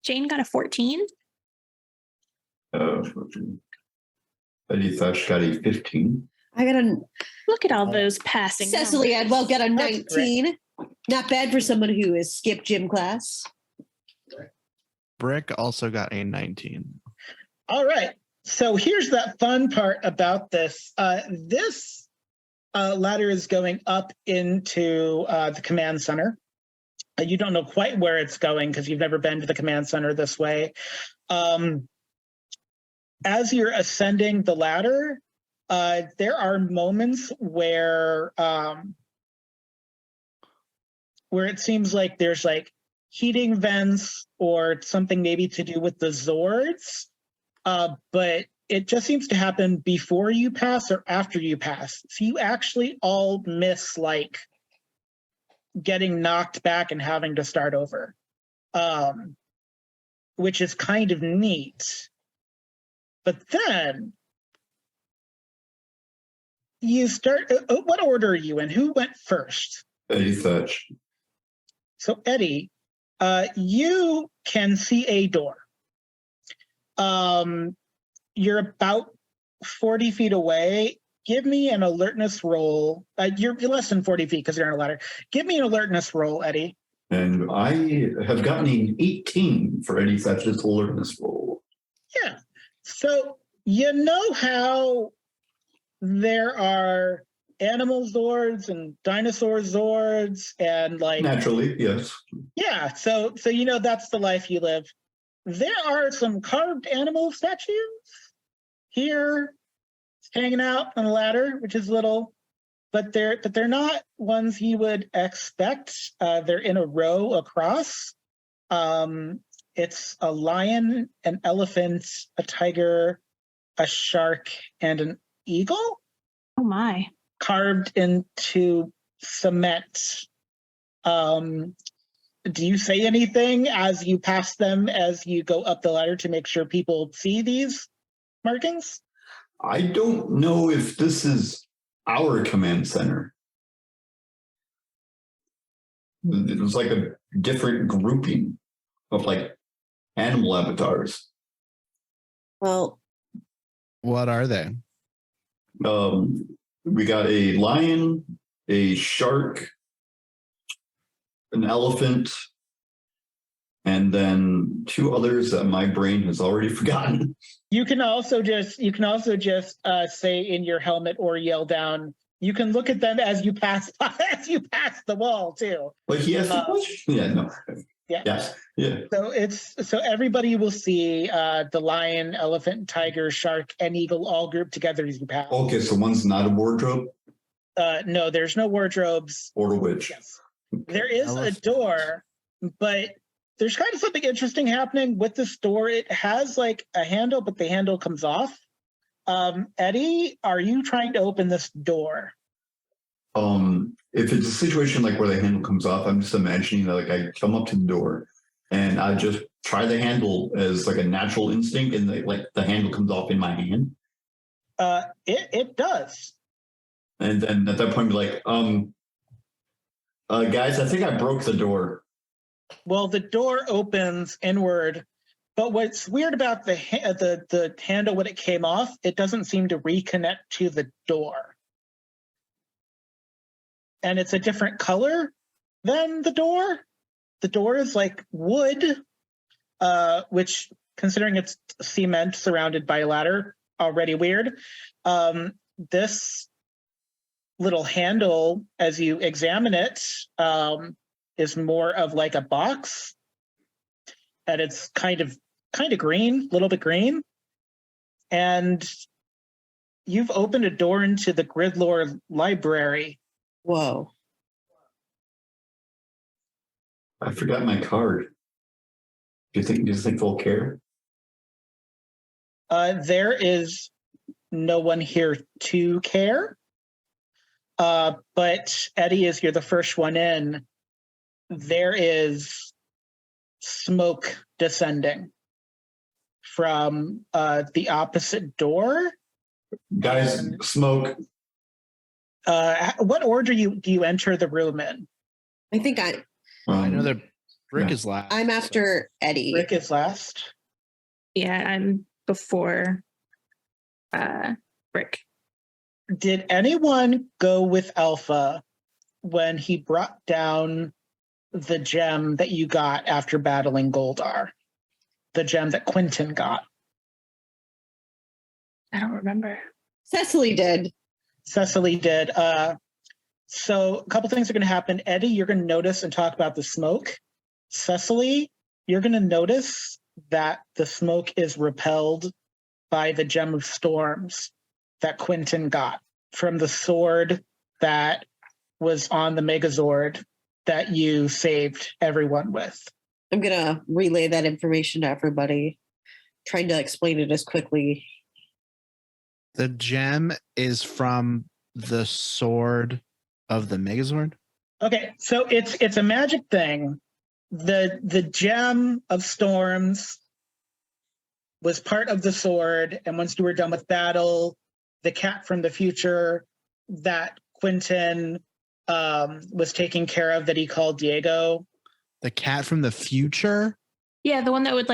Jane got a 14. Eddy Thatch got a 15. I got a Look at all those passing. Cecily numbers. Adwell got a That's 19. Not bad for someone who has skipped gym class. Brick also got a 19. All right. So here's that fun part about this. This ladder is going up into the command center. You don't know quite where it's going because you've never been to the command center this way. As you're ascending the ladder, there are moments where it seems like there's like heating vents or something maybe to do with the Zords, but it just seems to happen before you pass or after you pass. So you actually all miss like getting knocked back and having to start over, which is kind of neat. But then you start, what order are you in? Who went first? Eddy Thatch. So Eddy, you can see a door. You're about 40 feet away. Give me an alertness roll. You're less than 40 feet because you're on a ladder. Give me an alertness roll, Eddy. And I have gotten an 18 for Eddy Thatch's alertness roll. Yeah. So you know how there are animal Zords and dinosaur Zords and like Naturally, yes. yeah. So you know that's the life you live. There are some carved animal statues here hanging out on the ladder, which is little, but they're not ones you would expect. They're in a row across. It's a lion, an elephant, a tiger, a shark, and an eagle Oh my. carved into cement. Do you say anything as you pass them as you go up the ladder to make sure people see these markings? I don't know if this is our command center. It was like a different grouping of like animal avatars. Well, What are they? We got a lion, a shark, an elephant, and then two others that my brain has already forgotten. You can also just say in your helmet or yell down. You can look at them as you pass the wall too. But he asked the question. Yeah, no. Yeah. Yes. Yeah. So everybody will see the lion, elephant, tiger, shark, and eagle all grouped together as you pass. Okay, so one's not a wardrobe No, there's no wardrobes. or a witch. Yes. There is a Elephant. door, but there's kind of something interesting happening with this door. It has like a handle, but the handle comes off. Eddy, are you trying to open this door? If it's a situation like where the handle comes off, I'm just imagining that like I come up to the door and I just try the handle as like a natural instinct, and the handle comes off in my hand. It does. And then at that point, be like, guys, I think I broke the door. Well, the door opens inward, but what's weird about the handle when it came off, it doesn't seem to reconnect to the door. And it's a different color than the door. The door is like wood, which, considering it's cement surrounded by a ladder, already weird. This little handle, as you examine it, is more of like a box, and it's kind of green, a little bit green. And you've opened a door into the Gridlore library. Whoa. I forgot my card. Do you think they'll care? There is no one here to care. But Eddy, as you're the first one in, there is smoke descending from the opposite door. Guys, smoke. What order do you enter the room in? I think I know that Rick yeah. is last. I'm after Eddy. Rick is last. Yeah, I'm before Rick. Did anyone go with Alpha when he brought down the gem that you got after battling Goldar? The gem that Quentin got? I don't remember. Cecily did. Cecily did. So a couple things are going to happen. Eddy, you're going to notice and talk about the smoke. Cecily, you're going to notice that the smoke is repelled by the Gem of Storms that Quentin got from the sword that was on the Megazord that you saved everyone with. I'm going to relay that information to everybody, trying to explain it as quickly. The gem is from the sword of the Megazord. Okay, so it's a magic thing. The Gem of Storms was part of the sword, and once you were done with battle, the cat from the future that Quentin was taking care of, that he called Diego. The cat from the future? Yeah, the one that would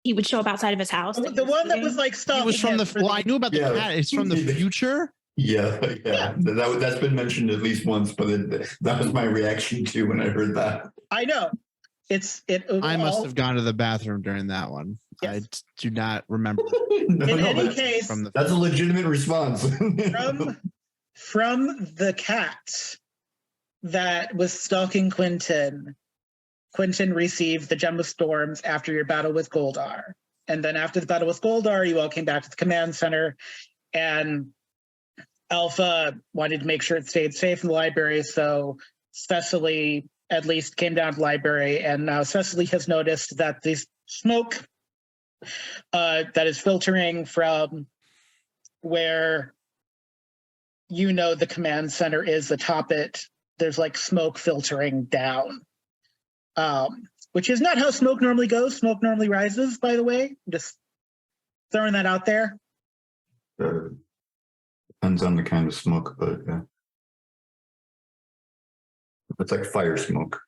he would show up outside of his house. The one that was like It stalking was from him the. for Well, I knew about the Yeah. cat. It's from the future. Yeah. That's been mentioned at least once, but that was my reaction too when I heard that. I know. I must have gone to the bathroom during that one. Yes. I do not remember. No, In any that's- case, From the that's a legitimate response. from the cat that was stalking Quentin received the Gem of Storms after your battle with Goldar. And then after the battle with Goldar, you all came back to the command center, and Alpha wanted to make sure it stayed safe in the library, so Cecily at least came down to the library, and now Cecily has noticed that the smoke that is filtering from where the command center is atop it, there's like smoke filtering down, which is not how smoke normally goes. Smoke normally rises, by the way. Just throwing that out there. Depends on the kind of smoke, but yeah. It's like fire smoke.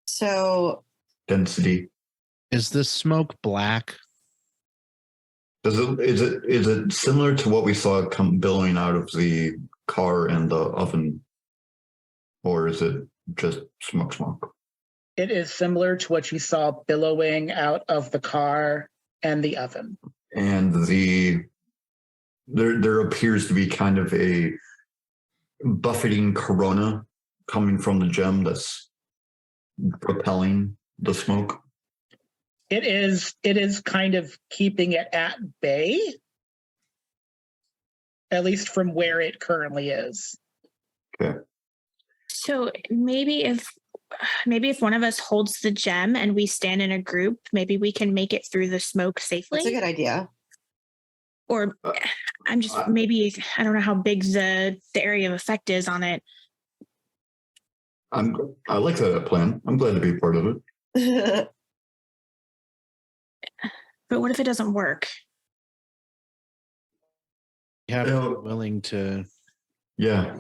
So Density. Is this smoke black? Is it similar to what we saw come billowing out of the car and the oven? Or is it just smoke? It is similar to what you saw billowing out of the car and the oven. And there appears to be kind of a buffeting corona coming from the gem that's propelling the smoke. It is kind of keeping it at bay, at least from where it currently is. Okay. So maybe if one of us holds the gem and we stand in a group, maybe we can make it through the smoke safely. That's a good idea. Or I'm just maybe I don't know how big the area of effect is on it. I like that plan. I'm glad to be a part of it. But what if it doesn't work? You have to be willing to Yeah.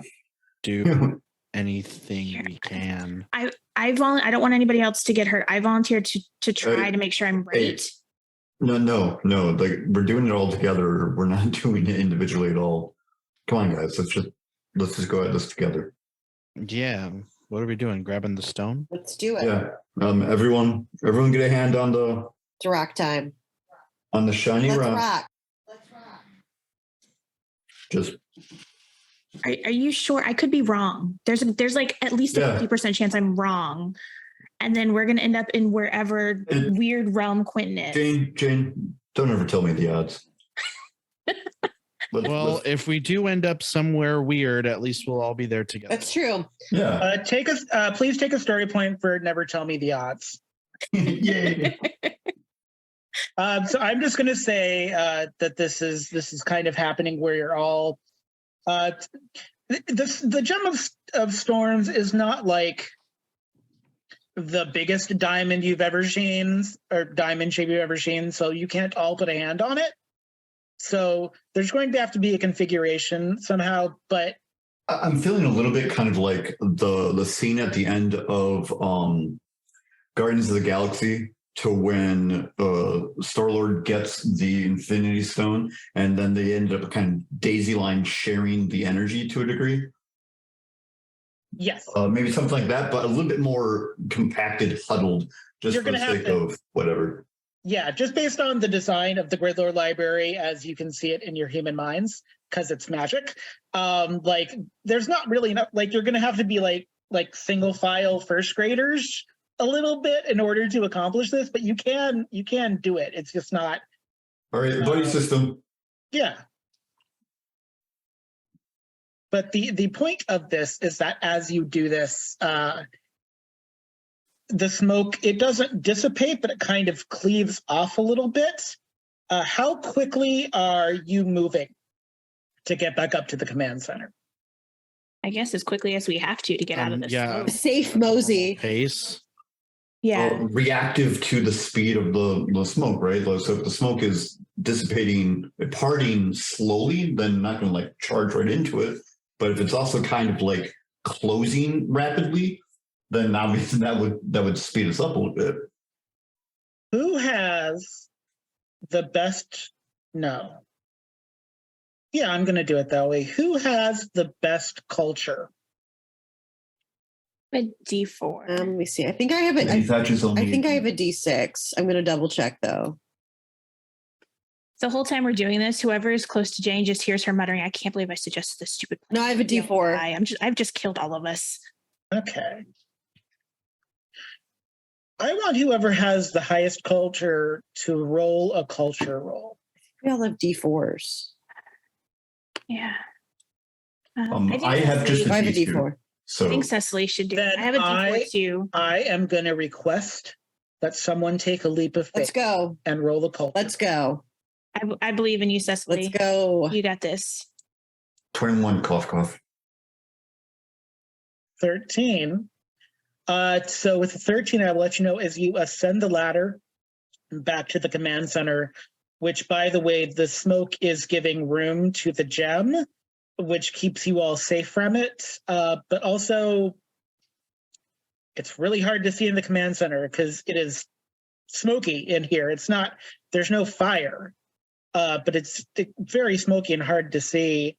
do anything we can. I don't want anybody else to get hurt. I volunteered to try to make sure I'm right. No. Like, we're doing it all together. We're not doing it individually at all. Come on, guys. Let's just go at this together. Yeah. What are we doing? Grabbing the stone? Let's do it. Yeah. Everyone get a hand on the It's rock time. on the shiny Let's rock. rock. Just Are you sure? I could be wrong. There's like at least a Yeah. 50% chance I'm wrong. And then we're gonna end up in wherever weird realm Quentin is. Jane, don't ever tell me the odds. Well, if we do end up somewhere weird, at least we'll all be there together. That's true. yeah. Please take a story point for never tell me the odds. Yay. So I'm just going to say that this is kind of happening where you're all. The Gem of Storms is not like the biggest diamond you've ever seen or diamond shape you've ever seen, so you can't all put a hand on it. So there's going to have to be a configuration somehow, but I'm feeling a little bit kind of like the scene at the end of Guardians of the Galaxy, to when Star-Lord gets the Infinity Stone, and then they end up kind of daisy line sharing the energy to a degree. yes. Maybe something like that, but a little bit more compacted, huddled, just You're for the gonna have sake to- of whatever. Yeah, just based on the design of the Gridlore Library as you can see it in your human minds, because it's magic. Like there's not really enough, like you're gonna have to be like single file first graders a little bit in order to accomplish this, but you can do it. It's just not. All right, buddy system. Yeah. But the point of this is that as you do this, the smoke, it doesn't dissipate, but it kind of cleaves off a little bit. How quickly are you moving to get back up to the command center? I guess as quickly as we have to get out of this. Yeah. smoke. Safe mosey. Pace. Yeah. Reactive to the speed of the smoke, right? So if the smoke is dissipating, parting slowly, then not going to like charge right into it. But if it's also kind of like closing rapidly, then obviously that would speed us up a little bit. Who has the best? No. Yeah, I'm going to do it that way. Who has the best culture? A D4. Let me see. I think I have it. Thatch is only I think I have a D6. I'm going to double check though. The whole time we're doing this, whoever is close to Jane just hears her muttering, "I can't believe I suggested this stupid plan." No, I have a D4. I've just killed all of us. Okay. I want whoever has the highest culture to roll a culture roll. We all have D4s. Yeah. I have just I have a D2. D4. So I think Cecily should do it. Then I have a D4 too. I am going to request that someone take a leap of Let's faith go. and roll the culture. Let's go. I believe in you, Cecily. Let's go. You got this. 21, cough, cough. 13. So with the 13, I will let you know as you ascend the ladder back to the command center, which, by the way, the smoke is giving room to the gem, which keeps you all safe from it. But also, it's really hard to see in the command center because it is smoky in here. It's not, there's no fire, but it's very smoky and hard to see.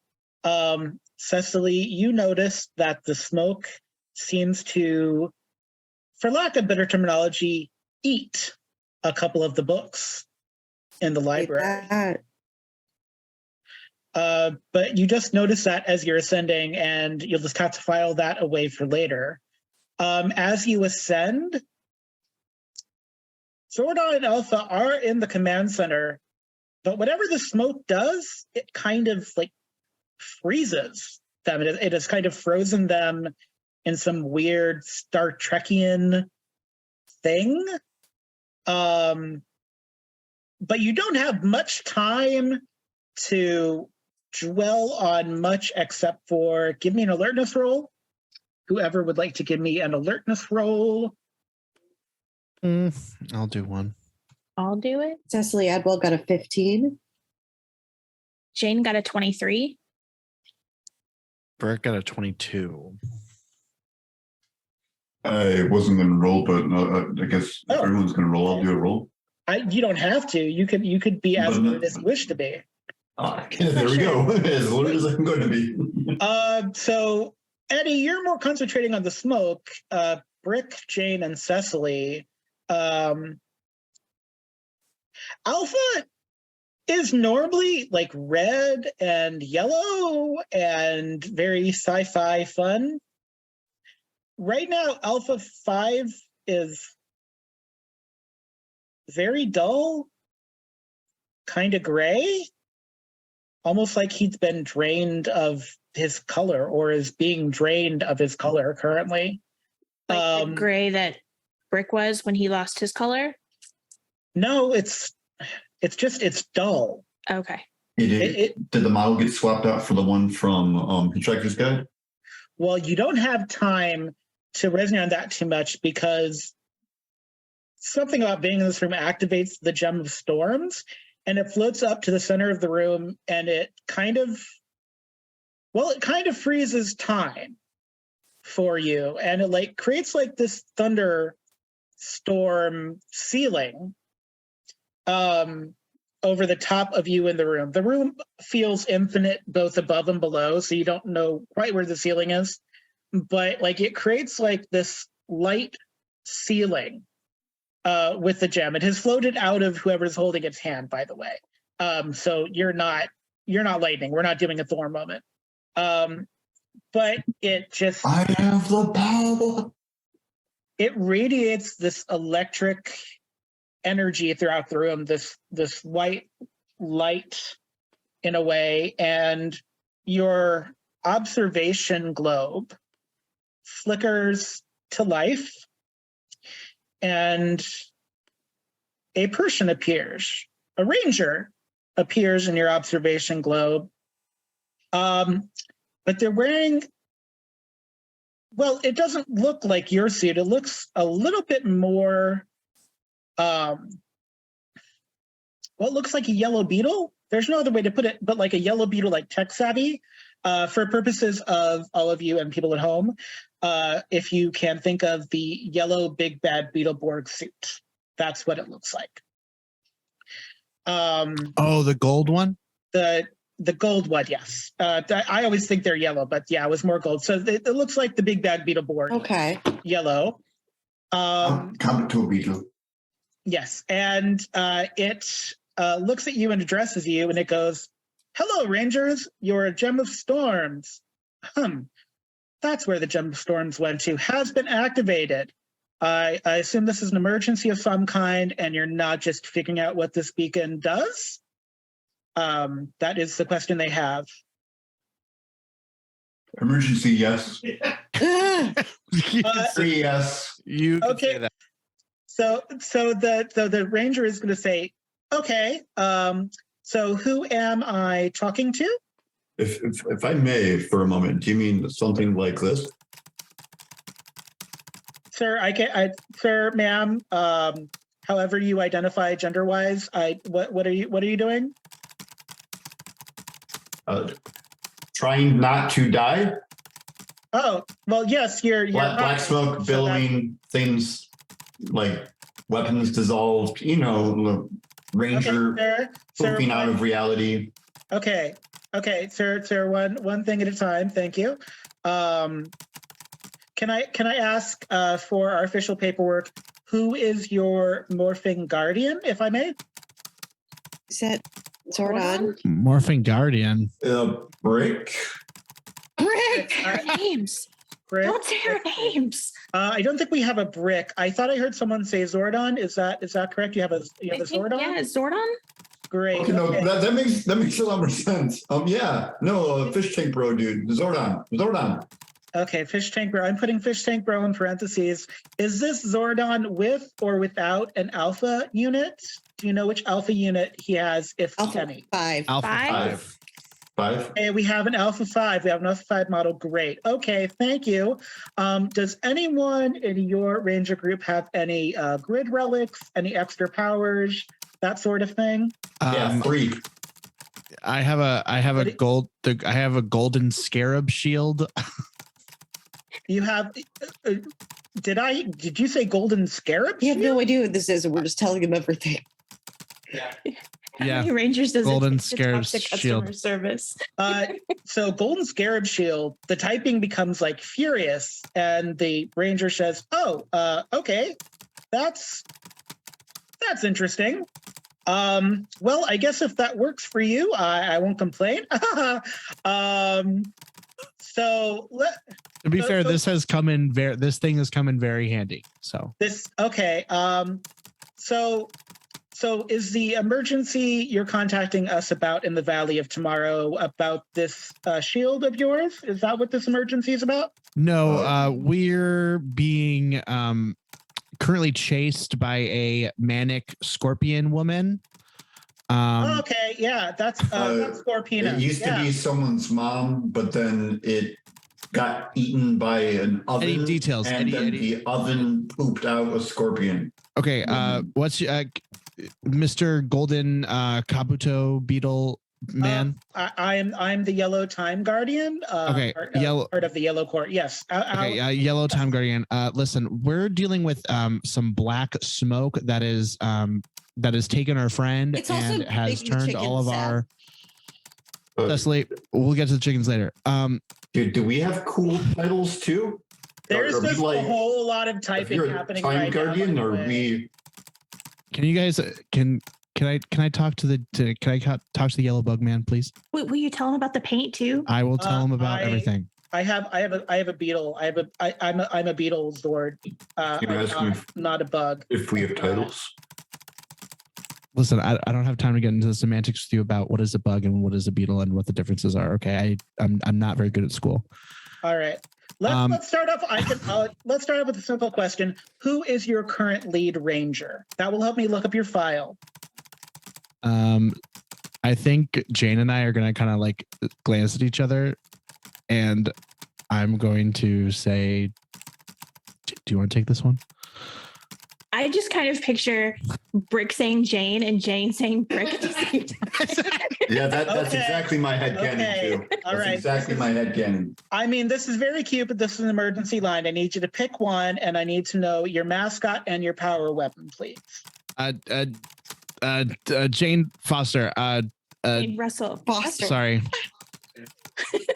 Cecily, you notice that the smoke seems to, for lack of better terminology, eat a couple of the books in the library. But you just notice that as you're ascending, and you'll just have to file that away for later. As you ascend, Zordon and Alpha are in the command center, but whatever the smoke does, it kind of like freezes them. It has kind of frozen them in some weird Star Trekian thing. But you don't have much time to dwell on much except for give me an alertness roll. Whoever would like to give me an alertness roll. I'll do one. I'll do it. Cecily Adwell got a 15. Jane got a 23. Bert got a 22. I wasn't going to roll, but I guess if everyone's going to roll, I'll do a roll. You don't have to. You could be as good as you wish to be. There we go. As alert as I'm going to be. So Eddy, you're more concentrating on the smoke. Brick, Jane, and Cecily. Alpha is normally like red and yellow and very sci-fi fun. Right now, Alpha 5 is very dull, kind of gray, almost like he's been drained of his color or is being drained of his color currently. Like the gray that Brick was when he lost his color? No, it's dull. Okay. Did the model get swapped out for the one from Hitchhiker's Guide? Well, you don't have time to resonate on that too much because something about being in this room activates the Gem of Storms, and it floats up to the center of the room, and it kind of freezes time for you, and it like creates like this thunder storm ceiling over the top of you in the room. The room feels infinite both above and below, so you don't know quite where the ceiling is, but like it creates like this light ceiling with the gem. It has floated out of whoever's holding its hand, by the way. So you're not lightning. We're not doing a Thor moment. But it just I have the power. It radiates this electric energy throughout the room, this white light in a way, and your observation globe flickers to life, and a person appears. A ranger appears in your observation globe. But they're wearing, well, it doesn't look like your suit. It looks a little bit more, it looks like a yellow beetle. There's no other way to put it, but like a yellow beetle, like tech savvy. For purposes of all of you and people at home, if you can think of the yellow big bad Beetleborg suit, that's what it looks like. The gold one? The gold one, yes. I always think they're yellow, but yeah, it was more gold. So it looks like the big bad Beetleborg. Okay. Yellow. Come to a beetle. Yes, and it looks at you and addresses you, and it goes, "Hello, Rangers. You're a Gem of Storms." That's where the Gem of Storms went to. Has been activated. I assume this is an emergency of some kind, and you're not just figuring out what this beacon does? That is the question they have. Emergency, yes. Yes. You can say that. So the ranger is going to say, "Okay. So who am I talking to?" If I may, for a moment, do you mean something like this? Sir, sir, ma'am. However you identify gender-wise, what are you doing? Trying not to die. Oh, well, yes, you're black smoke, billowing things like weapons dissolved. You know, ranger pooping out of reality. Okay, sir. One thing at a time. Thank you. Can I ask for our official paperwork? Who is your morphing guardian, if I may? Is that Zordon? Morphing Guardian. Brick. Brick! Names. Brick. Don't say our names. I don't think we have a Brick. I thought I heard someone say Zordon. Is that correct? You have a I think, Zordon? yeah, Zordon. Great. Okay, no, Okay. that makes a lot more sense. Fish tank bro, dude. Zordon. Okay, Fish Tank Bro. I'm putting Fish Tank Bro in parentheses. Is this Zordon with or without an alpha unit? Do you know which alpha unit he has, if Alpha any? 5. Alpha Five. 5. Okay, we have an Alpha 5. We have an Alpha 5 model. Great. Okay, thank you. Does anyone in your Ranger group have any grid relics, any extra powers, that sort of thing? Yeah, 3. I have a golden scarab shield. You have. Did you say golden scarab? You have no idea what this is, and we're just telling him everything. How Yeah. many Rangers does Golden it take to talk Scarab's to customer shield. service? So golden scarab shield, the typing becomes like furious, and the ranger says, "Oh, okay, that's interesting. Well, I guess if that works for you, I won't complain." So To be So- fair, so- this thing has come in very handy. So this okay. So is the emergency you're contacting us about in the Valley of Tomorrow about this shield of yours? Is that what this emergency is about? no, we're being currently chased by a manic scorpion woman. Okay, yeah, that's Scorpina. It used to be someone's mom, but then it got eaten by an oven. Any details? And Eddy, then Eddy. the oven pooped out a scorpion. Okay, what's Mr. Golden Kabuto Beetle man? I'm the Yellow Time Guardian. Okay, yellow. Part of the Yellow Court. Yes. Okay, Yellow Time Guardian. Listen, we're dealing with some black smoke that has taken our friend It's also and has making turned chicken all of sad. our. But, We'll get to the chickens later. dude, do we have cool titles too? There's Are we just like- a whole lot of If typing you're a happening time right guardian, now. or by the way. we? Can you guys can I talk to the yellow bug man, please? Wait, will you tell him about the paint too? I will tell him about everything. I have a beetle. I'm a beetle Zord. Can you ask me not a bug. if we have titles? Listen, I don't have time to get into the semantics with you about what is a bug and what is a beetle and what the differences are. Okay, I'm not very good at school. All right. Let's start off. Let's start off with a simple question. Who is your current lead ranger? That will help me look up your file. I think Jane and I are gonna kind of like glance at each other, and I'm going to say, "Do you want to take this one?" I just kind of picture Brick saying Jane and Jane saying Brick at the same time. Yeah, that's Okay. exactly my headcanon Okay. too. All That's right. exactly my headcanon. I mean, this is very cute, but this is an emergency line. I need you to pick one, and I need to know your mascot and your power weapon, please. Jane Foster. Jane Russell. Foster. Sorry,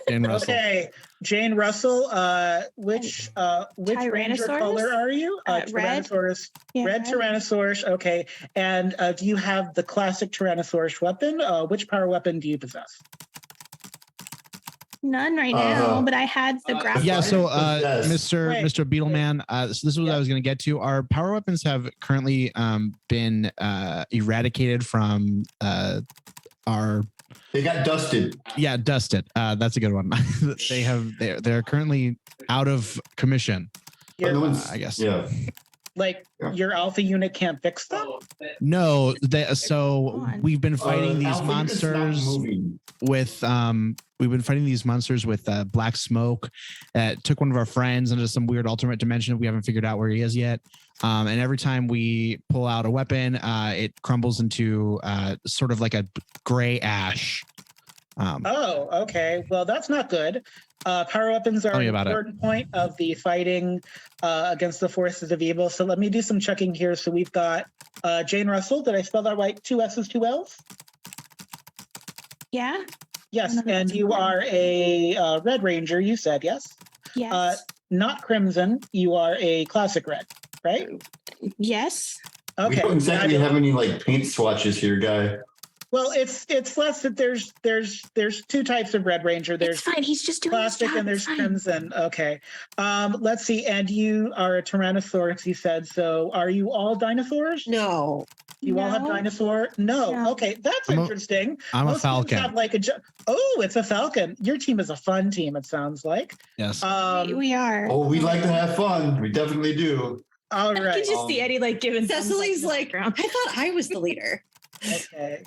Jane Russell. Okay, Jane Russell. Which ranger Tyrannosaurus? color are you? Red. Tyrannosaurus. Yeah, Red Tyrannosaurus. Okay, and do you have the classic Tyrannosaurus weapon? Which power weapon do you possess? None right now, but I had the graphic. Yeah, so Yes. Mr. Beetleman, so this is what Yeah. I was going to get to. Our power weapons have currently been eradicated from our They got dusted. dusted. That's a good one. They're currently out of commission. Your, No one's- I guess. Yeah. like Yeah. your alpha unit can't fix them. No, so on. we've been fighting these Alpha unit's not monsters moving. with we've been fighting these monsters with black smoke that took one of our friends into some weird alternate dimension. We haven't figured out where he is yet. And every time we pull out a weapon, it crumbles into sort of like a gray ash. Oh, okay. Well, that's not good. Power weapons are Tell me an about it. important point of the fighting against the forces of evil. So let me do some checking here. So we've got Jane Russell. Did I spell that right? 2 S's, 2 L's? Yeah. Yes. No, And that's you are a Red Ranger, you said, yes? Yes. Not Crimson. You are a classic red, right? Yes. We Okay. don't exactly fabulous. have any like paint swatches here, guy. Well, it's less that there's two types of Red Ranger. It's There's fine. He's just doing his plastic job. and there's It's fine. crimson. Okay. Let's see. And you are a Tyrannosaurus, you said. So are you all dinosaurs? No. You all have No. dinosaur? No. No. Okay, that's I'm a- interesting. I'm a Most teams Falcon. have like oh, it's a Falcon. Your team is a fun team, it sounds like. Yes. We are. Oh, we like to have fun. We definitely do. All I can right. just see Eddy like giving thumbs up Cecily's in the like, I background. thought I was the leader. Okay.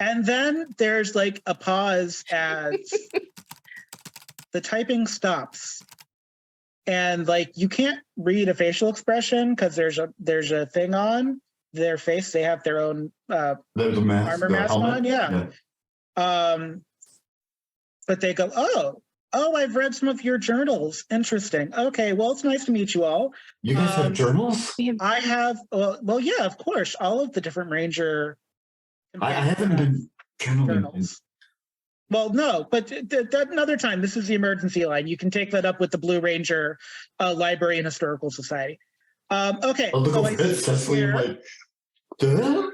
And then there's like a pause as the typing stops. And like you can't read a facial expression because there's a thing on their face. They have their own There's a mask. armor the mask helmet. on, yeah. But they go, oh, I've read some of your journals. Interesting. Okay, well, it's nice to meet you all. You guys have journals? We have I have, well, yeah, of course, all of the different Ranger. I haven't been journaling. journals. Well, no, but that another time. This is the emergency line. You can take that up with the Blue Ranger Library and Historical Society. Okay. I'll look so over it, Cecily, here- like, duh?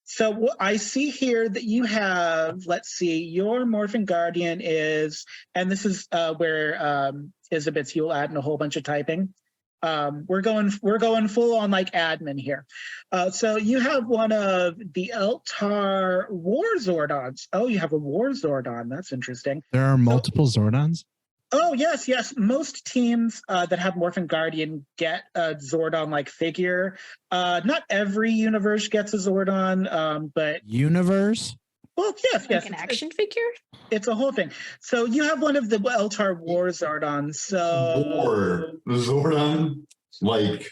So what I see here that you have, let's see, your Morphin Guardian is, and this is where Isabeth, you'll add in a whole bunch of typing. We're going full on like admin here. So you have one of the Eltar War Zordons. Oh, you have a War Zordon. That's interesting. There are multiple Zordons. Oh, yes. Most teams that have Morphin Guardian get a Zordon-like figure. Not every universe gets a Zordon, but Universe? well, yes. like an action figure. It's a whole thing. So you have one of the Eltar War Zordons. So Or Zordon, like,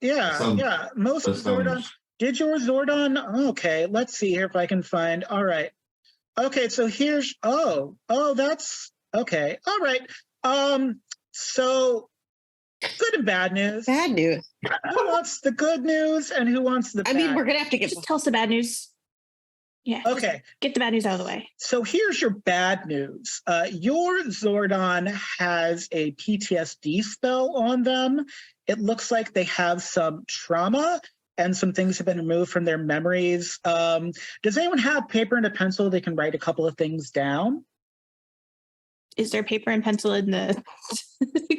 yeah. Most that Zordon. sounds- Did your Zordon? Okay, let's see here if I can find. All right. Okay, so here's that's okay. All right. So good and bad news. Bad news. Who wants the good news and who wants the I bad? mean, we're gonna have to get. Just tell us the bad news. Yeah. just Okay. Get the bad news out of the way. So here's your bad news. Your Zordon has a PTSD spell on them. It looks like they have some trauma and some things have been removed from their memories. Does anyone have paper and a pencil? They can write a couple of things down. Is there paper and pencil in the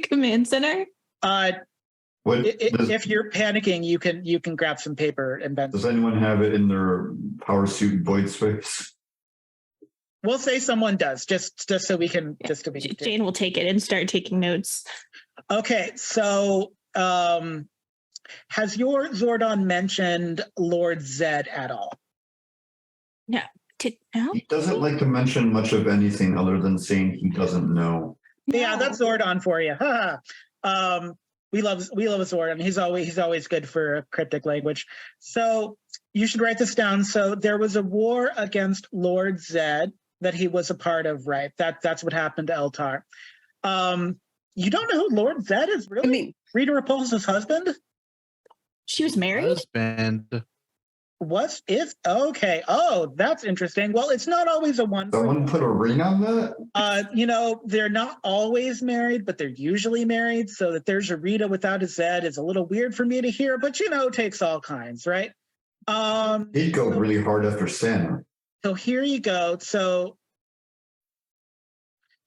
command center? what, If you're panicking, you can grab some paper and pencil. does anyone have it in their power suit void space? We'll say someone does, just so we can Jane will take it and start taking notes. Okay, so has your Zordon mentioned Lord Zed at all? No. He doesn't like to mention much of anything other than saying he doesn't know. Yeah, No. that's Zordon for you. We love Zordon. He's always good for a cryptic language. So you should write this down. So there was a war against Lord Zed that he was a part of, right? That's what happened to Eltar. You don't know who Lord Zed is, really? I mean, Rita Repulsa's husband? She was married? Husband. Okay. Oh, that's interesting. Well, it's not always a one. Someone put a ring on that? They're not always married, but they're usually married. So that there's a Rita without a Zed is a little weird for me to hear, but it takes all kinds, right? He'd go really hard after Santa. So here you go. So,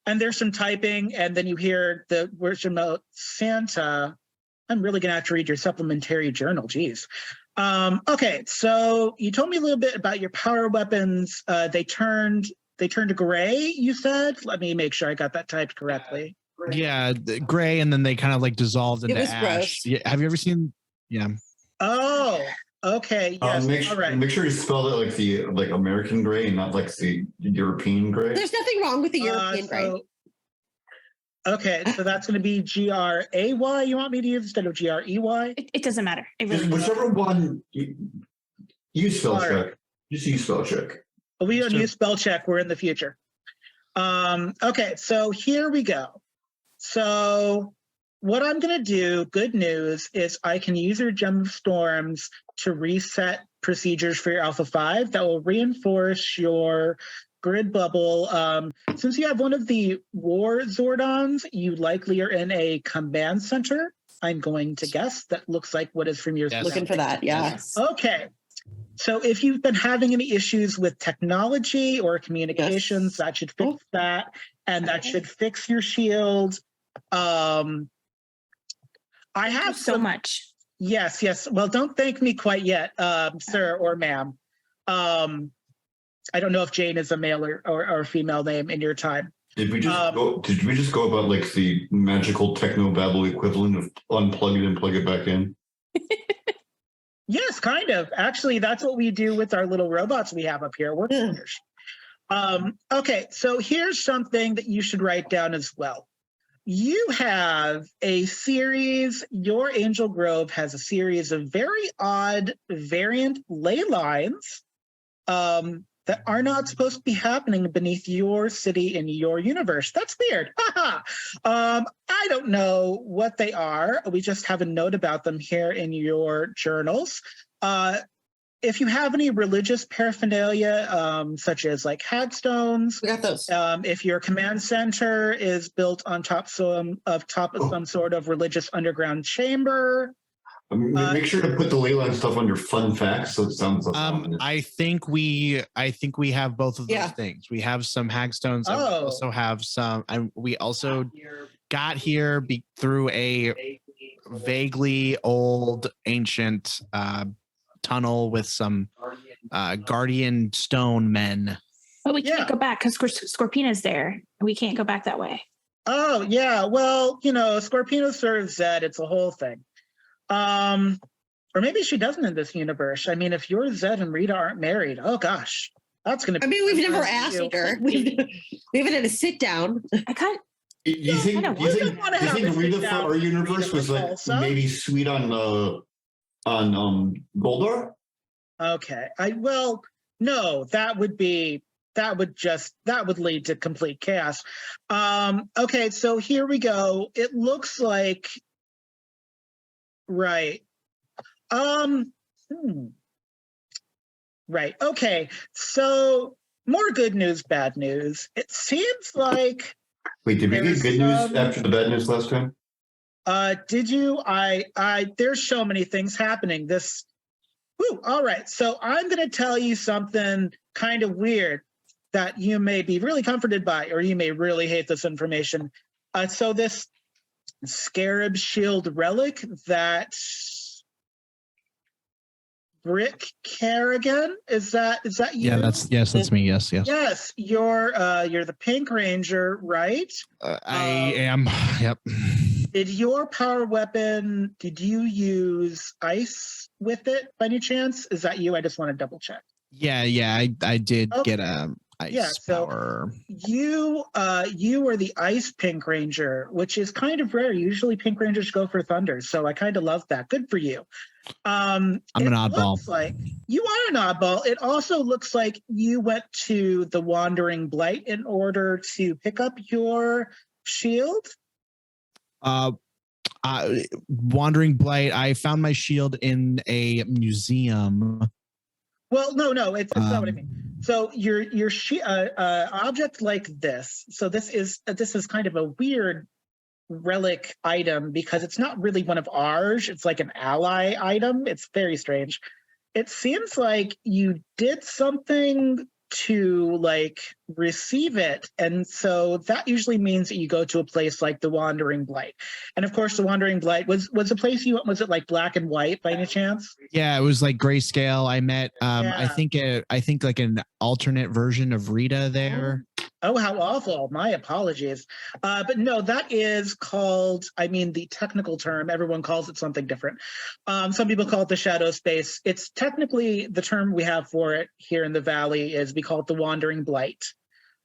and there's some typing, and then you hear the words about Santa. I'm really gonna have to read your supplementary journal. Geez. Okay, so you told me a little bit about your power weapons. They turned gray, you said? Let me make sure I got that typed correctly. Yeah, gray, and then they kind of like dissolved into was ash. gross. Yeah, have you ever seen? Yeah. Oh, okay. Yes. All right. Make sure you spell it like the American gray and not like the European gray. there's nothing wrong with the European gray. Okay, so that's going to be GRAY you want me to use instead of GREY? It doesn't matter. It Just really whichever one you spell All check. right. Just use spell check. We don't Sure. use spell check. We're in the future. Okay, so here we go. So what I'm going to do, good news, is I can use your Gem of Storms to reset procedures for your Alpha 5 that will reinforce your grid bubble. Since you have one of the War Zordons, you likely are in a command center. I'm going to guess that looks like what is from your Yes. Looking for that, yeah. Yes. Okay. So if you've been having any issues with technology or communications, Yes. that should fix Oh. that, and that Okay. should fix your shield. I Thank you have so much. Yes. Well, don't thank me quite yet, sir or ma'am. I don't know if Jane is a male or female name in your time. Did we just go about like the magical technobabble equivalent of unplug it and plug it back in? Yes, kind of. Actually, that's what we do with our little robots we have up here. We're pluggers. Okay, so here's something that you should write down as well. You have a series, your Angel Grove has a series of very odd variant ley lines that are not supposed to be happening beneath your city in your universe. That's weird. I don't know what they are. We just have a note about them here in your journals. If you have any religious paraphernalia, such as like hagstones, We got those. if your command center is built on top of some sort of religious underground chamber. Make sure to put the Leyland stuff under fun facts, so it sounds like I think we have both of those things. We have some hagstones. And we also have some. We also got here through a vaguely old, ancient tunnel with some guardian stone men. But we can't go back because Scorpina's there. We can't go back that way. Oh yeah, well, Scorpino serves Zed. It's a whole thing. Or maybe she doesn't in this universe. I mean, if you're Zed and Rita aren't married, oh gosh, that's gonna. I mean, we've never asked her. We haven't had a sit down. I can't. You think Rita for our universe was like maybe sweet on Goldar? Okay. No, that would lead to complete chaos. Okay, so here we go. It looks like right. Right. Okay. So more good news, bad news. It seems like. Wait, did we get good news after the bad news last time? Did you? There's so many things happening. All right. So I'm going to tell you something kind of weird that you may be really comforted by, or you may really hate this information. So this Scarab Shield relic that Brick Kerrigan, is that you? Yeah, that's me. Yes. Yes, you're the Pink Ranger, right? I am. Yep. Did your power weapon? Did you use ice with it by any chance? Is that you? I just want to double check. Yeah. I did get ice power. You are the Ice Pink Ranger, which is kind of rare. Usually Pink Rangers go for thunder, so I kind of love that. Good for you. I'm an oddball. Like you are an oddball. It also looks like you went to the Wandering Blight in order to pick up your shield. Wandering Blight. I found my shield in a museum. Well, no, it's not what I mean. So your object like this. So this is kind of a weird relic item because it's not really one of ours. It's like an ally item. It's very strange. It seems like you did something to like receive it, and so that usually means that you go to a place like the Wandering Blight. And of course, the Wandering Blight was the place you went. Was it like black and white by any chance? Yeah, it was like grayscale. I met I think like an alternate version of Rita there. Oh, how awful. My apologies. But no, that is called, the technical term, everyone calls it something different. Some people call it the shadow space. It's technically the term we have for it here in the Valley is we call it the Wandering Blight.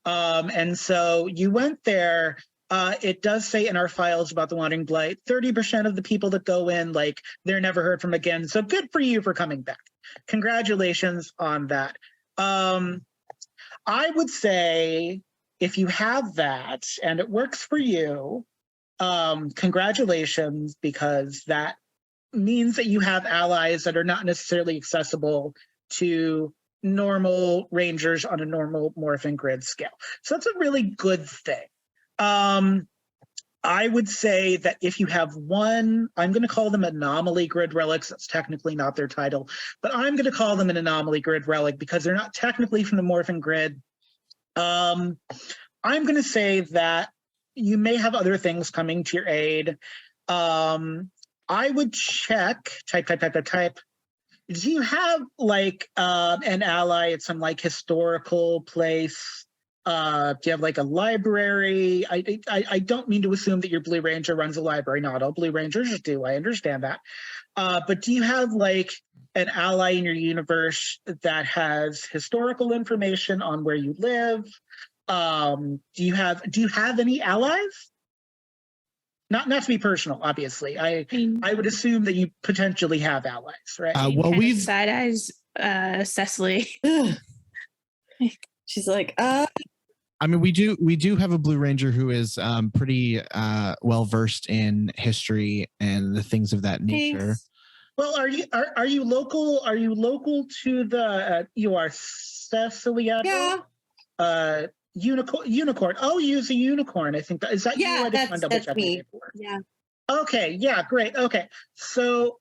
And so you went there. It does say in our files about the Wandering Blight, 30% of the people that go in, like, they're never heard from again. So good for you for coming back. Congratulations on that. I would say if you have that and it works for you, congratulations, because that means that you have allies that are not necessarily accessible to normal rangers on a normal morphing grid scale. So that's a really good thing. I would say that if you have one, I'm going to call them anomaly grid relics. That's technically not their title, but I'm going to call them an anomaly grid relic because they're not technically from the Morphin Grid. I'm going to say that you may have other things coming to your aid. I would check, type. Do you have like an ally at some like historical place? Do you have like a library? I don't mean to assume that your Blue Ranger runs a library. Not all Blue Rangers do. I understand that. But do you have like an ally in your universe that has historical information on where you live? Do you have any allies? Not to be personal, obviously. I would assume that you potentially have allies, right? Well, we've side eyes Cecily. She's like, I mean, we do have a Blue Ranger who is pretty well versed in history and the things of that nature. thanks. Well, are you local? Are you local to the? You are Cecily. Yeah. Unicorn. Oh, you use a unicorn. I think is that you? Yeah, I just wanna double that's check me. my paperwork. Yeah. Okay. Yeah. Great. Okay. So,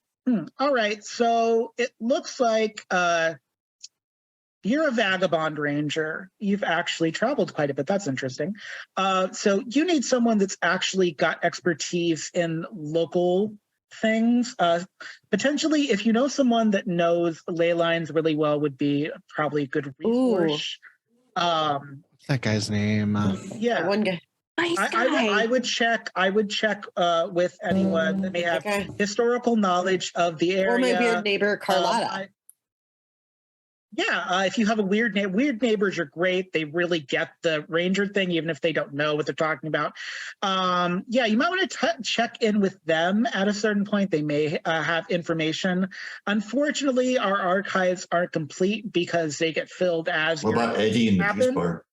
all right. So it looks like you're a vagabond ranger. You've actually traveled quite a bit. That's interesting. So you need someone that's actually got expertise in local things. Potentially, if you know someone that knows ley lines really well, would be probably a good resource. That guy's name. Yeah. One guy. Nice guy. I would check with anyone that may have Okay. historical knowledge of the area. Or my weird neighbor, Carlotta. If you have a weird neighbors are great. They really get the ranger thing, even if they don't know what they're talking about. You might want to check in with them at a certain point. They may have information. Unfortunately, our archives aren't complete because they get filled as. What about Eddy and the juice bar?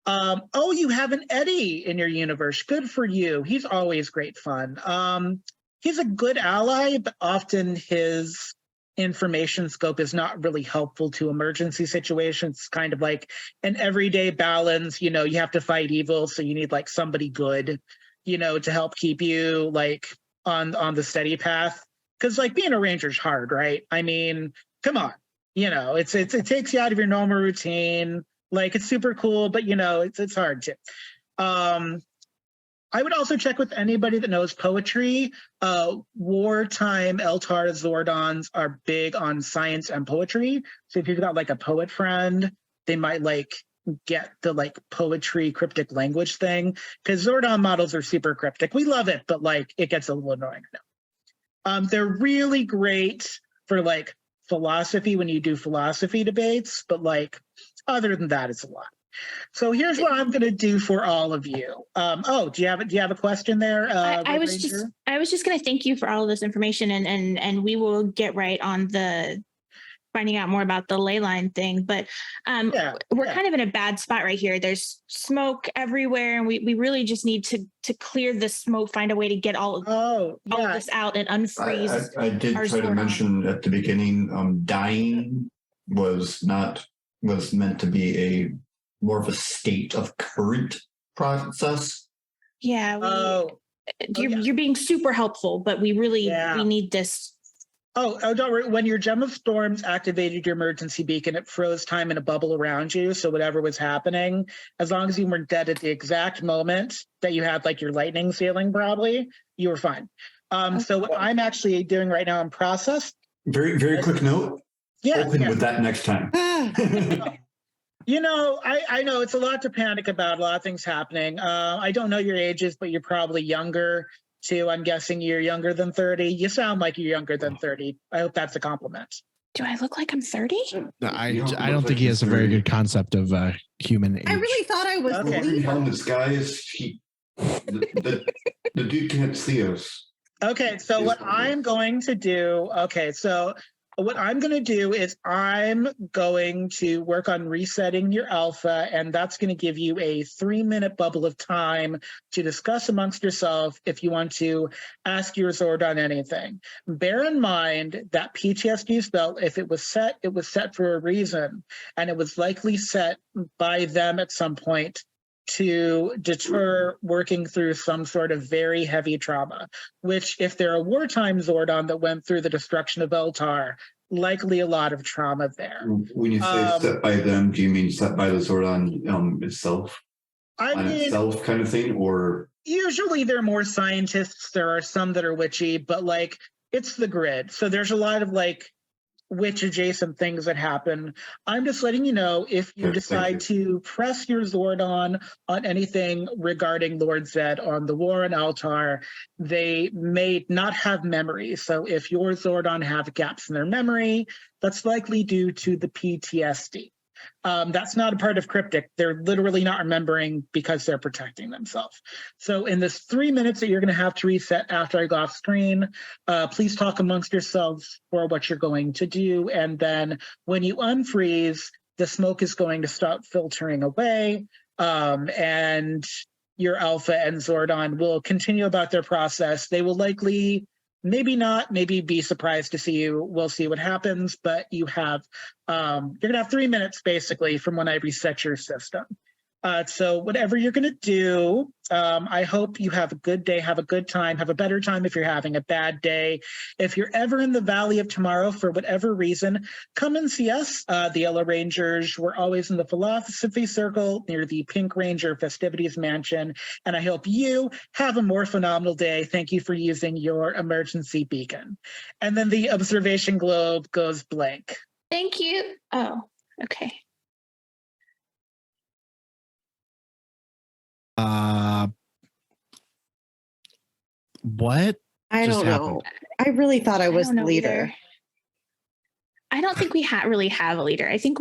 You have an Eddy in your universe. Good for you. He's always great fun. He's a good ally, but often his information scope is not really helpful to emergency situations. It's kind of like an everyday balance. You have to fight evil, so you need like somebody good, to help keep you like on the steady path. Because like being a ranger's hard, right? I mean, come on, it takes you out of your normal routine. Like it's super cool, but it's hard too. I would also check with anybody that knows poetry. Wartime Eltar Zordons are big on science and poetry. So if you've got like a poet friend, they might like get the like poetry cryptic language thing. Because Zordon models are super cryptic. We love it, but like it gets a little annoying now. They're really great for like philosophy when you do philosophy debates, but like other than that, it's a lot. So here's what I'm going to do for all of you. Do you have a question there? I was just going to thank you for all of this information, and we will get right on the finding out more about the ley line thing. But we're kind of in a bad spot right here. There's smoke everywhere, and we really just need to clear the smoke, find a way to get all of this out and unfreeze. I did try to mention at the beginning, dying was meant to be more of a state of current process. Yeah. You're being super helpful, but we really we need this. Oh, don't worry. When your Gem of Storms activated your emergency beacon, it froze time in a bubble around you. So whatever was happening, as long as you weren't dead at the exact moment that you had like your lightning sealing, probably, you were fine. So what I'm actually doing right now in process. Very, very quick note. Open with that next time. I know it's a lot to panic about, a lot of things happening. I don't know your ages, but you're probably younger too. I'm guessing you're younger than 30. You sound like you're younger than 30. I hope that's a compliment. Do I look like I'm 30? No, I don't think he has a very good concept of human age. I really thought I was. Okay. This guy is the dude can't see us. Okay, so what I'm going to do is I'm going to work on resetting your alpha, and that's going to give you a 3-minute bubble of time to discuss amongst yourself if you want to ask your Zordon anything. Bear in mind that PTSD spell, if it was set for a reason, and it was likely set by them at some point to deter working through some sort of very heavy trauma, which if they're a wartime Zordon that went through the destruction of Eltar, likely a lot of trauma there. When you say set by them, do you mean set by the Zordon itself? I On mean, itself kind of thing, or usually there are more scientists. There are some that are witchy, but like it's the grid. So there's a lot of like witch adjacent things that happen. I'm just letting you know if you Okay, decide to press your Zordon on anything regarding Lord Zed on the war on Altar, they may not have memory. So if your Zordon have gaps in their memory, that's likely due to the PTSD. That's not a part of cryptic. They're literally not remembering because they're protecting themselves. So in this 3 minutes that you're going to have to reset after I go off screen, please talk amongst yourselves for what you're going to do. And then when you unfreeze, the smoke is going to stop filtering away. And your Alpha and Zordon will continue about their process. They will likely, maybe not, maybe be surprised to see you. We'll see what happens, but you have, you're gonna have 3 minutes basically from when I reset your system. So whatever you're gonna do, I hope you have a good day, have a good time, have a better time if you're having a bad day. If you're ever in the Valley of Tomorrow for whatever reason, come and see us, the Yellow Rangers. We're always in the Philosophy Circle near the Pink Ranger Festivities Mansion. And I hope you have a more phenomenal day. Thank you for using your emergency beacon. And then the observation globe goes blank. Thank you. Oh, okay. What? I just don't know. happened? I really thought I was don't the know leader. either. I don't think we really have a leader. I think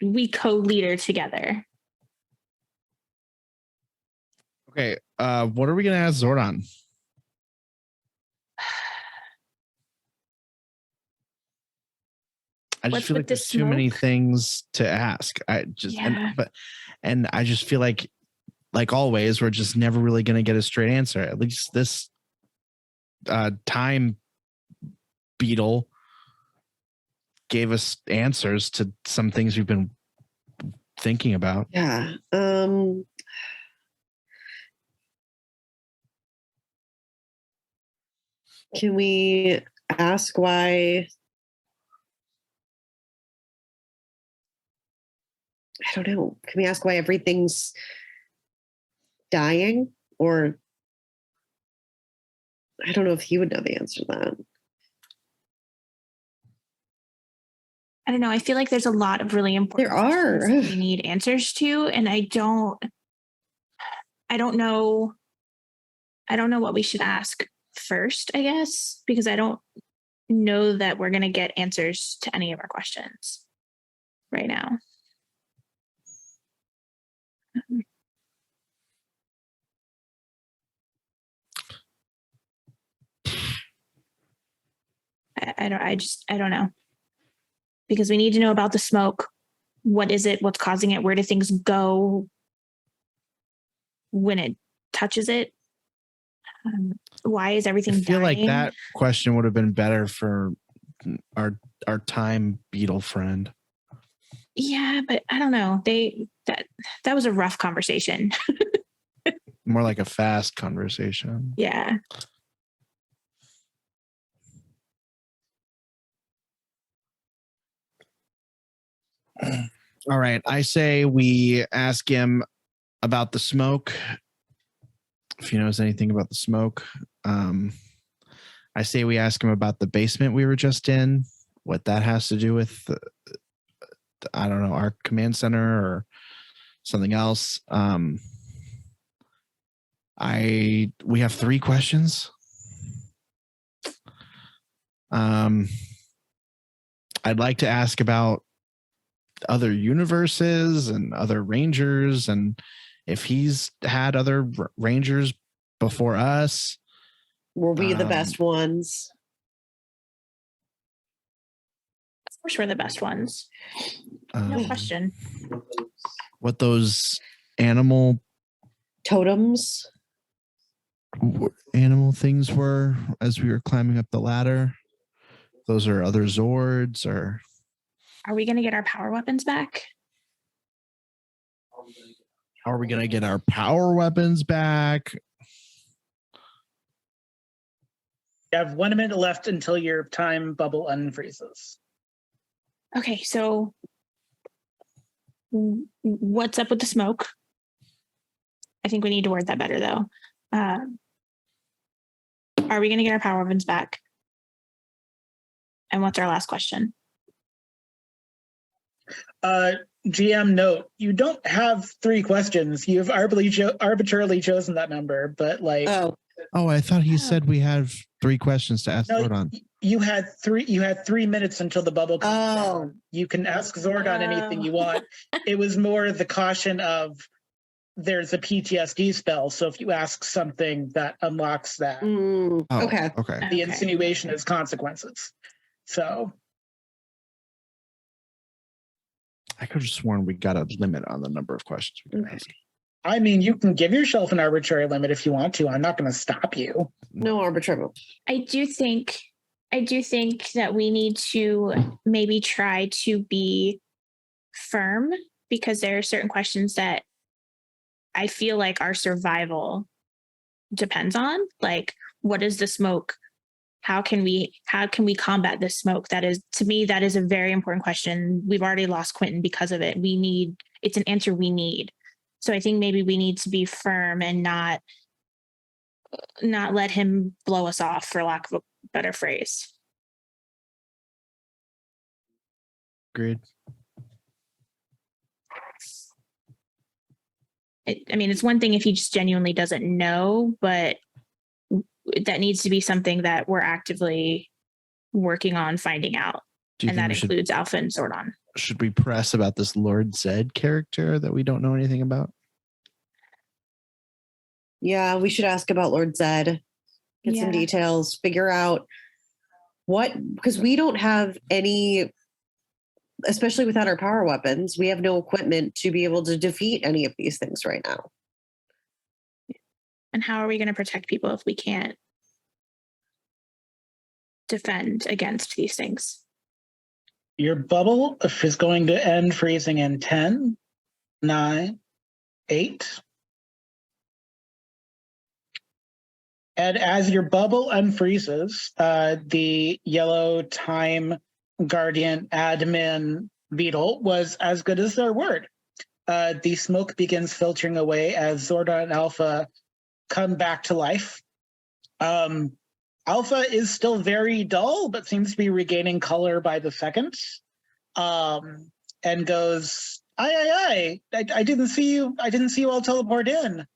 we co-leader together. Okay. What are we gonna ask Zordon? I just What's feel with like the there's too many smoke? things to ask. I just Yeah. and I just feel like always, we're just never really gonna get a straight answer. At least this time beetle gave us answers to some things we've been thinking about. Yeah. Can we ask why? I don't know. Can we ask why everything's dying? Or I don't know if he would know the answer to that. I don't know. I feel like there's a lot of really important There are. questions that we need answers to, and I don't know what we should ask first, I guess, because I don't know that we're going to get answers to any of our questions right now. I don't know, because we need to know about the smoke. What is it? What's causing it? Where do things go when it touches it? Why is everything I feel dying? like that question would have been better for our time beetle friend. Yeah, but I don't know. That was a rough conversation. More like a fast conversation. Yeah. All right. I say we ask him about the smoke. If he knows anything about the smoke. I say we ask him about the basement we were just in, what that has to do with, I don't know, our command center or something else. We have 3 questions. I'd like to ask about other universes and other rangers, and if he's had other rangers before us. Were we the best ones? Of course, we're the best ones. No question. What those animal Totems? things were as we were climbing up the ladder. Those are other Zords, or Are we going to get our power weapons back? How are we gonna get our power weapons back? You have 1 minute left until your time bubble unfreezes. Okay, so what's up with the smoke? I think we need to word that better, though. Are we going to get our power weapons back? And what's our last question? GM note, you don't have 3 questions. You've arbitrarily chosen that number, but like... Oh, I thought he said we have 3 questions to ask Zordon. You had 3 minutes until the bubble comes down. You can ask Zordon anything you want. It was more the caution of there's a PTSD spell, so if you ask something that unlocks that, okay. the insinuation is consequences. So I could have sworn we got a limit on the number of questions we can ask. I mean, you can give yourself an arbitrary limit if you want to. I'm not going to stop you. No arbitrary. I do think that we need to maybe try to be firm, because there are certain questions that I feel like our survival depends on. Like, what is the smoke? How can we combat this smoke? That is, to me, that is a very important question. We've already lost Quentin because of it. It's an answer we need. So I think maybe we need to be firm and not let him blow us off, for lack of a better phrase. Agreed. It's one thing if he just genuinely doesn't know, but that needs to be something that we're actively working on finding out. And that includes Alpha and Zordon. Should we press about this Lord Zed character that we don't know anything about? Yeah, we should ask about Lord Zed. Get some details, figure out because we don't have any, especially without our power weapons, we have no equipment to be able to defeat any of these things right now. And how are we going to protect people if we can't defend against these things? Your bubble is going to end freezing in 10, 9, 8. And as your bubble unfreezes, the yellow time guardian admin beetle was as good as their word. The smoke begins filtering away as Zordon and Alpha come back to life. Alpha is still very dull, but seems to be regaining color by the second. And goes, I didn't see you. I didn't see you all teleport in.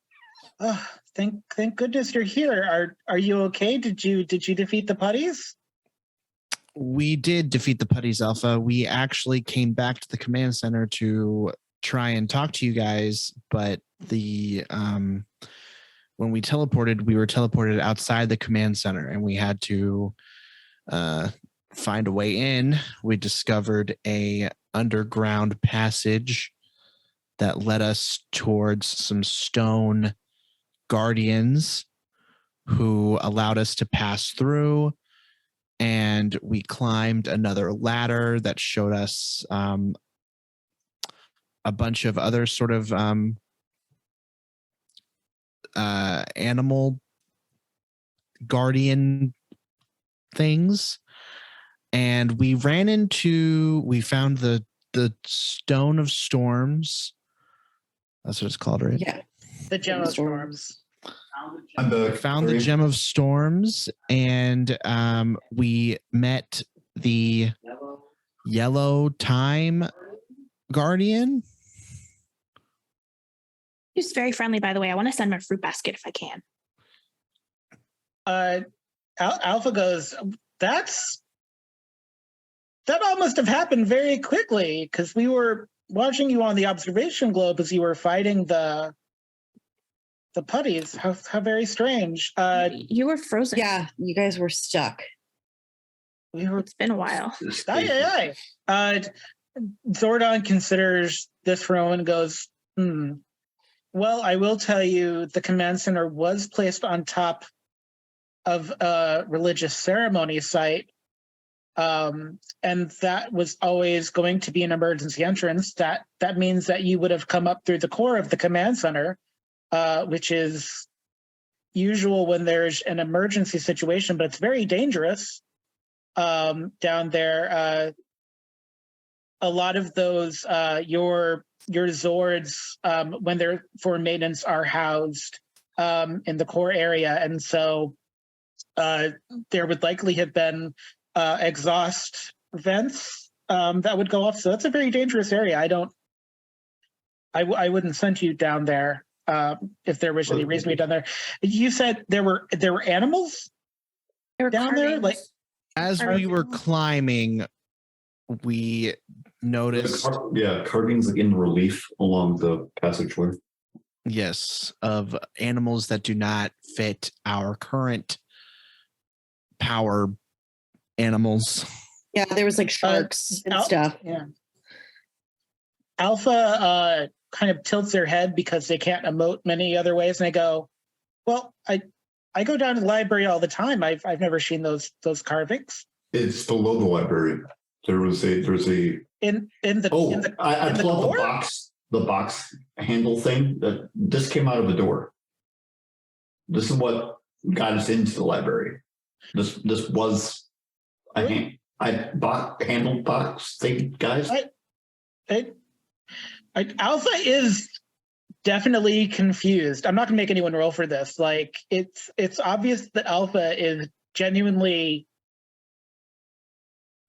Oh, thank goodness you're here. Are you okay? Did you defeat the putties? We did defeat the putties, Alpha. We actually came back to the command center to try and talk to you guys, but when we teleported, we were teleported outside the command center, and we had to find a way in. We discovered a underground passage that led us towards some stone guardians who allowed us to pass through, and we climbed another ladder that showed us a bunch of other sort of animal guardian things, and we found the Stone of Storms. That's what it's called, right? Yeah. The Gem of Storms. Found the Gem of Storms, and we met the Yellow Time Guardian. He's very friendly, by the way. I want to send him a fruit basket if I can. Alpha goes, that all must have happened very quickly, because we were watching you on the observation globe as you were fighting the putties. How very strange. You were frozen. Yeah, you guys were stuck. It's been a while. Zordon considers this for a moment and goes, Well, I will tell you, the command center was placed on top of a religious ceremony site and that was always going to be an emergency entrance. That means that you would have come up through the core of the command center, which is usual when there's an emergency situation, but it's very dangerous down there. A lot of those your Zords, when they're for maintenance, are housed in the core area, and so there would likely have been exhaust vents that would go off. So that's a very dangerous area. I wouldn't send you down there if there was any reason to be down there. You said there were animals down there, like as we were climbing, we noticed carvings in relief along the passageway. Yes, of animals that do not fit our current power animals. Yeah, there was like sharks and stuff. Yeah. Alpha kind of tilts their head because they can't emote many other ways, and they go, "Well, I go down to the library all the time. I've never seen those carvings." It's below the library. There's a I pulled out the box handle thing. That this came out of the door. This is what got us into the library. This was a handle box thing, guys. Alpha is definitely confused. I'm not gonna make anyone roll for this. Like it's obvious that Alpha is genuinely.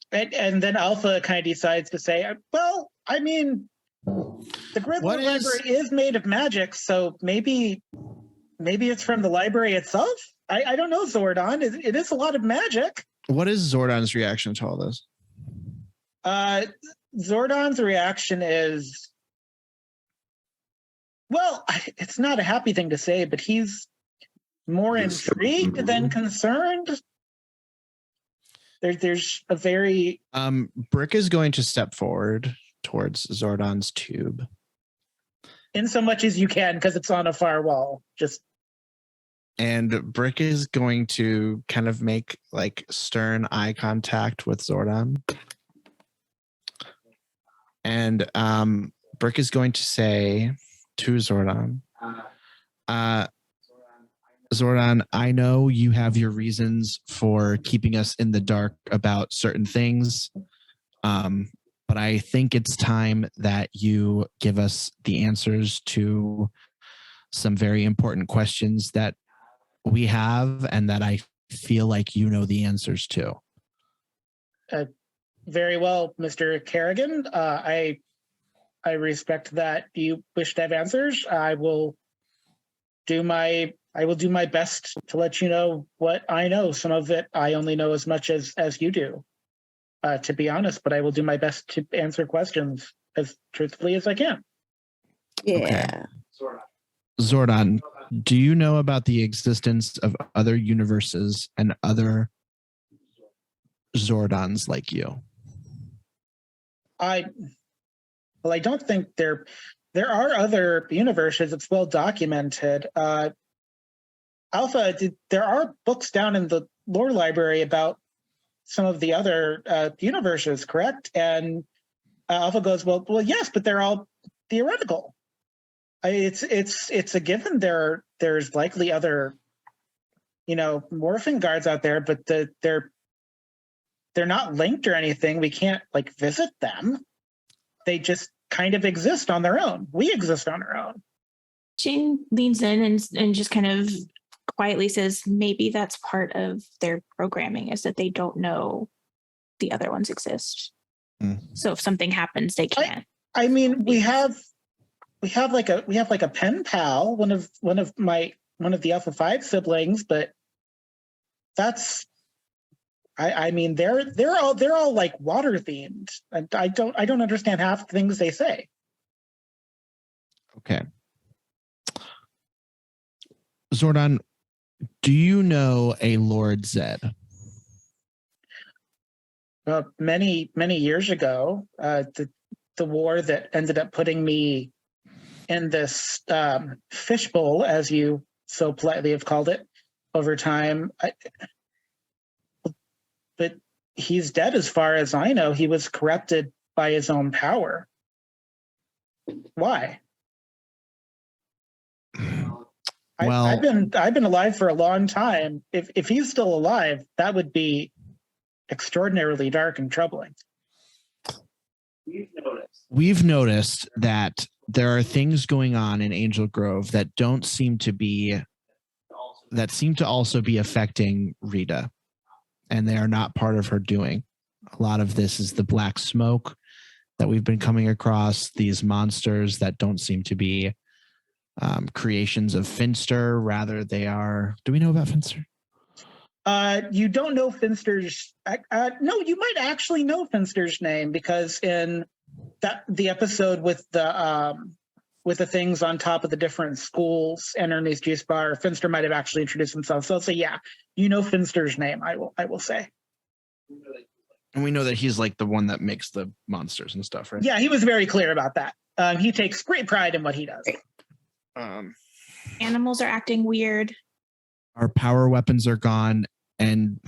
And then Alpha kind of decides to say, well, I mean, the Gridlock library is made of magic, so maybe it's from the library itself? I don't know, Zordon. It is a lot of magic. What is Zordon's reaction to all this? Zordon's reaction is, well, it's not a happy thing to say, but he's more intrigued than concerned. There's a very Brick is going to step forward towards Zordon's tube, in so much as you can, because it's on a far wall. And Brick is going to kind of make like stern eye contact with Zordon, and Brick is going to say to Zordon, Zordon, I know you have your reasons for keeping us in the dark about certain things, but I think it's time that you give us the answers to some very important questions that we have and that I feel like you know the answers to. Very well, Mr. Kerrigan. I respect that you wish to have answers. I will do my best to let you know what I know. Some of it I only know as much as you do, to be honest, but I will do my best to answer questions as truthfully as I can. Yeah. Okay. Zordon, do you know about the existence of other universes and other Zordons like you? I don't think there are other universes. It's well documented. Alpha, there are books down in the lore library about some of the other universes, correct? And Alpha goes, well, yes, but they're all theoretical. It's a given. There's likely other, morphing guards out there, but they're not linked or anything. We can't visit them. They just kind of exist on their own. We exist on our own. Jane leans in and just kind of quietly says, maybe that's part of their programming, is that they don't know the other ones exist. So if something happens, they can't. I mean, we have like a pen pal, one of the Alpha 5 siblings, but that's I mean they're all like water themed. And I don't understand half the things they say. Okay. Zordon, do you know a Lord Zed? Many years ago, the war that ended up putting me in this fishbowl, as you so politely have called it, over time. But he's dead as far as I know. He was corrupted by his own power. Why? Well, I've been alive for a long time. If he's still alive, that would be extraordinarily dark and troubling. we've noticed that there are things going on in Angel Grove that seem to also be affecting Rita, and they are not part of her doing. A lot of this is the black smoke that we've been coming across, these monsters that don't seem to be creations of Finster. Rather, they are. Do we know about Finster? You don't know Finster's. No, you might actually know Finster's name, because in the episode with the things on top of the different schools and Ernie's juice bar, Finster might have actually introduced himself. So I'll say, yeah, you know Finster's name. I will say. And we know that he's like the one that makes the monsters and stuff, right? Yeah, he was very clear about that. He takes great pride in what he does. Animals are acting weird. Our power weapons are gone, and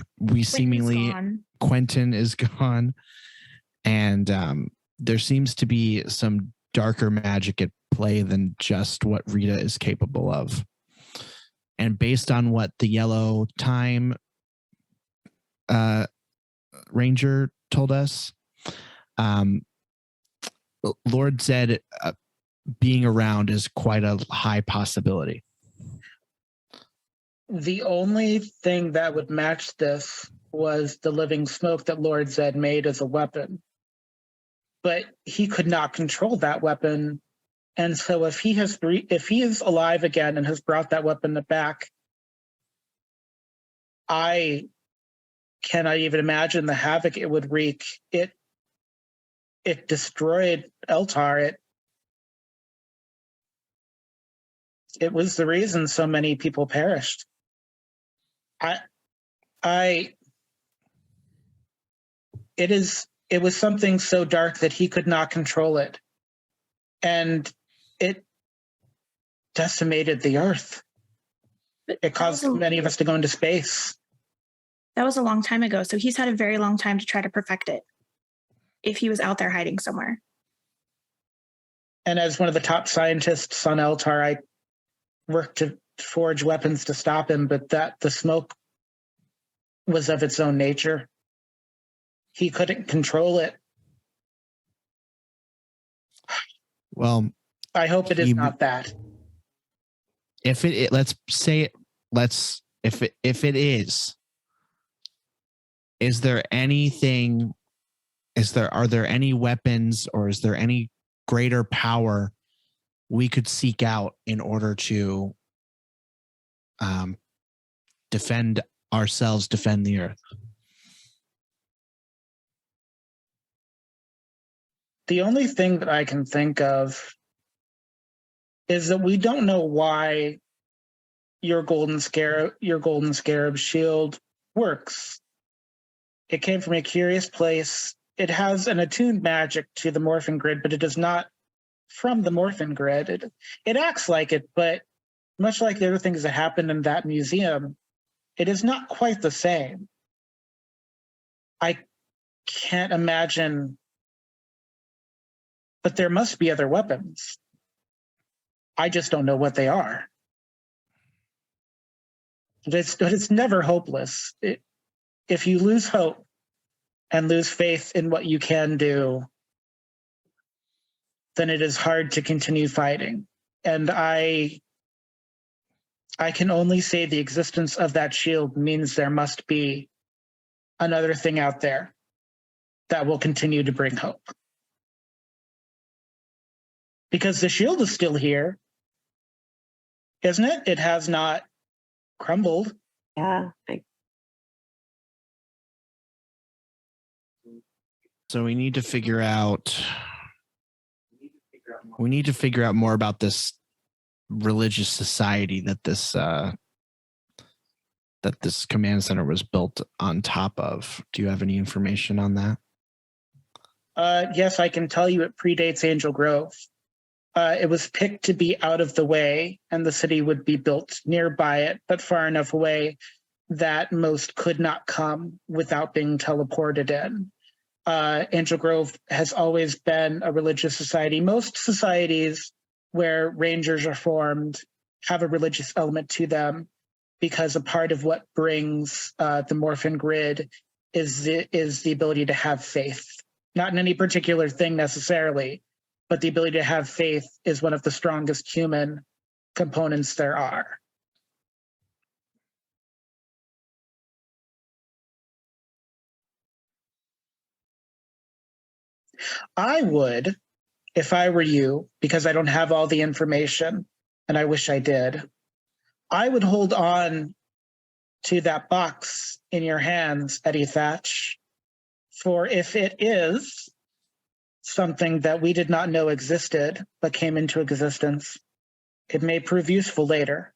Quentin is gone, and there seems to be some darker magic at play than just what Rita is capable of. And based on what the Yellow Time Ranger told us, Lord Zed being around is quite a high possibility. The only thing that would match this was the living smoke that Lord Zed made as a weapon. But he could not control that weapon. And so if he is alive again and has brought that weapon back, I cannot even imagine the havoc it would wreak. It destroyed Eltar. It was the reason so many people perished. It was something so dark that he could not control it. And it decimated the earth. It caused many of us to go into space. That was a long time ago. So he's had a very long time to try to perfect it, if he was out there hiding somewhere. And as one of the top scientists on Eltar, I worked to forge weapons to stop him, but the smoke was of its own nature. He couldn't control it. Well, I hope it is not that. If it is there anything, are there any weapons, or is there any greater power we could seek out in order to defend ourselves, defend the earth? The only thing that I can think of is that we don't know why your golden scarab shield works. It came from a curious place. It has an attuned magic to the morphin grid, but it is not from the morphin grid. It acts like it, but much like the other things that happened in that museum, it is not quite the same. I can't imagine, but there must be other weapons. I just don't know what they are. But it's never hopeless. If you lose hope and lose faith in what you can do, then it is hard to continue fighting. And I can only say the existence of that shield means there must be another thing out there that will continue to bring hope. Because the shield is still here, isn't it? It has not crumbled. Yeah. So we need to figure out more about this religious society that this command center was built on top of. Do you have any information on that? Yes, I can tell you it predates Angel Grove. It was picked to be out of the way, and the city would be built nearby it, but far enough away that most could not come without being teleported in. Angel Grove has always been a religious society. Most societies where rangers are formed have a religious element to them, because a part of what brings the Morphin Grid is the ability to have faith. Not in any particular thing necessarily, but the ability to have faith is one of the strongest human components there are. I would, if I were you, because I don't have all the information, and I wish I did, I would hold on to that box in your hands, Eddy Thatch, for if it is something that we did not know existed but came into existence, it may prove useful later.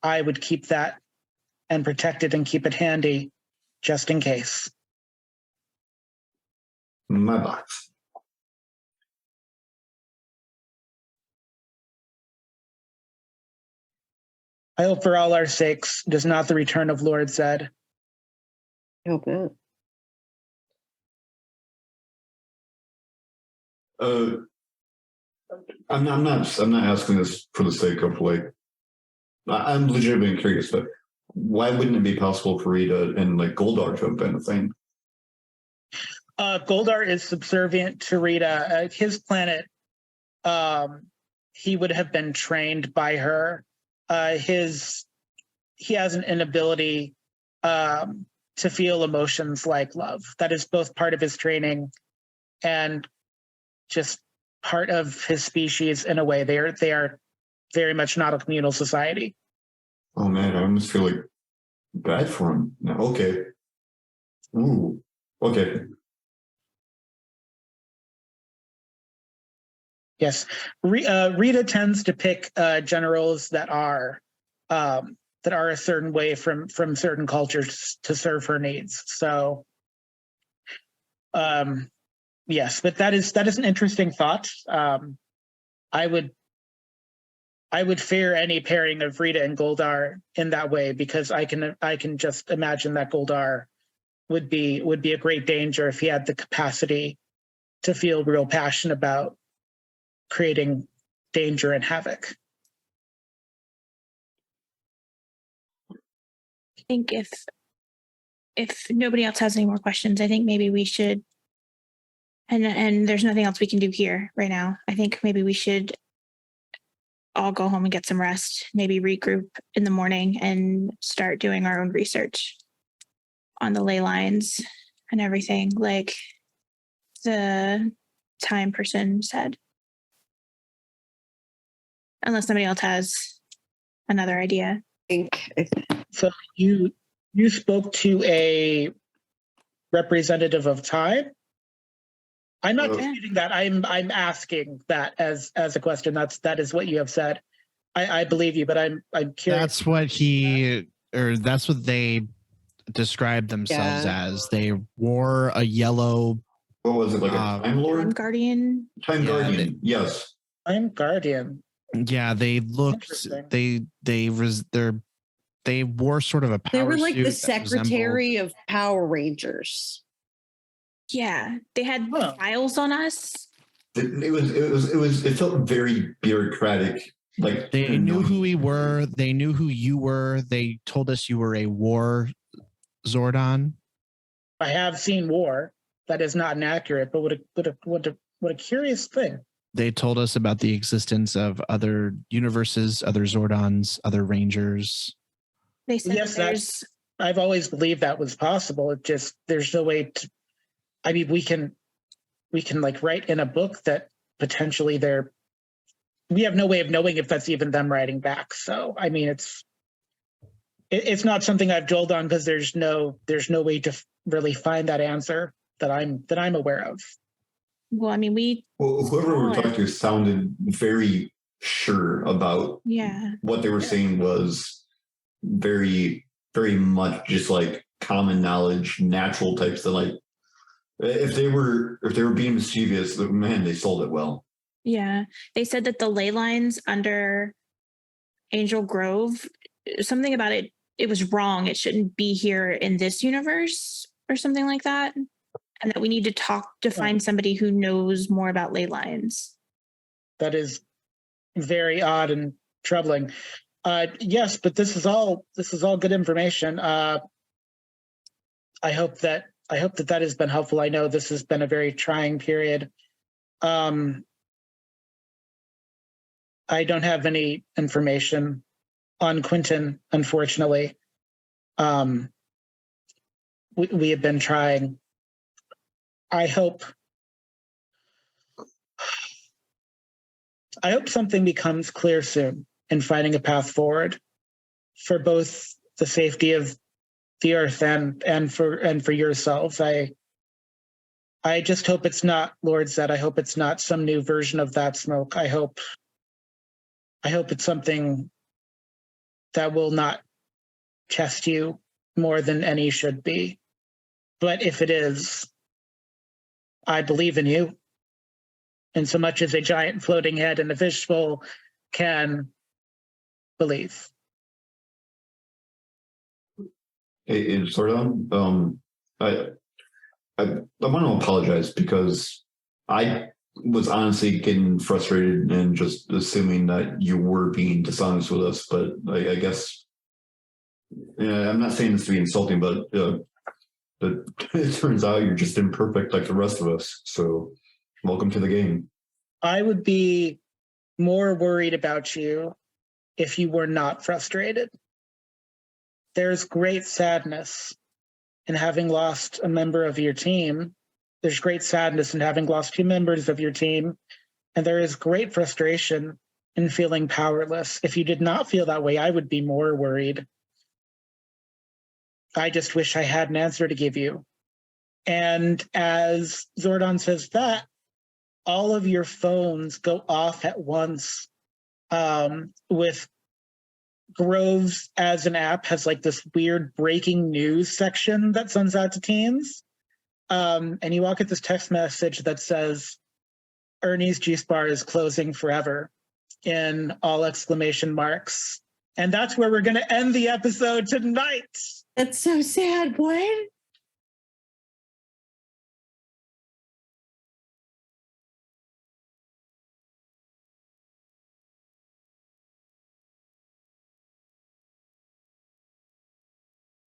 I would keep that and protect it and keep it handy just in case. My box. I hope for all our sakes it is not the return of Lord Zed. I hope not. I'm not asking this for the sake of like, I'm legitimately curious, but why wouldn't it be possible for Rita and like Goldar to have been a thing? Goldar is subservient to Rita. His planet, he would have been trained by her. He has an inability to feel emotions like love. That is both part of his training and just part of his species in a way. They are very much not a communal society. Oh man, I almost feel like bad for him. No, okay. Ooh. Okay. Yes, Rita tends to pick generals that are a certain way from certain cultures to serve her needs. So, yes, but that is an interesting thought. I would fear any pairing of Rita and Goldar in that way, because I can just imagine that Goldar would be a great danger if he had the capacity to feel real passion about creating danger and havoc. I think if nobody else has any more questions, I think maybe we should, and there's nothing else we can do here right now. I think maybe we should all go home and get some rest, maybe regroup in the morning and start doing our own research on the ley lines and everything, like the time person said. Unless somebody else has another idea. So you spoke to a representative of time. I'm not disputing that. I'm asking that as a question. That is what you have said. I believe you, but I'm curious. That's what they described themselves as. They wore a yellow. What was it, like a Time Lord? Time Guardian. Time Guardian, yes. Time Guardian. Yeah, they looked. They wore sort of a power. They were like suit the secretary of Power Rangers. Yeah, they had files on us. It felt very bureaucratic. Like they knew who we were. They knew who you were. They told us you were a war Zordon. I have seen war. That is not inaccurate, but what a curious thing. They told us about the existence of other universes, other Zordons, other Rangers. They said yes, I've always believed that was possible. It just, there's no way to, I mean, we can like write in a book that potentially we have no way of knowing if that's even them writing back. So, I mean, it's not something I've dwelled on because there's no way to really find that answer that I'm aware of. Well, I mean, whoever we were talking to sounded very sure about what they were saying was very, very much just like common knowledge, natural types that like if they were being mischievous, man, they sold it well. Yeah. They said that the ley lines under Angel Grove, something about it it was wrong. It shouldn't be here in this universe or something like that. And that we need to talk to find somebody who knows more about ley lines. That is very odd and troubling. Yes, but this is all good information. I hope that has been helpful. I know this has been a very trying period. I don't have any information on Quentin, unfortunately. We have been trying. I hope something becomes clear soon in finding a path forward for both the safety of the Earth and for yourselves. I just hope it's not Lord Zed. I hope it's not some new version of that smoke. I hope it's something that will not test you more than any should be. But if it is, I believe in you. And so much as a giant floating head in a fishbowl can believe. Hey, Zordon, I want to apologize because I was honestly getting frustrated and just assuming that you were being dishonest with us. But I guess, I'm not saying this to be insulting, but it turns out you're just imperfect like the rest of us. So welcome to the game. I would be more worried about you if you were not frustrated. There's great sadness in having lost a member of your team. There's great sadness in having lost 2 members of your team. And there is great frustration in feeling powerless. If you did not feel that way, I would be more worried. I just wish I had an answer to give you. And as Zordon says that, all of your phones go off at once, with Groves as an app has like this weird breaking news section that sends out to teams. And you all get this text message that says, Ernie's juice bar is closing forever in all exclamation marks. And that's where we're going to end the episode tonight. That's so sad. What?